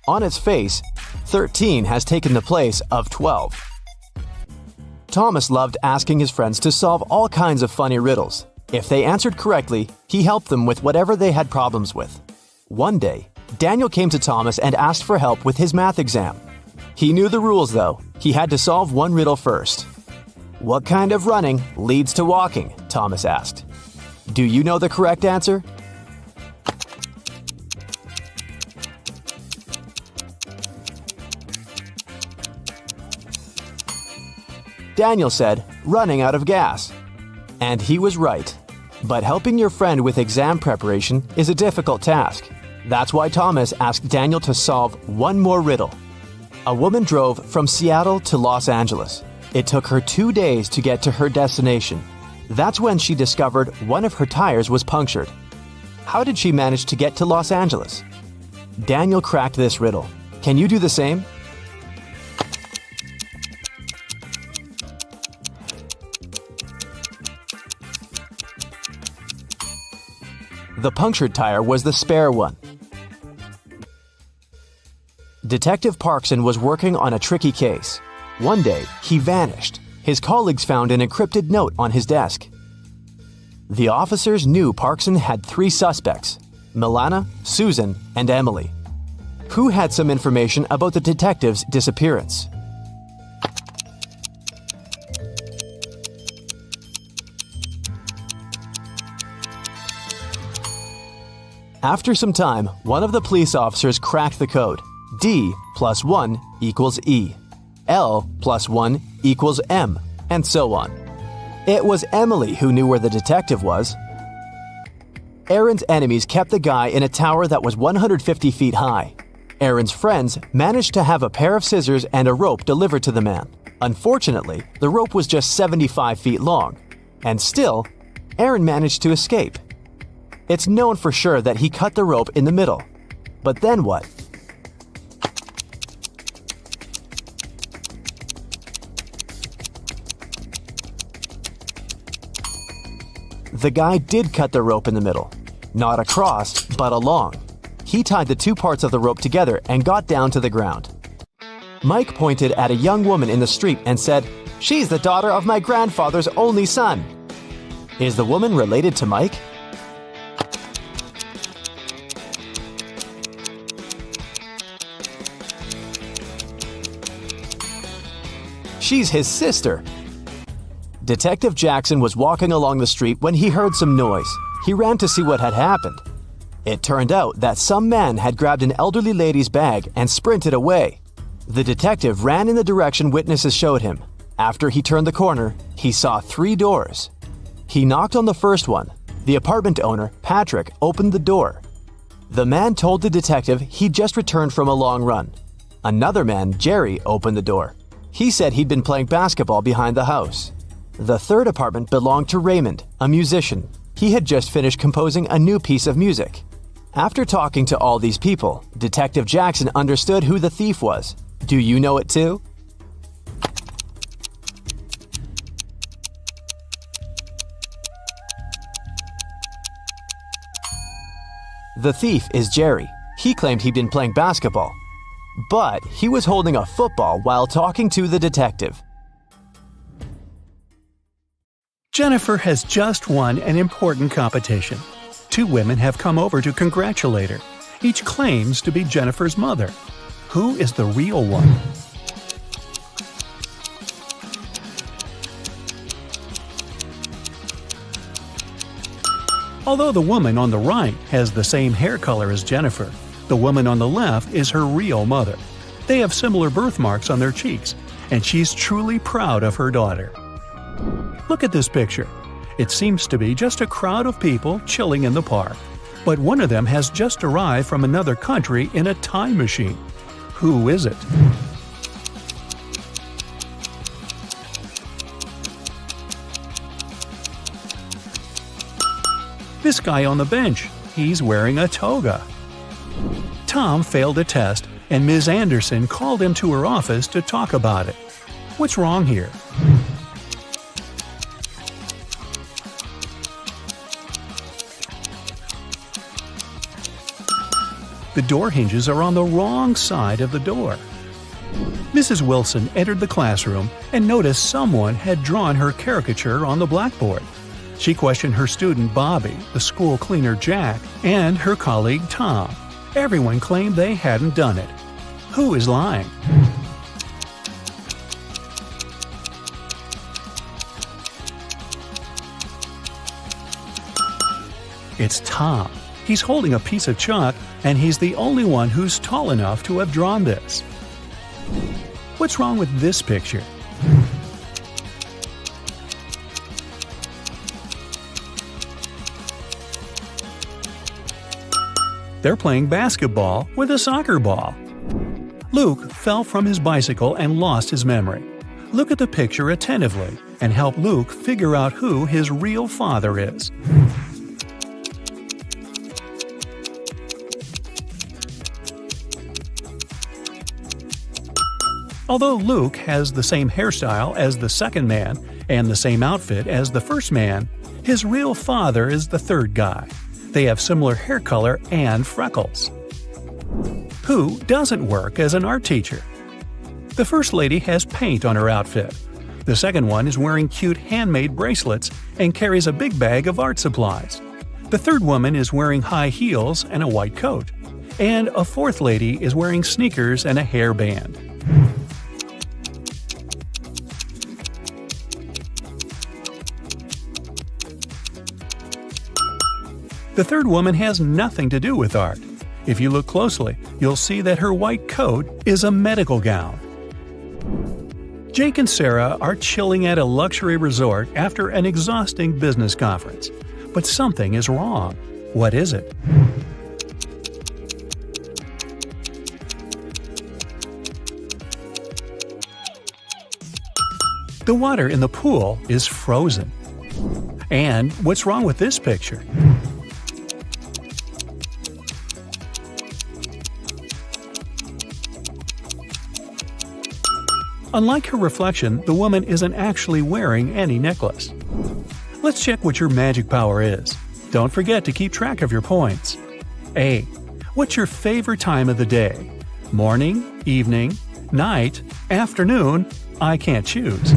Speaker 2: On its face, 13 has taken the place of 12. Thomas loved asking his friends to solve all kinds of funny riddles. If they answered correctly, he helped them with whatever they had problems with. One day, Daniel came to Thomas and asked for help with his math exam. He knew the rules though. He had to solve one riddle first. "What kind of running leads to walking?" Thomas asked. Do you know the correct answer? Daniel said, "Running out of gas." And he was right. But helping your friend with exam preparation is a difficult task. That's why Thomas asked Daniel to solve one more riddle. A woman drove from Seattle to Los Angeles. It took her 2 days to get to her destination. That's when she discovered one of her tires was punctured. How did she manage to get to Los Angeles? Daniel cracked this riddle. Can you do the same? The punctured tire was the spare one. Detective Parkson was working on a tricky case. One day, he vanished. His colleagues found an encrypted note on his desk. The officers knew Parkson had 3 suspects: Milana, Susan, and Emily. Who had some information about the detective's disappearance? After some time, one of the police officers cracked the code. D plus 1 equals E. L plus 1 equals M, and so on. It was Emily who knew where the detective was. Aaron's enemies kept the guy in a tower that was 150 feet high. Aaron's friends managed to have a pair of scissors and a rope delivered to the man. Unfortunately, the rope was just 75 feet long. And still, Aaron managed to escape. It's known for sure that he cut the rope in the middle. But then what? The guy did cut the rope in the middle. Not across, but along. He tied the 2 parts of the rope together and got down to the ground. Mike pointed at a young woman in the street and said, "She's the daughter of my grandfather's only son." Is the woman related to Mike? She's his sister. Detective Jackson was walking along the street when he heard some noise. He ran to see what had happened. It turned out that some man had grabbed an elderly lady's bag and sprinted away. The detective ran in the direction witnesses showed him. After he turned the corner, he saw 3 doors. He knocked on the first one. The apartment owner, Patrick, opened the door. The man told the detective he'd just returned from a long run. Another man, Jerry, opened the door. He said he'd been playing basketball behind the house. The third apartment belonged to Raymond, a musician. He had just finished composing a new piece of music. After talking to all these people, Detective Jackson understood who the thief was. Do you know it too? The thief is Jerry. He claimed he'd been playing basketball, but he was holding a football while talking to the detective.
Speaker 1: Jennifer has just won an important competition. 2 women have come over to congratulate her. Each claims to be Jennifer's mother. Who is the real one? Although the woman on the right has the same hair color as Jennifer, the woman on the left is her real mother. They have similar birthmarks on their cheeks, and she's truly proud of her daughter. Look at this picture. It seems to be just a crowd of people chilling in the park. But one of them has just arrived from another country in a time machine. Who is it? This guy on the bench, he's wearing a toga. Tom failed a test, and Ms. Anderson called him to her office to talk about it. What's wrong here? The door hinges are on the wrong side of the door. Mrs. Wilson entered the classroom and noticed someone had drawn her caricature on the blackboard. She questioned her student Bobby, the school cleaner Jack, and her colleague Tom. Everyone claimed they hadn't done it. Who is lying? It's Tom. He's holding a piece of chalk, and he's the only one who's tall enough to have drawn this. What's wrong with this picture? They're playing basketball with a soccer ball. Luke fell from his bicycle and lost his memory. Look at the picture attentively and help Luke figure out who his real father is. Although Luke has the same hairstyle as the second man and the same outfit as the first man, his real father is the third guy. They have similar hair color and freckles. Who doesn't work as an art teacher? The first lady has paint on her outfit. The second one is wearing cute handmade bracelets and carries a big bag of art supplies. The third woman is wearing high heels and a white coat. And a fourth lady is wearing sneakers and a hairband. The third woman has nothing to do with art. If you look closely, you'll see that her white coat is a medical gown. Jake and Sarah are chilling at a luxury resort after an exhausting business conference. But something is wrong. What is it? The water in the pool is frozen. And what's wrong with this picture? Unlike her reflection, the woman isn't actually wearing any necklace. Let's check what your magic power is. Don't forget to keep track of your points. A. What's your favorite time of the day? Morning, evening, night, afternoon? I can't choose.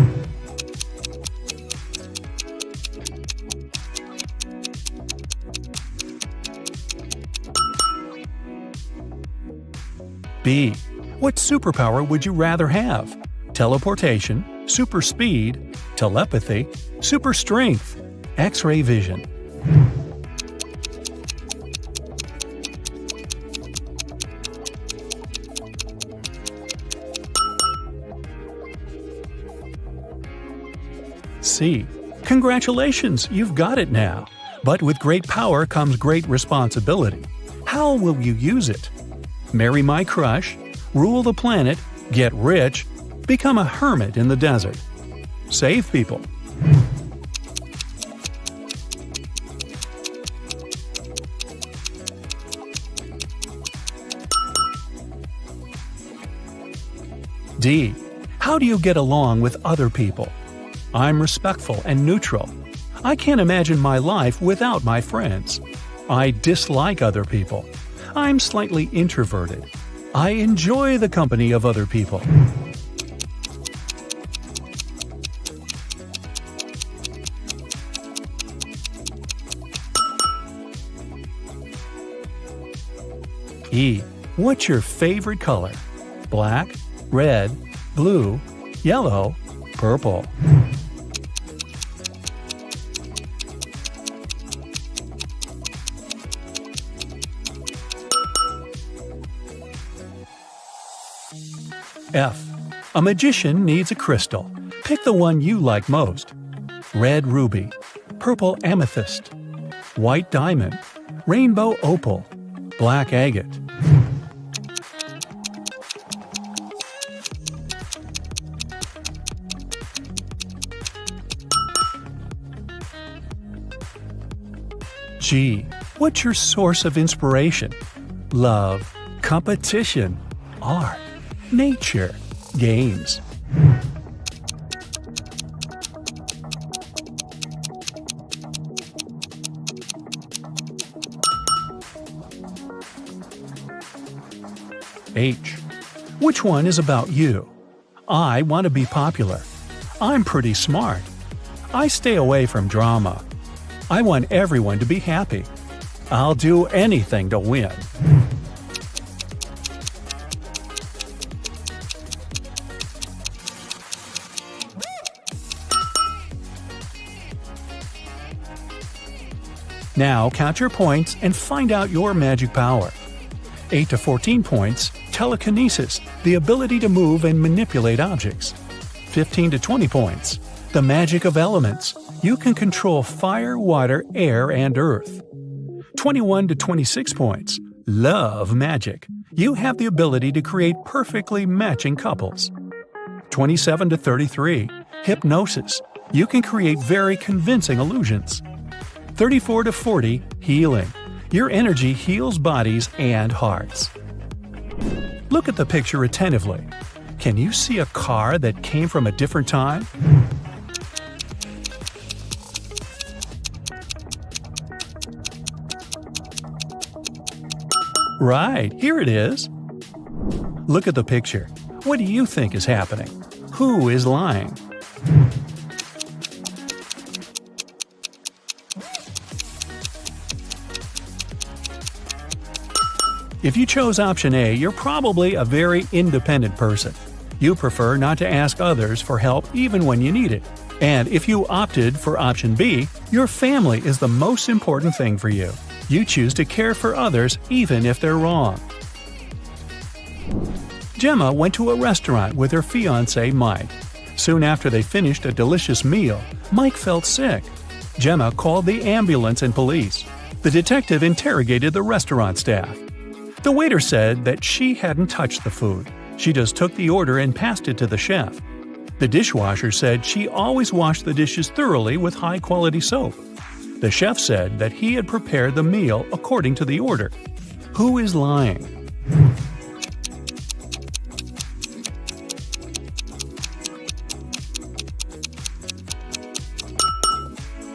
Speaker 1: B. What superpower would you rather have? Teleportation, super speed, telepathy, super strength, X-ray vision. C. Congratulations, you've got it now. But with great power comes great responsibility. How will you use it? Marry my crush? Rule the planet? Get rich? Become a hermit in the desert? Save people? D. How do you get along with other people? I'm respectful and neutral. I can't imagine my life without my friends. I dislike other people. I'm slightly introverted. I enjoy the company of other people. E. What's your favorite color? Black, red, blue, yellow, purple. F. A magician needs a crystal. Pick the one you like most. Red ruby, purple amethyst, white diamond, rainbow opal, black agate. G. What's your source of inspiration? Love, competition, art, nature, games. H. Which one is about you? I want to be popular. I'm pretty smart. I stay away from drama. I want everyone to be happy. I'll do anything to win. Now count your points and find out your magic power. 8 to 14 points, telekinesis, the ability to move and manipulate objects. 15 to 20 points, the magic of elements. You can control fire, water, air, and earth. 21 to 26 points, love magic. You have the ability to create perfectly matching couples. 27 to 33, hypnosis. You can create very convincing illusions. 34 to 40, healing. Your energy heals bodies and hearts. Look at the picture attentively. Can you see a car that came from a different time? Right, here it is. Look at the picture. What do you think is happening? Who is lying? If you chose option A, you're probably a very independent person. You prefer not to ask others for help even when you need it. And if you opted for option B, your family is the most important thing for you. You choose to care for others even if they're wrong. Gemma went to a restaurant with her fiancé Mike. Soon after they finished a delicious meal, Mike felt sick. Gemma called the ambulance and police. The detective interrogated the restaurant staff. The waiter said that she hadn't touched the food. She just took the order and passed it to the chef. The dishwasher said she always washed the dishes thoroughly with high-quality soap. The chef said that he had prepared the meal according to the order. Who is lying?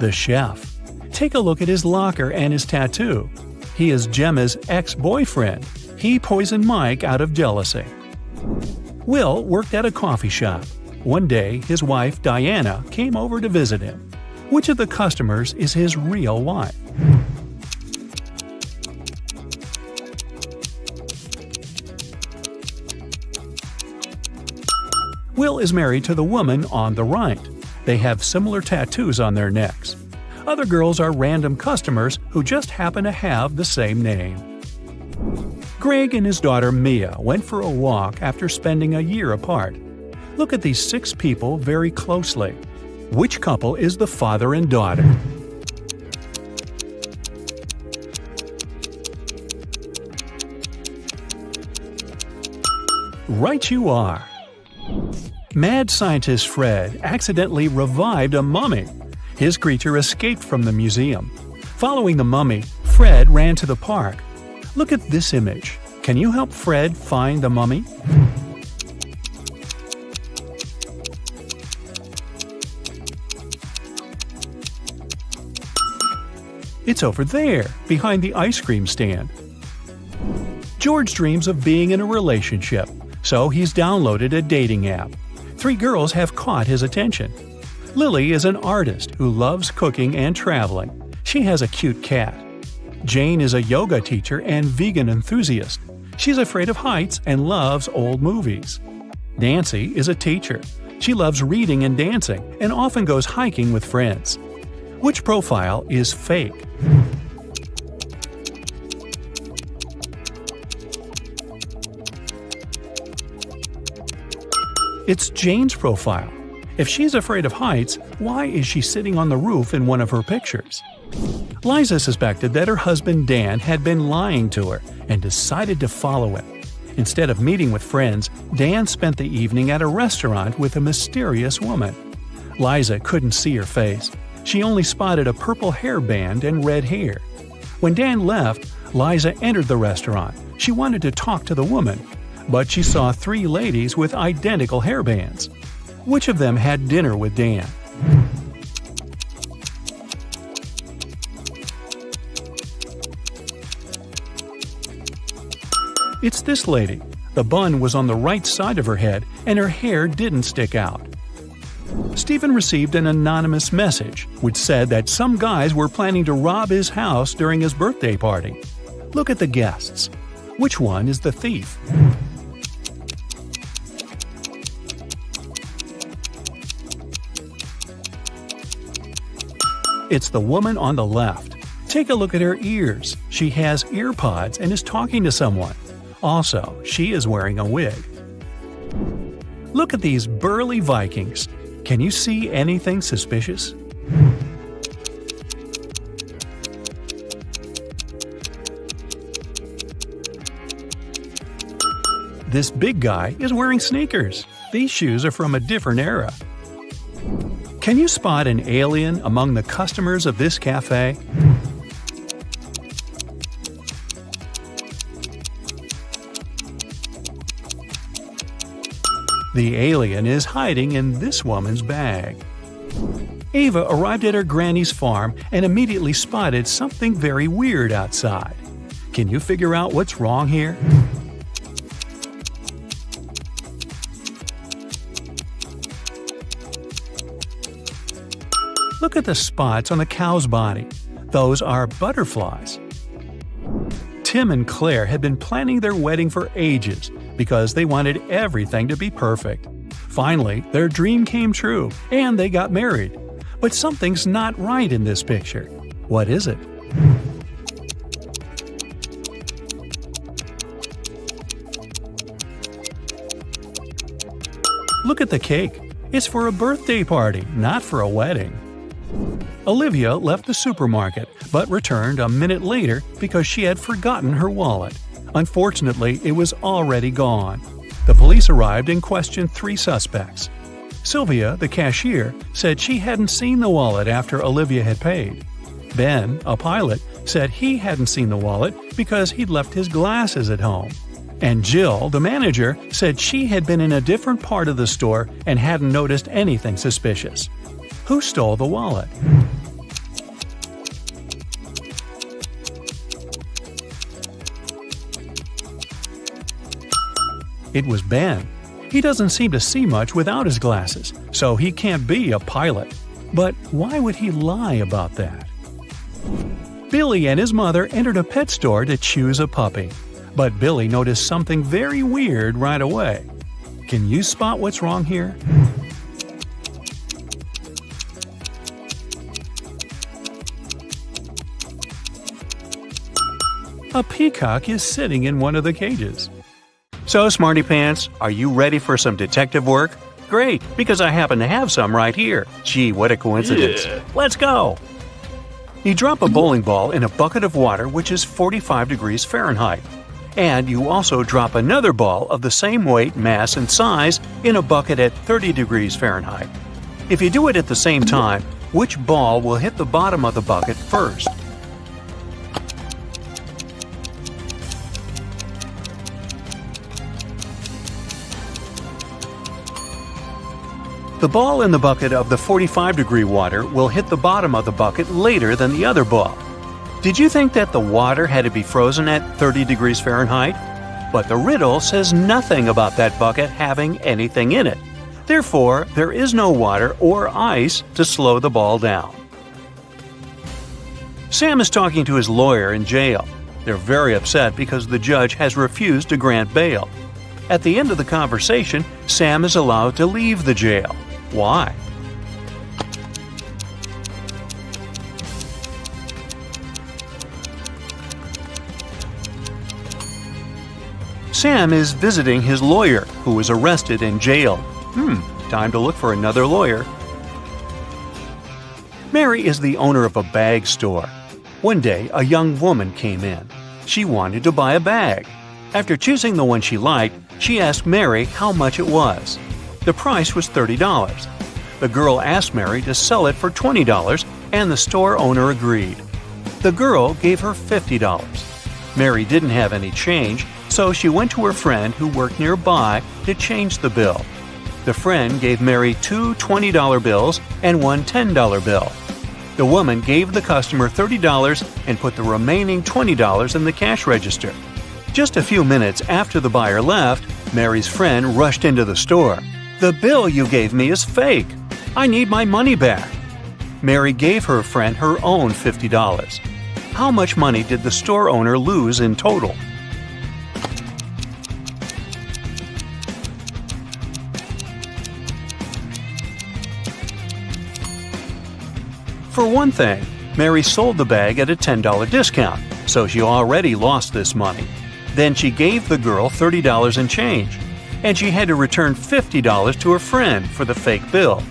Speaker 1: The chef. Take a look at his locker and his tattoo. He is Gemma's ex-boyfriend. He poisoned Mike out of jealousy. Will worked at a coffee shop. One day, his wife, Diana, came over to visit him. Which of the customers is his real wife? Will is married to the woman on the right. They have similar tattoos on their necks. Other girls are random customers who just happen to have the same name. Greg and his daughter Mia went for a walk after spending a year apart. Look at these 6 people very closely. Which couple is the father and daughter? Right you are. Mad scientist Fred accidentally revived a mummy. His creature escaped from the museum. Following the mummy, Fred ran to the park. Look at this image. Can you help Fred find the mummy? It's over there, behind the ice cream stand. George dreams of being in a relationship, so he's downloaded a dating app. 3 girls have caught his attention. Lily is an artist who loves cooking and traveling. She has a cute cat. Jane is a yoga teacher and vegan enthusiast. She's afraid of heights and loves old movies. Nancy is a teacher. She loves reading and dancing and often goes hiking with friends. Which profile is fake? It's Jane's profile. If she's afraid of heights, why is she sitting on the roof in one of her pictures? Liza suspected that her husband Dan had been lying to her and decided to follow him. Instead of meeting with friends, Dan spent the evening at a restaurant with a mysterious woman. Liza couldn't see her face. She only spotted a purple hairband and red hair. When Dan left, Liza entered the restaurant. She wanted to talk to the woman, but she saw 3 ladies with identical hairbands. Which of them had dinner with Dan? It's this lady. The bun was on the right side of her head and her hair didn't stick out. Stephen received an anonymous message which said that some guys were planning to rob his house during his birthday party. Look at the guests. Which one is the thief? It's the woman on the left. Take a look at her ears. She has ear pods and is talking to someone. Also, she is wearing a wig. Look at these burly Vikings. Can you see anything suspicious? This big guy is wearing sneakers. These shoes are from a different era. Can you spot an alien among the customers of this cafe? The alien is hiding in this woman's bag. Ava arrived at her granny's farm and immediately spotted something very weird outside. Can you figure out what's wrong here? Look at the spots on the cow's body. Those are butterflies. Tim and Claire had been planning their wedding for ages because they wanted everything to be perfect. Finally, their dream came true and they got married. But something's not right in this picture. What is it? Look at the cake. It's for a birthday party, not for a wedding. Olivia left the supermarket, but returned a minute later because she had forgotten her wallet. Unfortunately, it was already gone. The police arrived and questioned 3 suspects. Sylvia, the cashier, said she hadn't seen the wallet after Olivia had paid. Ben, a pilot, said he hadn't seen the wallet because he'd left his glasses at home. And Jill, the manager, said she had been in a different part of the store and hadn't noticed anything suspicious. Who stole the wallet? It was Ben. He doesn't seem to see much without his glasses, so he can't be a pilot. But why would he lie about that? Billy and his mother entered a pet store to choose a puppy. But Billy noticed something very weird right away. Can you spot what's wrong here? A peacock is sitting in one of the cages. So, Smarty Pants, are you ready for some detective work? Great, because I happen to have some right here. Gee, what a coincidence. Yeah. Let's go! You drop a bowling ball in a bucket of water which is 45 degrees Fahrenheit. And you also drop another ball of the same weight, mass, and size in a bucket at 30 degrees Fahrenheit. If you do it at the same time, which ball will hit the bottom of the bucket first? The ball in the bucket of the 45-degree water will hit the bottom of the bucket later than the other ball. Did you think that the water had to be frozen at 30 degrees Fahrenheit? But the riddle says nothing about that bucket having anything in it. Therefore, there is no water or ice to slow the ball down. Sam is talking to his lawyer in jail. They're very upset because the judge has refused to grant bail. At the end of the conversation, Sam is allowed to leave the jail. Why? Sam is visiting his lawyer, who was arrested and jailed. Time to look for another lawyer. Mary is the owner of a bag store. One day, a young woman came in. She wanted to buy a bag. After choosing the one she liked, she asked Mary how much it was. The price was $30. The girl asked Mary to sell it for $20, and the store owner agreed. The girl gave her $50. Mary didn't have any change, so she went to her friend who worked nearby to change the bill. The friend gave Mary two $20 bills and one $10 bill. The woman gave the customer $30 and put the remaining $20 in the cash register. Just a few minutes after the buyer left, Mary's friend rushed into the store. "The bill you gave me is fake. I need my money back." Mary gave her friend her own $50. How much money did the store owner lose in total? For one thing, Mary sold the bag at a $10 discount, so she already lost this money. Then she gave the girl $30 in change, and she had to return $50 to her friend for the fake bill.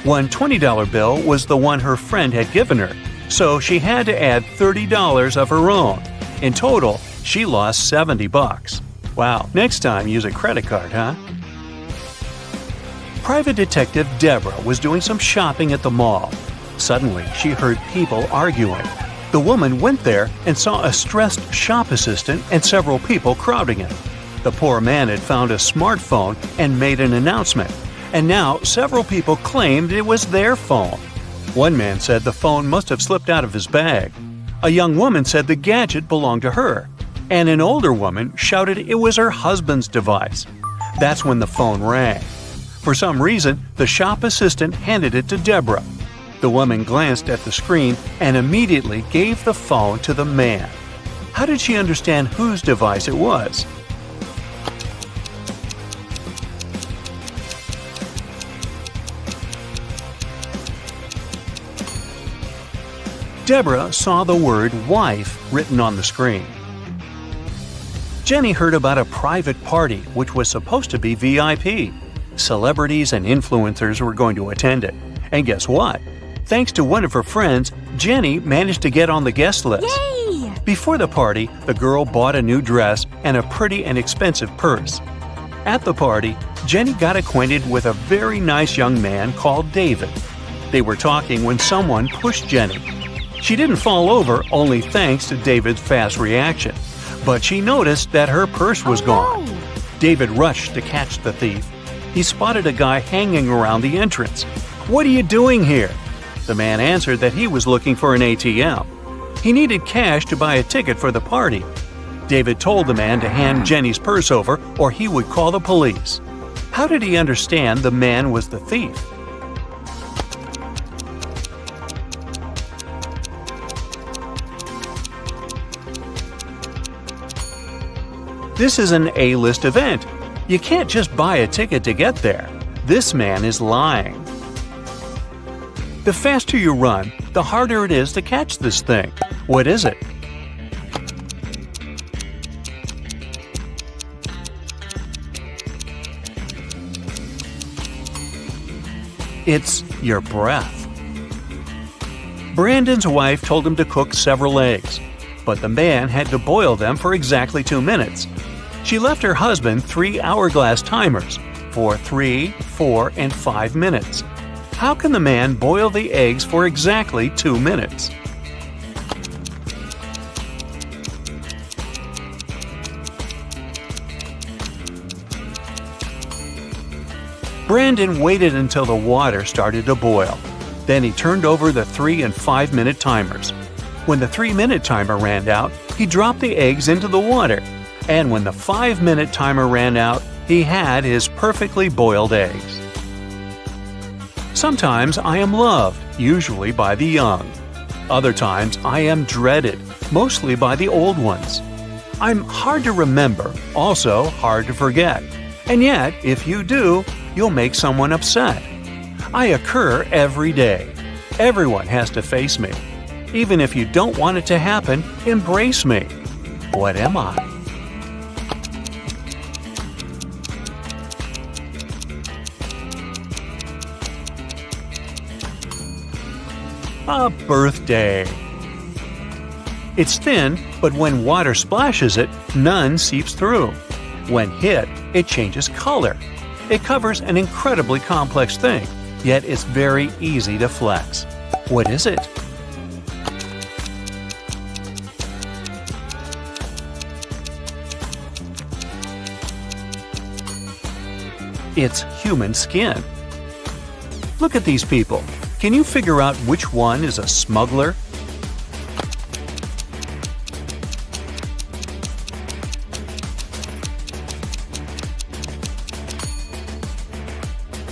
Speaker 1: One $20 bill was the one her friend had given her, so she had to add $30 of her own. In total, she lost $70. Wow, next time use a credit card, huh? Private Detective Deborah was doing some shopping at the mall. Suddenly, she heard people arguing. The woman went there and saw a stressed shop assistant and several people crowding it. The poor man had found a smartphone and made an announcement, and now several people claimed it was their phone. One man said the phone must have slipped out of his bag. A young woman said the gadget belonged to her, and an older woman shouted it was her husband's device. That's when the phone rang. For some reason, the shop assistant handed it to Deborah. The woman glanced at the screen and immediately gave the phone to the man. How did she understand whose device it was? Deborah saw the word wife written on the screen. Jenny heard about a private party which was supposed to be VIP. Celebrities and influencers were going to attend it. And guess what? Thanks to one of her friends, Jenny managed to get on the guest list.
Speaker 10: Yay!
Speaker 1: Before the party, the girl bought a new dress and a pretty and expensive purse. At the party, Jenny got acquainted with a very nice young man called David. They were talking when someone pushed Jenny. She didn't fall over, only thanks to David's fast reaction. But she noticed that her purse was gone.
Speaker 10: No.
Speaker 1: David rushed to catch the thief. He spotted a guy hanging around the entrance. "What are you doing here?" The man answered that he was looking for an ATM. He needed cash to buy a ticket for the party. David told the man to hand Jenny's purse over or he would call the police. How did he understand the man was the thief? This is an A-list event. You can't just buy a ticket to get there. This man is lying. The faster you run, the harder it is to catch this thing. What is it? It's your breath. Brandon's wife told him to cook several eggs. but the man had to boil them for exactly 2 minutes. She left her husband 3 hourglass timers for 3, 4, and 5 minutes. How can the man boil the eggs for exactly 2 minutes? Brandon waited until the water started to boil. Then he turned over the 3 and 5 minute timers. When the 3-minute timer ran out, he dropped the eggs into the water. And when the 5-minute timer ran out, he had his perfectly boiled eggs. Sometimes I am loved, usually by the young. Other times I am dreaded, mostly by the old ones. I'm hard to remember, also hard to forget. And yet, if you do, you'll make someone upset. I occur every day. Everyone has to face me. Even if you don't want it to happen, embrace me. What am I? A birthday. It's thin, but when water splashes it, none seeps through. When hit, it changes color. It covers an incredibly complex thing, yet it's very easy to flex. What is it? It's human skin. Look at these people. Can you figure out which one is a smuggler?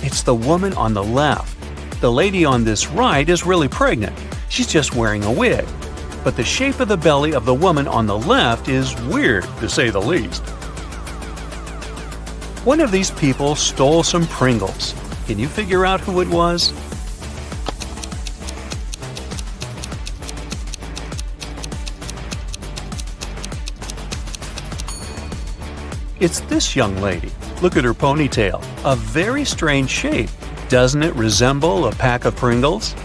Speaker 1: It's the woman on the left. The lady on this right is really pregnant. She's just wearing a wig. But the shape of the belly of the woman on the left is weird, to say the least. One of these people stole some Pringles. Can you figure out who it was? It's this young lady. Look at her ponytail. A very strange shape. Doesn't it resemble a pack of Pringles?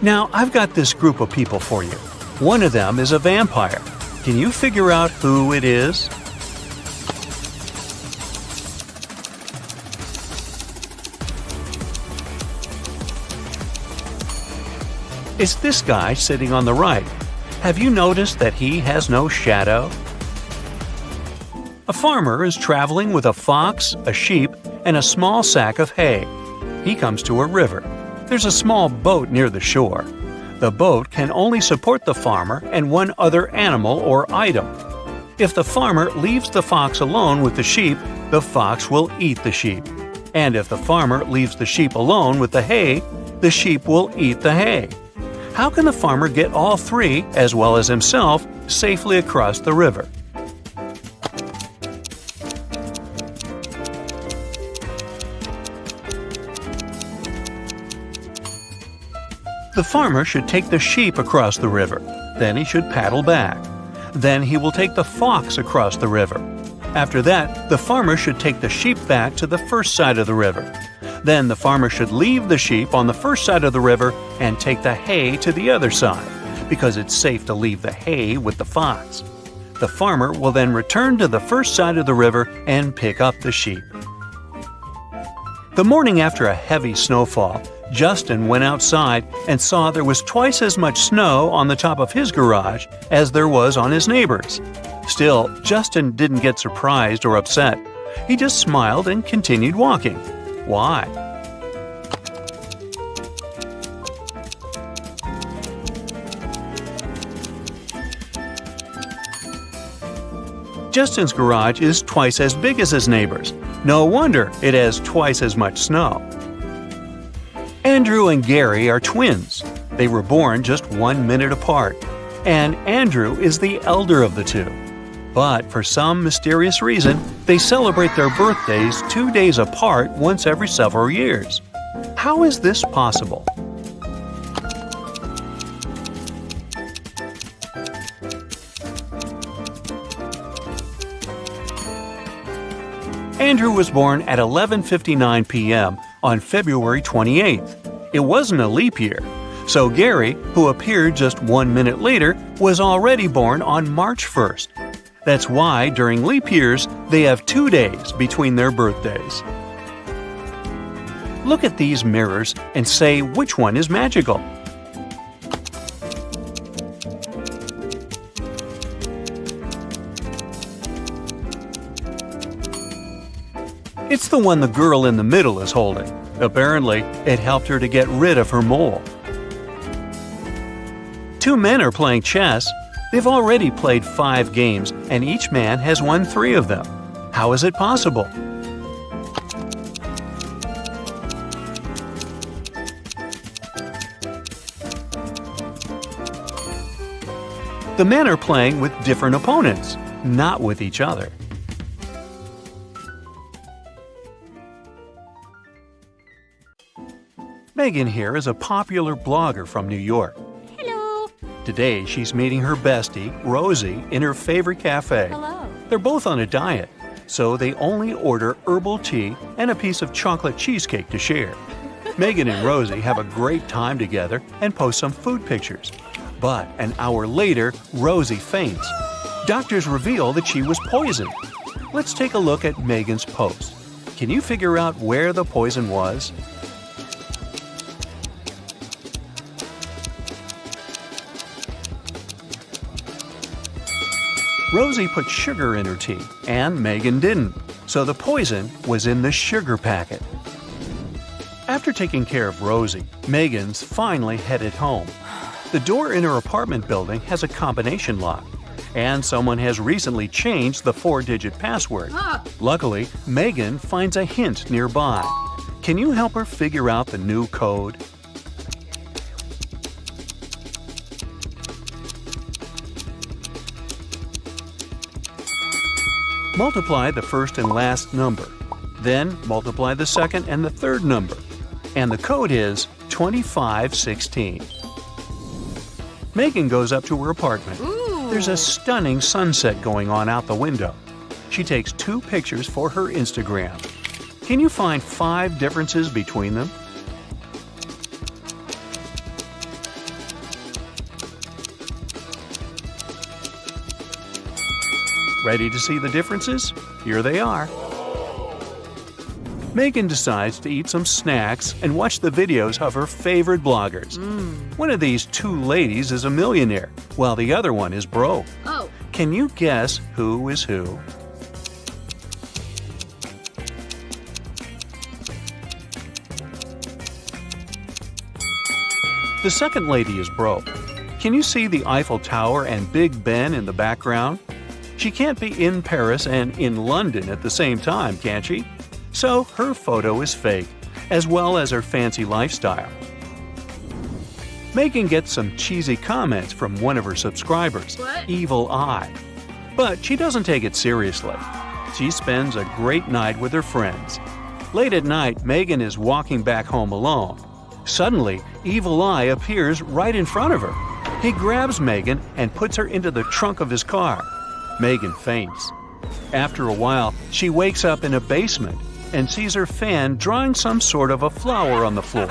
Speaker 1: Now, I've got this group of people for you. One of them is a vampire. Can you figure out who it is? It's this guy sitting on the right. Have you noticed that he has no shadow? A farmer is traveling with a fox, a sheep, and a small sack of hay. He comes to a river. There's a small boat near the shore. The boat can only support the farmer and one other animal or item. If the farmer leaves the fox alone with the sheep, the fox will eat the sheep. And if the farmer leaves the sheep alone with the hay, the sheep will eat the hay. How can the farmer get all three, as well as himself, safely across the river? The farmer should take the sheep across the river. Then he should paddle back. Then he will take the fox across the river. After that, the farmer should take the sheep back to the first side of the river. Then the farmer should leave the sheep on the first side of the river and take the hay to the other side, because it's safe to leave the hay with the fox. The farmer will then return to the first side of the river and pick up the sheep. The morning after a heavy snowfall, Justin went outside and saw there was twice as much snow on the top of his garage as there was on his neighbor's. Still, Justin didn't get surprised or upset. He just smiled and continued walking. Why? Justin's garage is twice as big as his neighbor's. No wonder it has twice as much snow. Andrew and Gary are twins. They were born just 1 minute apart, and Andrew is the elder of the two. But for some mysterious reason, they celebrate their birthdays 2 days apart once every several years. How is this possible? Andrew was born at 11:59 p.m. on February 28th. It wasn't a leap year, So Gary, who appeared just 1 minute later, was already born on March 1st. That's why during leap years, they have 2 days between their birthdays. Look at these mirrors and say which one is magical. It's the one the girl in the middle is holding. Apparently, it helped her to get rid of her mole. 2 men are playing chess. They've already played 5 games, and each man has won 3 of them. How is it possible? The men are playing with different opponents, not with each other. Megan here is a popular blogger from New York.
Speaker 10: Hello.
Speaker 1: Today, she's meeting her bestie, Rosie, in her favorite cafe.
Speaker 10: Hello.
Speaker 1: They're both on a diet, so they only order herbal tea and a piece of chocolate cheesecake to share. Megan and Rosie have a great time together and post some food pictures. But an hour later, Rosie faints. Doctors reveal that she was poisoned. Let's take a look at Megan's post. Can you figure out where the poison was? Rosie put sugar in her tea, and Megan didn't, so the poison was in the sugar packet. After taking care of Rosie, Megan's finally headed home. The door in her apartment building has a combination lock, and someone has recently changed the 4-digit password. Luckily, Megan finds a hint nearby. Can you help her figure out the new code? Multiply the first and last number. Then multiply the second and the third number. And the code is 2516. Megan goes up to her apartment. There's a stunning sunset going on out the window. She takes 2 pictures for her Instagram. Can you find 5 differences between them? Ready to see the differences? Here they are. Megan decides to eat some snacks and watch the videos of her favorite bloggers. One of these 2 ladies is a millionaire, while the other one is broke.
Speaker 10: Oh.
Speaker 1: Can you guess who is who? The second lady is broke. Can you see the Eiffel Tower and Big Ben in the background? She can't be in Paris and in London at the same time, can she? So her photo is fake, as well as her fancy lifestyle. Megan gets some cheesy comments from one of her subscribers, Evil Eye. But she doesn't take it seriously. She spends a great night with her friends. Late at night, Megan is walking back home alone. Suddenly, Evil Eye appears right in front of her. He grabs Megan and puts her into the trunk of his car. Megan faints. After a while, she wakes up in a basement and sees her fan drawing some sort of a flower on the floor.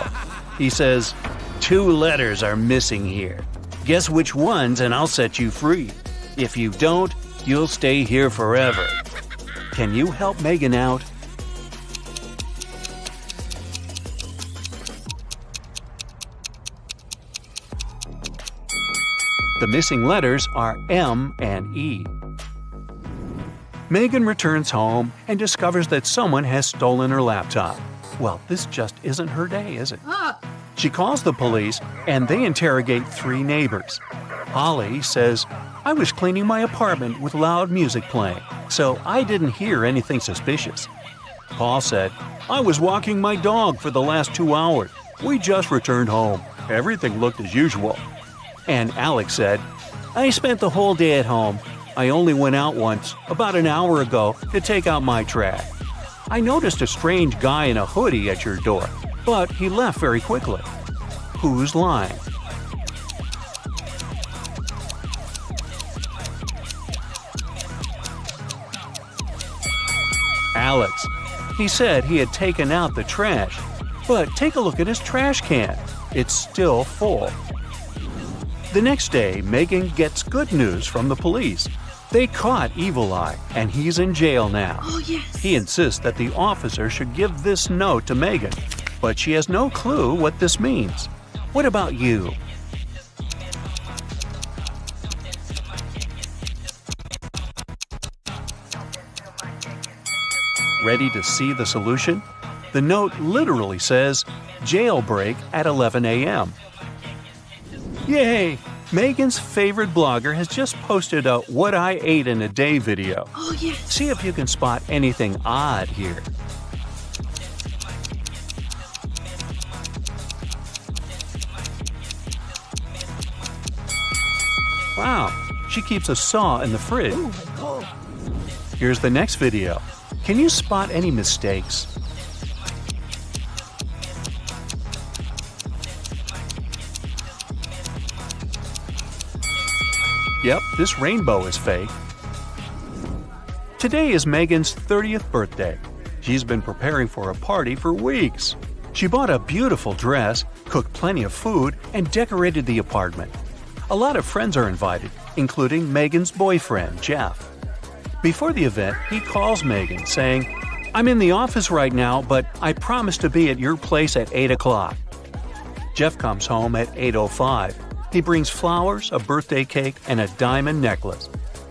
Speaker 1: He says, 2 letters are missing here. Guess which ones and I'll set you free. If you don't, you'll stay here forever. Can you help Megan out? The missing letters are M and E. Megan returns home and discovers that someone has stolen her laptop. Well, this just isn't her day, is it? She calls the police and they interrogate 3 neighbors. Holly says, I was cleaning my apartment with loud music playing, so I didn't hear anything suspicious. Paul said, I was walking my dog for the last 2 hours. We just returned home. Everything looked as usual. And Alex said, I spent the whole day at home. I only went out once, about an hour ago, to take out my trash. I noticed a strange guy in a hoodie at your door, but he left very quickly. Who's lying? Alex. He said he had taken out the trash, but take a look at his trash can. It's still full. The next day, Megan gets good news from the police. They caught Evil Eye, and he's in jail now.
Speaker 10: Oh, yes.
Speaker 1: He insists that the officer should give this note to Megan, but she has no clue what this means. What about you? Ready to see the solution? The note literally says, jailbreak at 11 a.m. Yay! Megan's favorite blogger has just posted a What I Ate in a Day video.
Speaker 10: Oh, yes.
Speaker 1: See if you can spot anything odd here. Wow, she keeps a saw in the fridge. Here's the next video. Can you spot any mistakes? Yep, this rainbow is fake. Today is Megan's 30th birthday. She's been preparing for a party for weeks. She bought a beautiful dress, cooked plenty of food, and decorated the apartment. A lot of friends are invited, including Megan's boyfriend, Jeff. Before the event, he calls Megan, saying, "I'm in the office right now, but I promise to be at your place at 8 o'clock." Jeff comes home at 8:05. He brings flowers, a birthday cake, and a diamond necklace.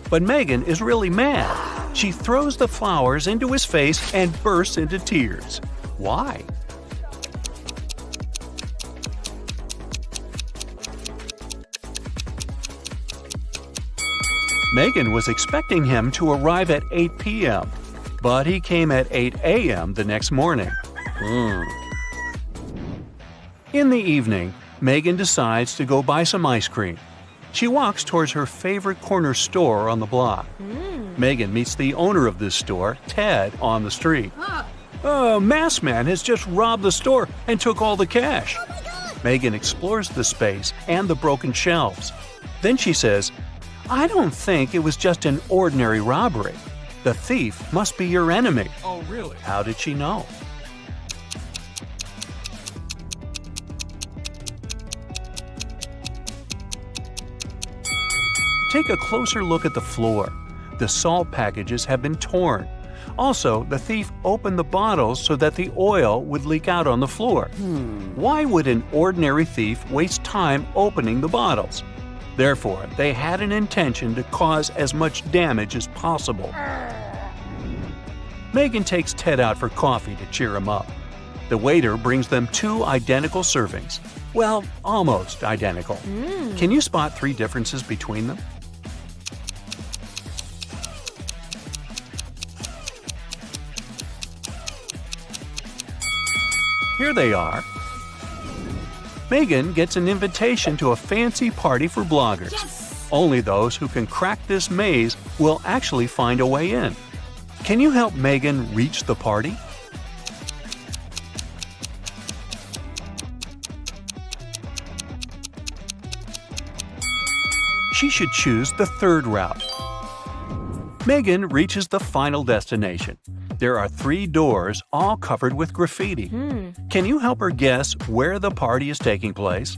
Speaker 1: But Megan is really mad. She throws the flowers into his face and bursts into tears. Why? Megan was expecting him to arrive at 8 p.m., but he came at 8 a.m. the next morning. In the evening, Megan decides to go buy some ice cream. She walks towards her favorite corner store on the block. Megan meets the owner of this store, Ted, on the street. "A masked man has just robbed the store and took all the cash." Megan explores the space and the broken shelves. Then she says, "I don't think it was just an ordinary robbery. The thief must be your enemy."
Speaker 11: Oh, really?
Speaker 1: How did she know? Take a closer look at the floor. The salt packages have been torn. Also, the thief opened the bottles so that the oil would leak out on the floor. Why would an ordinary thief waste time opening the bottles? Therefore, they had an intention to cause as much damage as possible. Megan takes Ted out for coffee to cheer him up. The waiter brings them 2 identical servings. Well, almost identical. Can you spot 3 differences between them? Here they are. Megan gets an invitation to a fancy party for bloggers.
Speaker 10: Yes!
Speaker 1: Only those who can crack this maze will actually find a way in. Can you help Megan reach the party? She should choose the 3rd route. Megan reaches the final destination. There are 3 doors, all covered with graffiti. Can you help her guess where the party is taking place?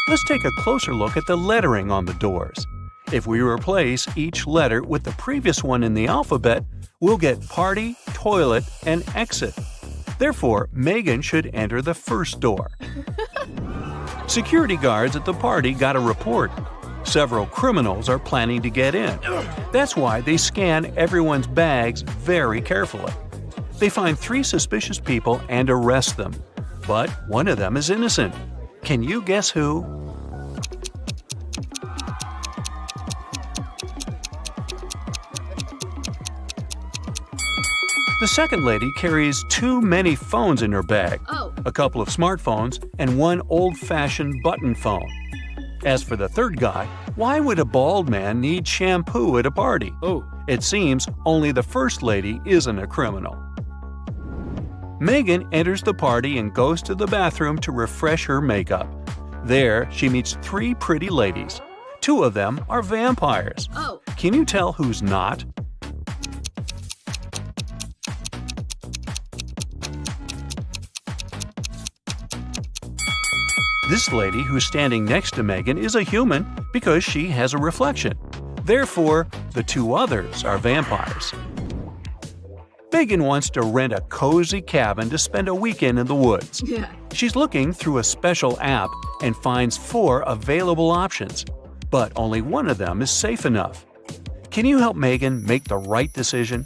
Speaker 1: Let's take a closer look at the lettering on the doors. If we replace each letter with the previous one in the alphabet, we'll get party, toilet, and exit. Therefore, Megan should enter the first door. Security guards at the party got a report. Several criminals are planning to get in. That's why they scan everyone's bags very carefully. They find 3 suspicious people and arrest them. But one of them is innocent. Can you guess who? The second lady carries too many phones in her bag. A couple of smartphones and one old-fashioned button phone. As for the third guy, why would a bald man need shampoo at a party? It seems only the first lady isn't a criminal. Megan enters the party and goes to the bathroom to refresh her makeup. There, she meets 3 pretty ladies. 2 of them are vampires. Can you tell who's not? This lady who's standing next to Megan is a human because she has a reflection. Therefore, the two others are vampires. Megan wants to rent a cozy cabin to spend a weekend in the woods. She's looking through a special app and finds 4 available options, but only one of them is safe enough. Can you help Megan make the right decision?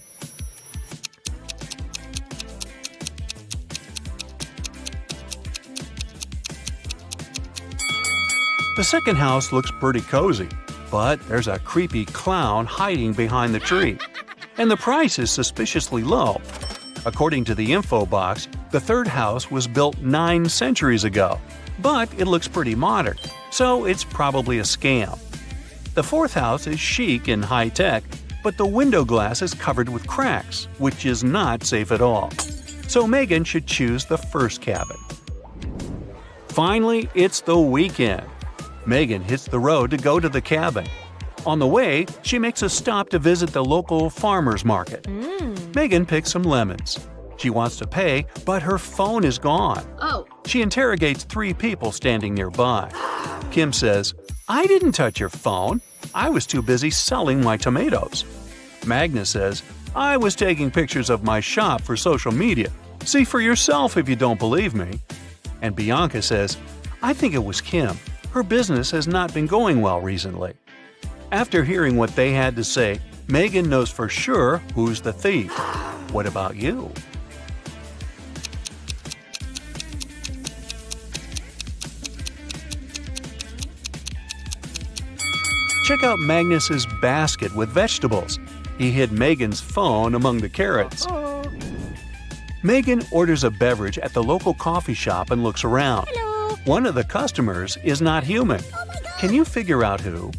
Speaker 1: The second house looks pretty cozy, but there's a creepy clown hiding behind the tree, and the price is suspiciously low. According to the info box, the third house was built 9 centuries ago, but it looks pretty modern, so it's probably a scam. The fourth house is chic and high-tech, but the window glass is covered with cracks, which is not safe at all. So Megan should choose the first cabin. Finally, it's the weekend. Megan hits the road to go to the cabin. On the way, she makes a stop to visit the local farmer's market. Megan picks some lemons. She wants to pay, but her phone is gone. She interrogates 3 people standing nearby. Kim says, "I didn't touch your phone. I was too busy selling my tomatoes." Magnus says, "I was taking pictures of my shop for social media. See for yourself if you don't believe me." And Bianca says, "I think it was Kim. Her business has not been going well recently." After hearing what they had to say, Megan knows for sure who's the thief. What about you? Check out Magnus's basket with vegetables. He hid Megan's phone among the carrots. Megan orders a beverage at the local coffee shop and looks around. One of the customers is not human. Can you figure out who?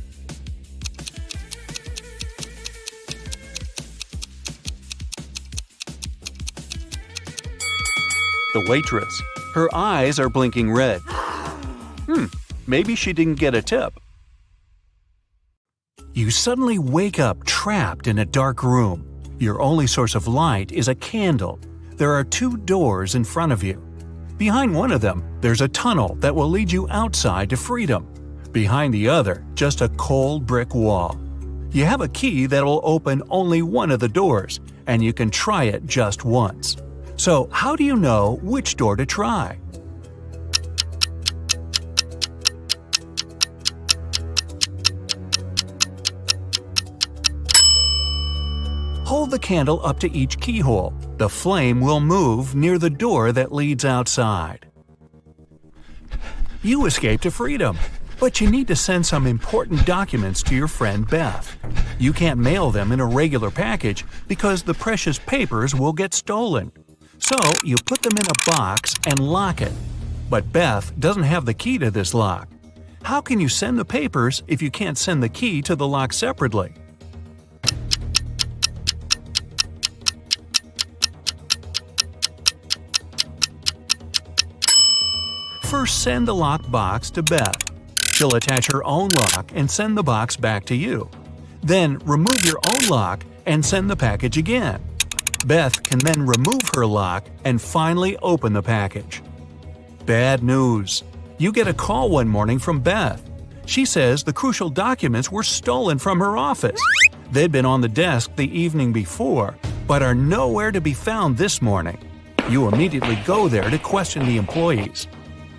Speaker 1: The waitress. Her eyes are blinking red. Maybe she didn't get a tip. You suddenly wake up trapped in a dark room. Your only source of light is a candle. There are 2 doors in front of you. Behind one of them, there's a tunnel that will lead you outside to freedom. Behind the other, just a cold brick wall. You have a key that will open only one of the doors, and you can try it just once. So, how do you know which door to try? Hold the candle up to each keyhole. The flame will move near the door that leads outside. You escape to freedom, but you need to send some important documents to your friend Beth. You can't mail them in a regular package because the precious papers will get stolen. So you put them in a box and lock it. But Beth doesn't have the key to this lock. How can you send the papers if you can't send the key to the lock separately? First, send the locked box to Beth. She'll attach her own lock and send the box back to you. Then remove your own lock and send the package again. Beth can then remove her lock and finally open the package. Bad news. You get a call one morning from Beth. She says the crucial documents were stolen from her office. They'd been on the desk the evening before, but are nowhere to be found this morning. You immediately go there to question the employees.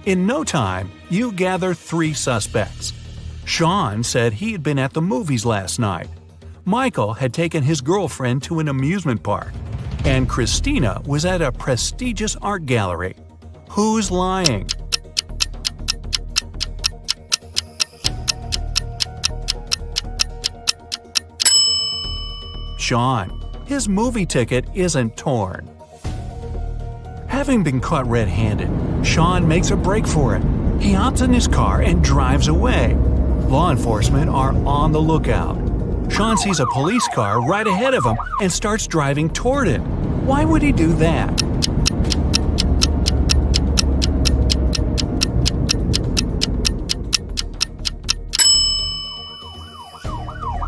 Speaker 1: In no time, you gather 3 suspects. Sean said he had been at the movies last night. Michael had taken his girlfriend to an amusement park. And Christina was at a prestigious art gallery. Who's lying? Sean. His movie ticket isn't torn. Having been caught red-handed, Sean makes a break for it. He hops in his car and drives away. Law enforcement are on the lookout. Sean sees a police car right ahead of him and starts driving toward it. Why would he do that?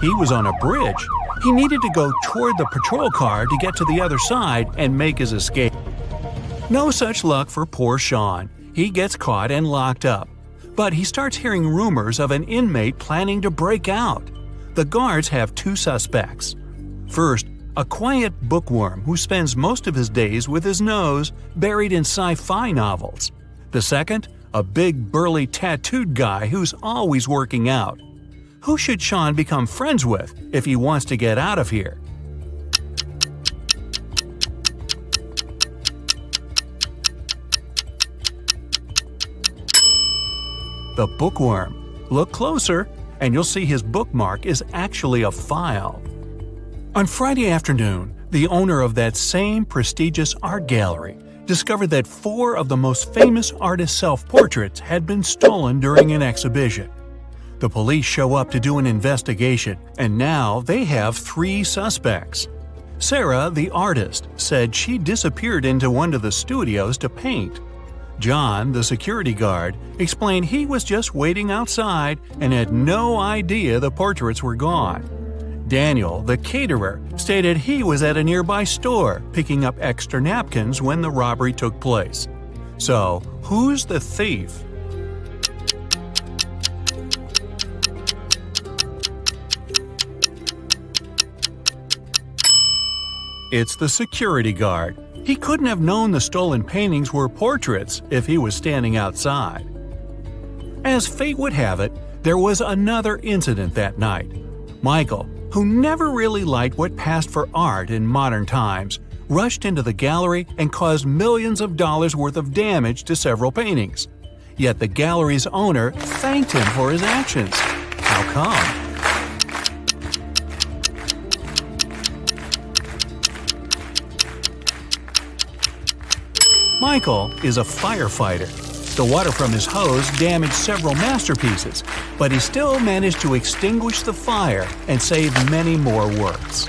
Speaker 1: He was on a bridge. He needed to go toward the patrol car to get to the other side and make his escape. No such luck for poor Sean. He gets caught and locked up. But he starts hearing rumors of an inmate planning to break out. The guards have two suspects. First, a quiet bookworm who spends most of his days with his nose buried in sci-fi novels. The second, a big burly tattooed guy who's always working out. Who should Sean become friends with if he wants to get out of here? The bookworm. Look closer, and you'll see his bookmark is actually a file. On Friday afternoon, the owner of that same prestigious art gallery discovered that 4 of the most famous artists' self-portraits had been stolen during an exhibition. The police show up to do an investigation, and now they have 3 suspects. Sarah, the artist, said she disappeared into one of the studios to paint. John, the security guard, explained he was just waiting outside and had no idea the portraits were gone. Daniel, the caterer, stated he was at a nearby store picking up extra napkins when the robbery took place. So, who's the thief? It's the security guard. He couldn't have known the stolen paintings were portraits if he was standing outside. As fate would have it, there was another incident that night. Michael, who never really liked what passed for art in modern times, rushed into the gallery and caused millions of dollars worth of damage to several paintings. Yet the gallery's owner thanked him for his actions. How come? Michael is a firefighter. The water from his hose damaged several masterpieces, but he still managed to extinguish the fire and save many more works.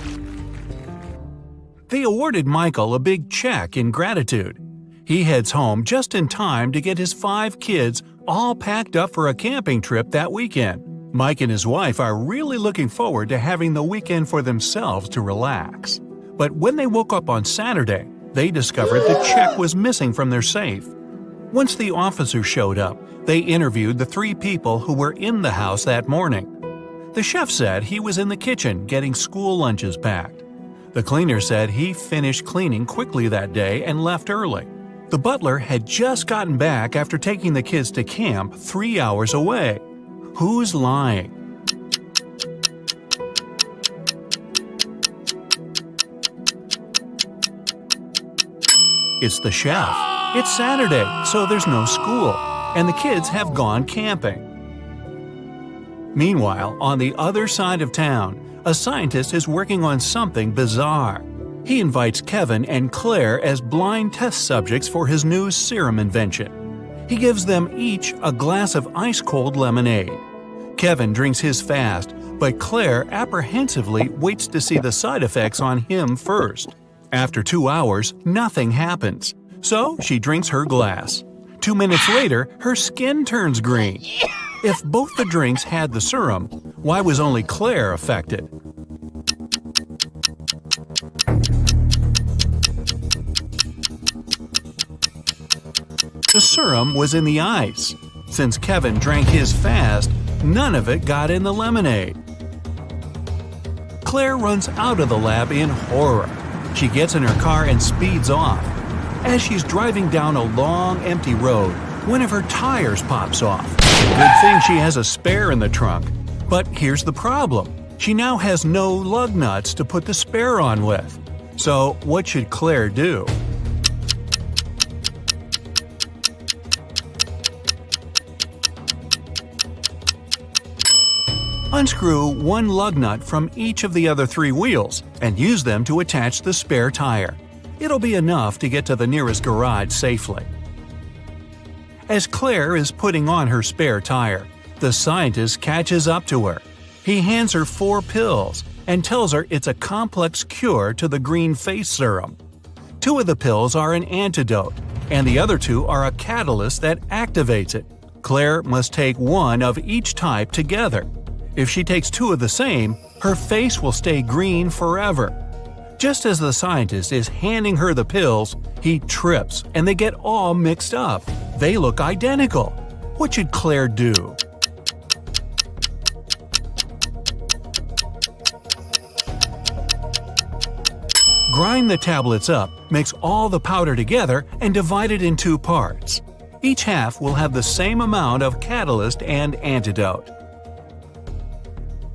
Speaker 1: They awarded Michael a big check in gratitude. He heads home just in time to get his 5 kids all packed up for a camping trip that weekend. Mike and his wife are really looking forward to having the weekend for themselves to relax. But when they woke up on Saturday, they discovered the check was missing from their safe. Once the officers showed up, they interviewed the 3 people who were in the house that morning. The chef said he was in the kitchen getting school lunches packed. The cleaner said he finished cleaning quickly that day and left early. The butler had just gotten back after taking the kids to camp 3 hours away. Who's lying? It's the chef. It's Saturday, so there's no school, and the kids have gone camping. Meanwhile, on the other side of town, a scientist is working on something bizarre. He invites Kevin and Claire as blind test subjects for his new serum invention. He gives them each a glass of ice-cold lemonade. Kevin drinks his fast, but Claire apprehensively waits to see the side effects on him first. After 2 hours, nothing happens. So she drinks her glass. 2 minutes later, her skin turns green. If both the drinks had the serum, why was only Claire affected? The serum was in the ice. Since Kevin drank his fast, none of it got in the lemonade. Claire runs out of the lab in horror. She gets in her car and speeds off. As she's driving down a long, empty road, one of her tires pops off. Good thing she has a spare in the trunk. But here's the problem. She now has no lug nuts to put the spare on with. So what should Claire do? Unscrew one lug nut from each of the other 3 wheels and use them to attach the spare tire. It'll be enough to get to the nearest garage safely. As Claire is putting on her spare tire, the scientist catches up to her. He hands her 4 pills and tells her it's a complex cure to the green face serum. 2 of the pills are an antidote, and the other 2 are a catalyst that activates it. Claire must take 1 of each type together. If she takes 2 of the same, her face will stay green forever. Just as the scientist is handing her the pills, he trips and they get all mixed up. They look identical. What should Claire do? Grind the tablets up, mix all the powder together, and divide it in 2 parts. Each half will have the same amount of catalyst and antidote.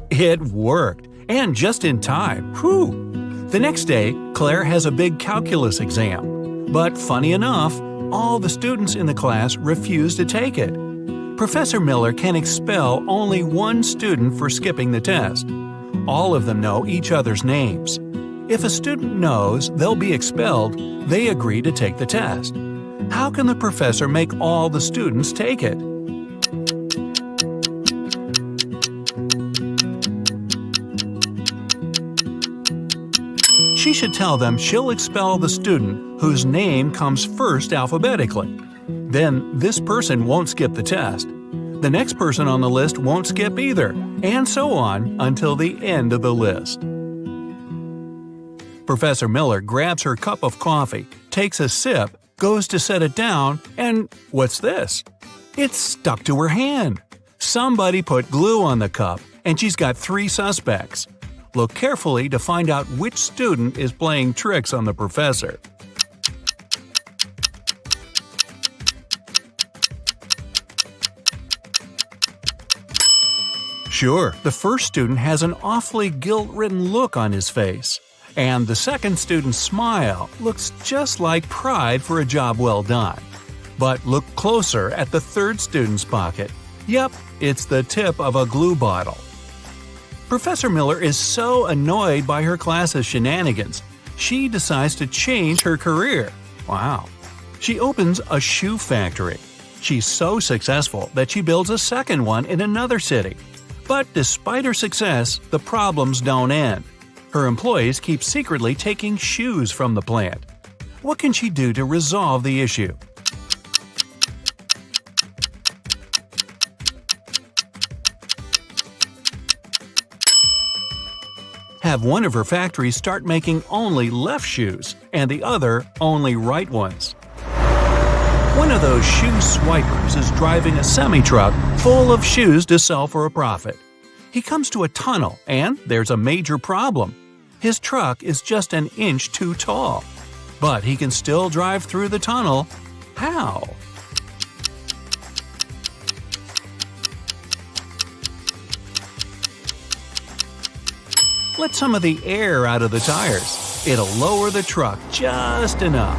Speaker 1: It worked, and just in time. Whew! The next day, Claire has a big calculus exam. But funny enough, all the students in the class refuse to take it. Professor Miller can expel only one student for skipping the test. All of them know each other's names. If a student knows they'll be expelled, they agree to take the test. How can the professor make all the students take it? She should tell them she'll expel the student whose name comes first alphabetically. Then this person won't skip the test. The next person on the list won't skip either, and so on until the end of the list. Professor Miller grabs her cup of coffee, takes a sip, goes to set it down, and what's this? It's stuck to her hand. Somebody put glue on the cup, and she's got 3 suspects. Look carefully to find out which student is playing tricks on the professor. Sure, the first student has an awfully guilt-ridden look on his face. And the second student's smile looks just like pride for a job well done. But look closer at the third student's pocket. Yep, it's the tip of a glue bottle. Professor Miller is so annoyed by her class's shenanigans, she decides to change her career. Wow. She opens a shoe factory. She's so successful that she builds a second one in another city. But despite her success, the problems don't end. Her employees keep secretly taking shoes from the plant. What can she do to resolve the issue? Have one of her factories start making only left shoes, and the other only right ones. One of those shoe swipers is driving a semi-truck full of shoes to sell for a profit. He comes to a tunnel, and there's a major problem. His truck is just an inch too tall. But he can still drive through the tunnel. How? Let some of the air out of the tires. It'll lower the truck just enough.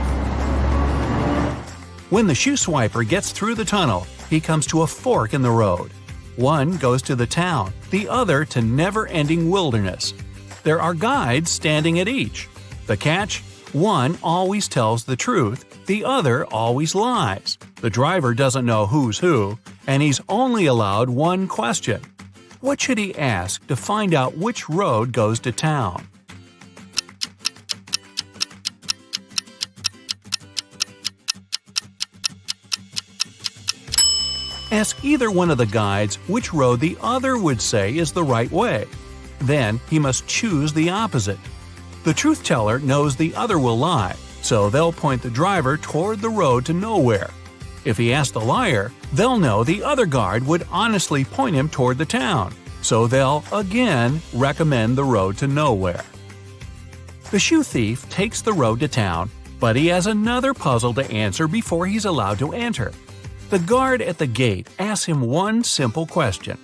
Speaker 1: When the shoe swiper gets through the tunnel, he comes to a fork in the road. One goes to the town, the other to never-ending wilderness. There are guides standing at each. The catch? One always tells the truth, the other always lies. The driver doesn't know who's who, and he's only allowed one question. What should he ask to find out which road goes to town? Ask either one of the guides which road the other would say is the right way. Then he must choose the opposite. The truth teller knows the other will lie, so they'll point the driver toward the road to nowhere. If he asks the liar, they'll know the other guard would honestly point him toward the town, so they'll again recommend the road to nowhere. The shoe thief takes the road to town, but he has another puzzle to answer before he's allowed to enter. The guard at the gate asks him one simple question.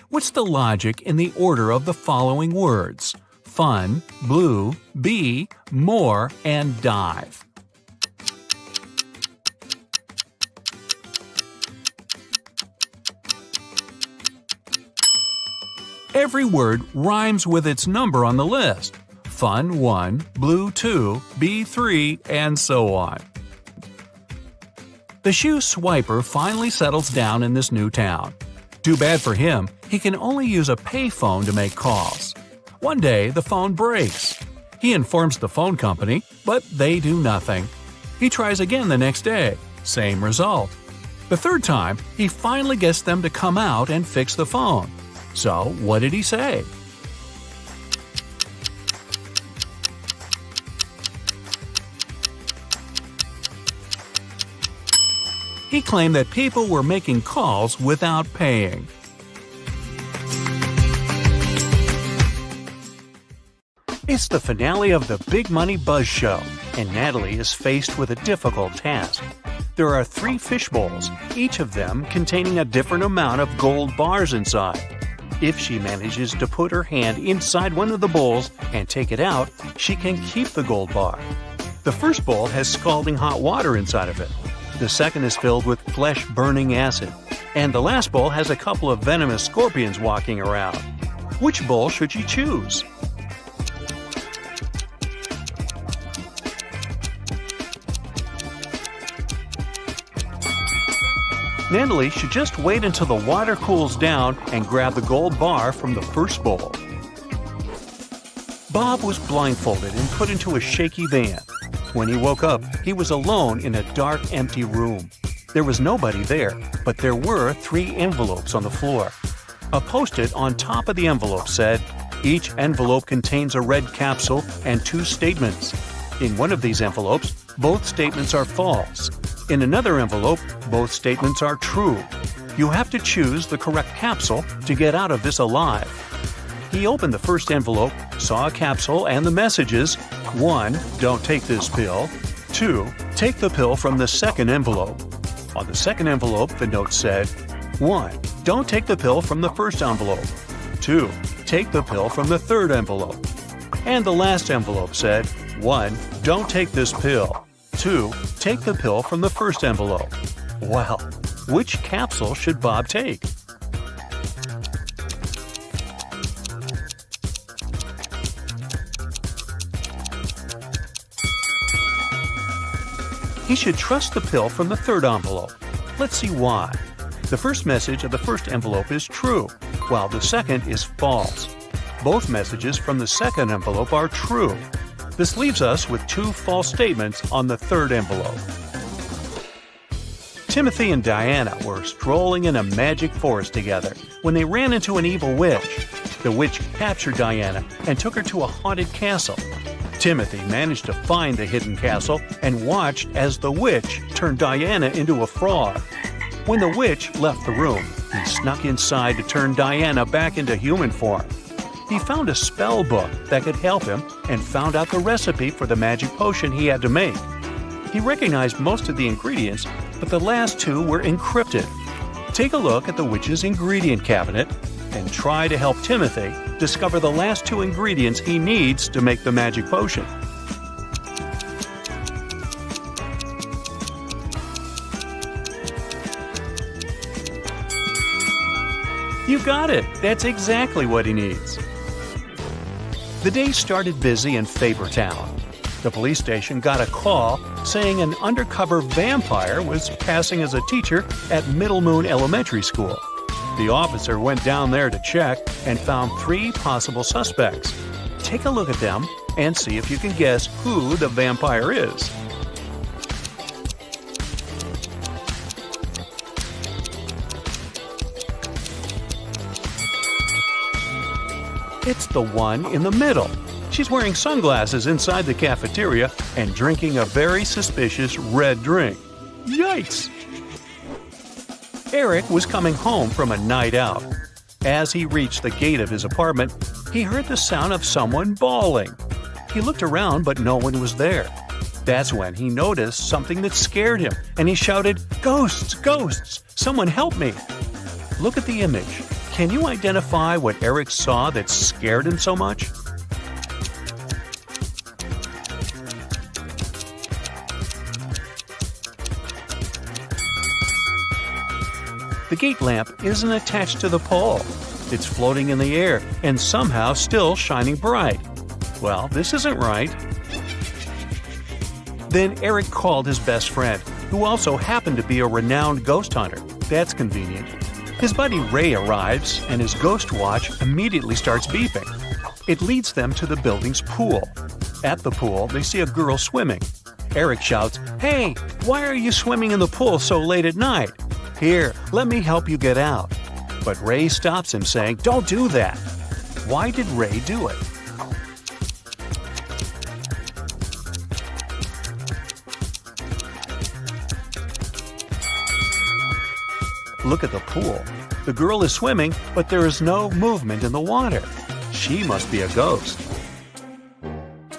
Speaker 1: What's the logic in the order of the following words? Fun, blue, bee, more, and dive. Every word rhymes with its number on the list. Fun 1, blue 2, bee 3, and so on. The shoe swiper finally settles down in this new town. Too bad for him, he can only use a payphone to make calls. One day, the phone breaks. He informs the phone company, but they do nothing. He tries again the next day. Same result. The third time, he finally gets them to come out and fix the phone. So, what did he say? He claimed that people were making calls without paying. It's the finale of the Big Money Buzz Show, and Natalie is faced with a difficult task. There are 3 fish bowls, each of them containing a different amount of gold bars inside. If she manages to put her hand inside one of the bowls and take it out, she can keep the gold bar. The first bowl has scalding hot water inside of it. The second is filled with flesh-burning acid. And the last bowl has a couple of venomous scorpions walking around. Which bowl should she choose? Natalie should just wait until the water cools down and grab the gold bar from the first bowl. Bob was blindfolded and put into a shaky van. When he woke up, he was alone in a dark, empty room. There was nobody there, but there were 3 envelopes on the floor. A post-it on top of the envelope said, "Each envelope contains a red capsule and 2 statements. In one of these envelopes, both statements are false. In another envelope, both statements are true. You have to choose the correct capsule to get out of this alive." He opened the first envelope, saw a capsule and the messages: 1. Don't take this pill. 2. Take the pill from the second envelope. On the second envelope, the note said: 1. Don't take the pill from the first envelope. 2. Take the pill from the third envelope. And the last envelope said: 1. Don't take this pill. 2. Take the pill from the first envelope. Well, which capsule should Bob take? He should trust the pill from the third envelope. Let's see why. The first message of the first envelope is true, while the second is false. Both messages from the second envelope are true. This leaves us with 2 false statements on the third envelope. Timothy and Diana were strolling in a magic forest together when they ran into an evil witch. The witch captured Diana and took her to a haunted castle. Timothy managed to find the hidden castle and watched as the witch turned Diana into a frog. When the witch left the room, he snuck inside to turn Diana back into human form. He found a spell book that could help him and found out the recipe for the magic potion he had to make. He recognized most of the ingredients, but the last 2 were encrypted. Take a look at the witch's ingredient cabinet and try to help Timothy discover the last 2 ingredients he needs to make the magic potion. You got it! That's exactly what he needs. The day started busy in Fabertown. The police station got a call saying an undercover vampire was passing as a teacher at Middle Moon Elementary School. The officer went down there to check and found 3 possible suspects. Take a look at them and see if you can guess who the vampire is. It's the one in the middle. She's wearing sunglasses inside the cafeteria and drinking a very suspicious red drink. Yikes! Eric was coming home from a night out. As he reached the gate of his apartment, he heard the sound of someone bawling. He looked around, but no one was there. That's when he noticed something that scared him, and he shouted, "Ghosts! Ghosts! Someone help me!" Look at the image. Can you identify what Eric saw that scared him so much? The gate lamp isn't attached to the pole. It's floating in the air and somehow still shining bright. Well, this isn't right. Then Eric called his best friend, who also happened to be a renowned ghost hunter. That's convenient. His buddy Ray arrives, and his ghost watch immediately starts beeping. It leads them to the building's pool. At the pool, they see a girl swimming. Eric shouts, "Hey, why are you swimming in the pool so late at night? Here, let me help you get out." But Ray stops him, saying, "Don't do that." Why did Ray do it? Look at the pool. The girl is swimming, but there is no movement in the water. She must be a ghost.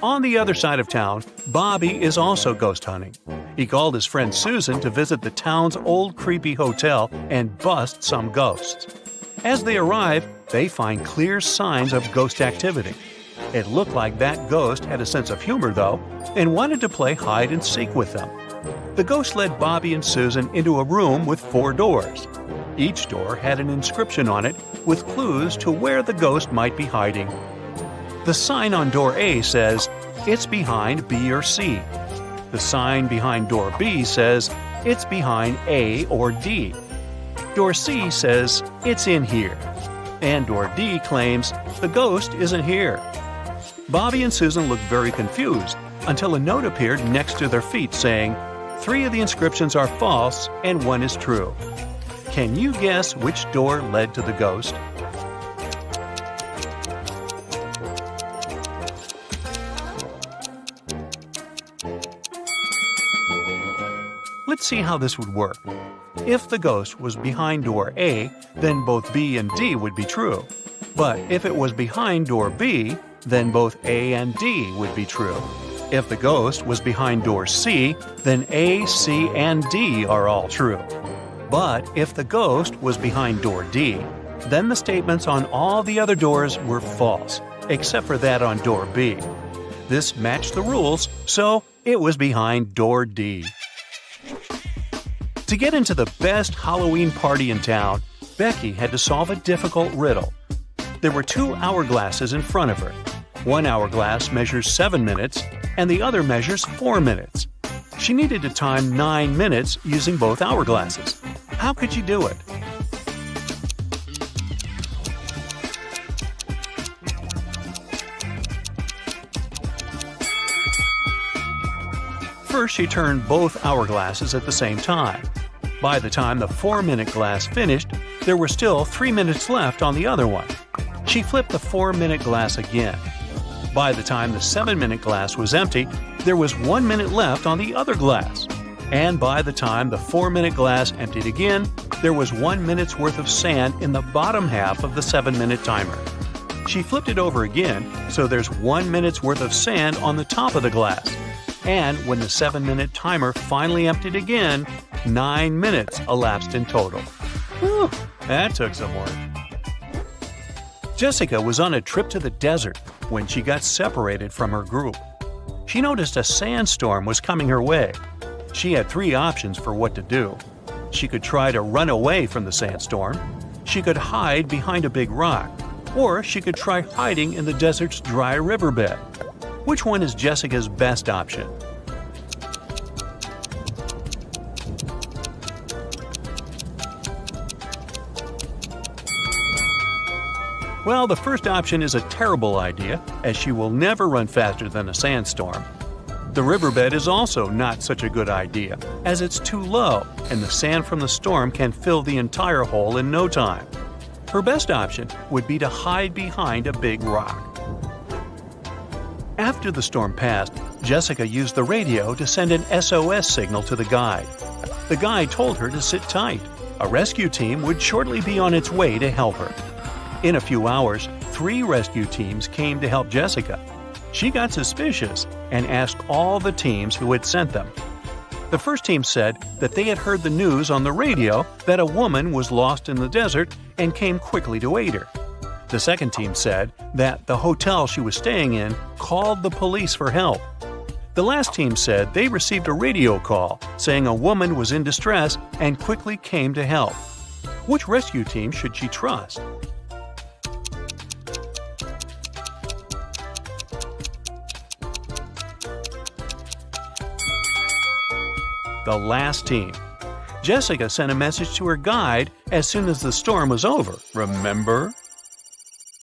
Speaker 1: On the other side of town, Bobby is also ghost hunting. He called his friend Susan to visit the town's old creepy hotel and bust some ghosts. As they arrive, they find clear signs of ghost activity. It looked like that ghost had a sense of humor, though, and wanted to play hide and seek with them. The ghost led Bobby and Susan into a room with 4 doors. Each door had an inscription on it with clues to where the ghost might be hiding. The sign on door A says, "It's behind B or C." The sign behind door B says, "It's behind A or D." Door C says, "It's in here." And door D claims, "The ghost isn't here." Bobby and Susan looked very confused until a note appeared next to their feet saying, "3 of the inscriptions are false and 1 is true." Can you guess which door led to the ghost? Let's see how this would work. If the ghost was behind door A, then both B and D would be true. But if it was behind door B, then both A and D would be true. If the ghost was behind door C, then A, C, and D are all true. But if the ghost was behind door D, then the statements on all the other doors were false, except for that on door B. This matched the rules, so it was behind door D. To get into the best Halloween party in town, Becky had to solve a difficult riddle. There were 2 hourglasses in front of her. One hourglass measures 7 minutes, and the other measures 4 minutes. She needed to time 9 minutes using both hourglasses. How could she do it? First, she turned both hourglasses at the same time. By the time the 4-minute glass finished, there were still 3 minutes left on the other one. She flipped the 4-minute glass again. By the time the 7-minute glass was empty, there was 1 minute left on the other glass. And by the time the 4-minute glass emptied again, there was 1 minute's worth of sand in the bottom half of the 7-minute timer. She flipped it over again, so there's 1 minute's worth of sand on the top of the glass. And when the 7-minute timer finally emptied again, 9 minutes elapsed in total. Whew, that took some work. Jessica was on a trip to the desert when she got separated from her group. She noticed a sandstorm was coming her way. She had 3 options for what to do. She could try to run away from the sandstorm, she could hide behind a big rock, or she could try hiding in the desert's dry riverbed. Which one is Jessica's best option? Well, the first option is a terrible idea, as she will never run faster than a sandstorm. The riverbed is also not such a good idea, as it's too low, and the sand from the storm can fill the entire hole in no time. Her best option would be to hide behind a big rock. After the storm passed, Jessica used the radio to send an SOS signal to the guide. The guide told her to sit tight. A rescue team would shortly be on its way to help her. In a few hours, 3 rescue teams came to help Jessica. She got suspicious and asked all the teams who had sent them. The first team said that they had heard the news on the radio that a woman was lost in the desert and came quickly to aid her. The second team said that the hotel she was staying in called the police for help. The last team said they received a radio call saying a woman was in distress and quickly came to help. Which rescue team should she trust? The last team. Jessica sent a message to her guide as soon as the storm was over, remember?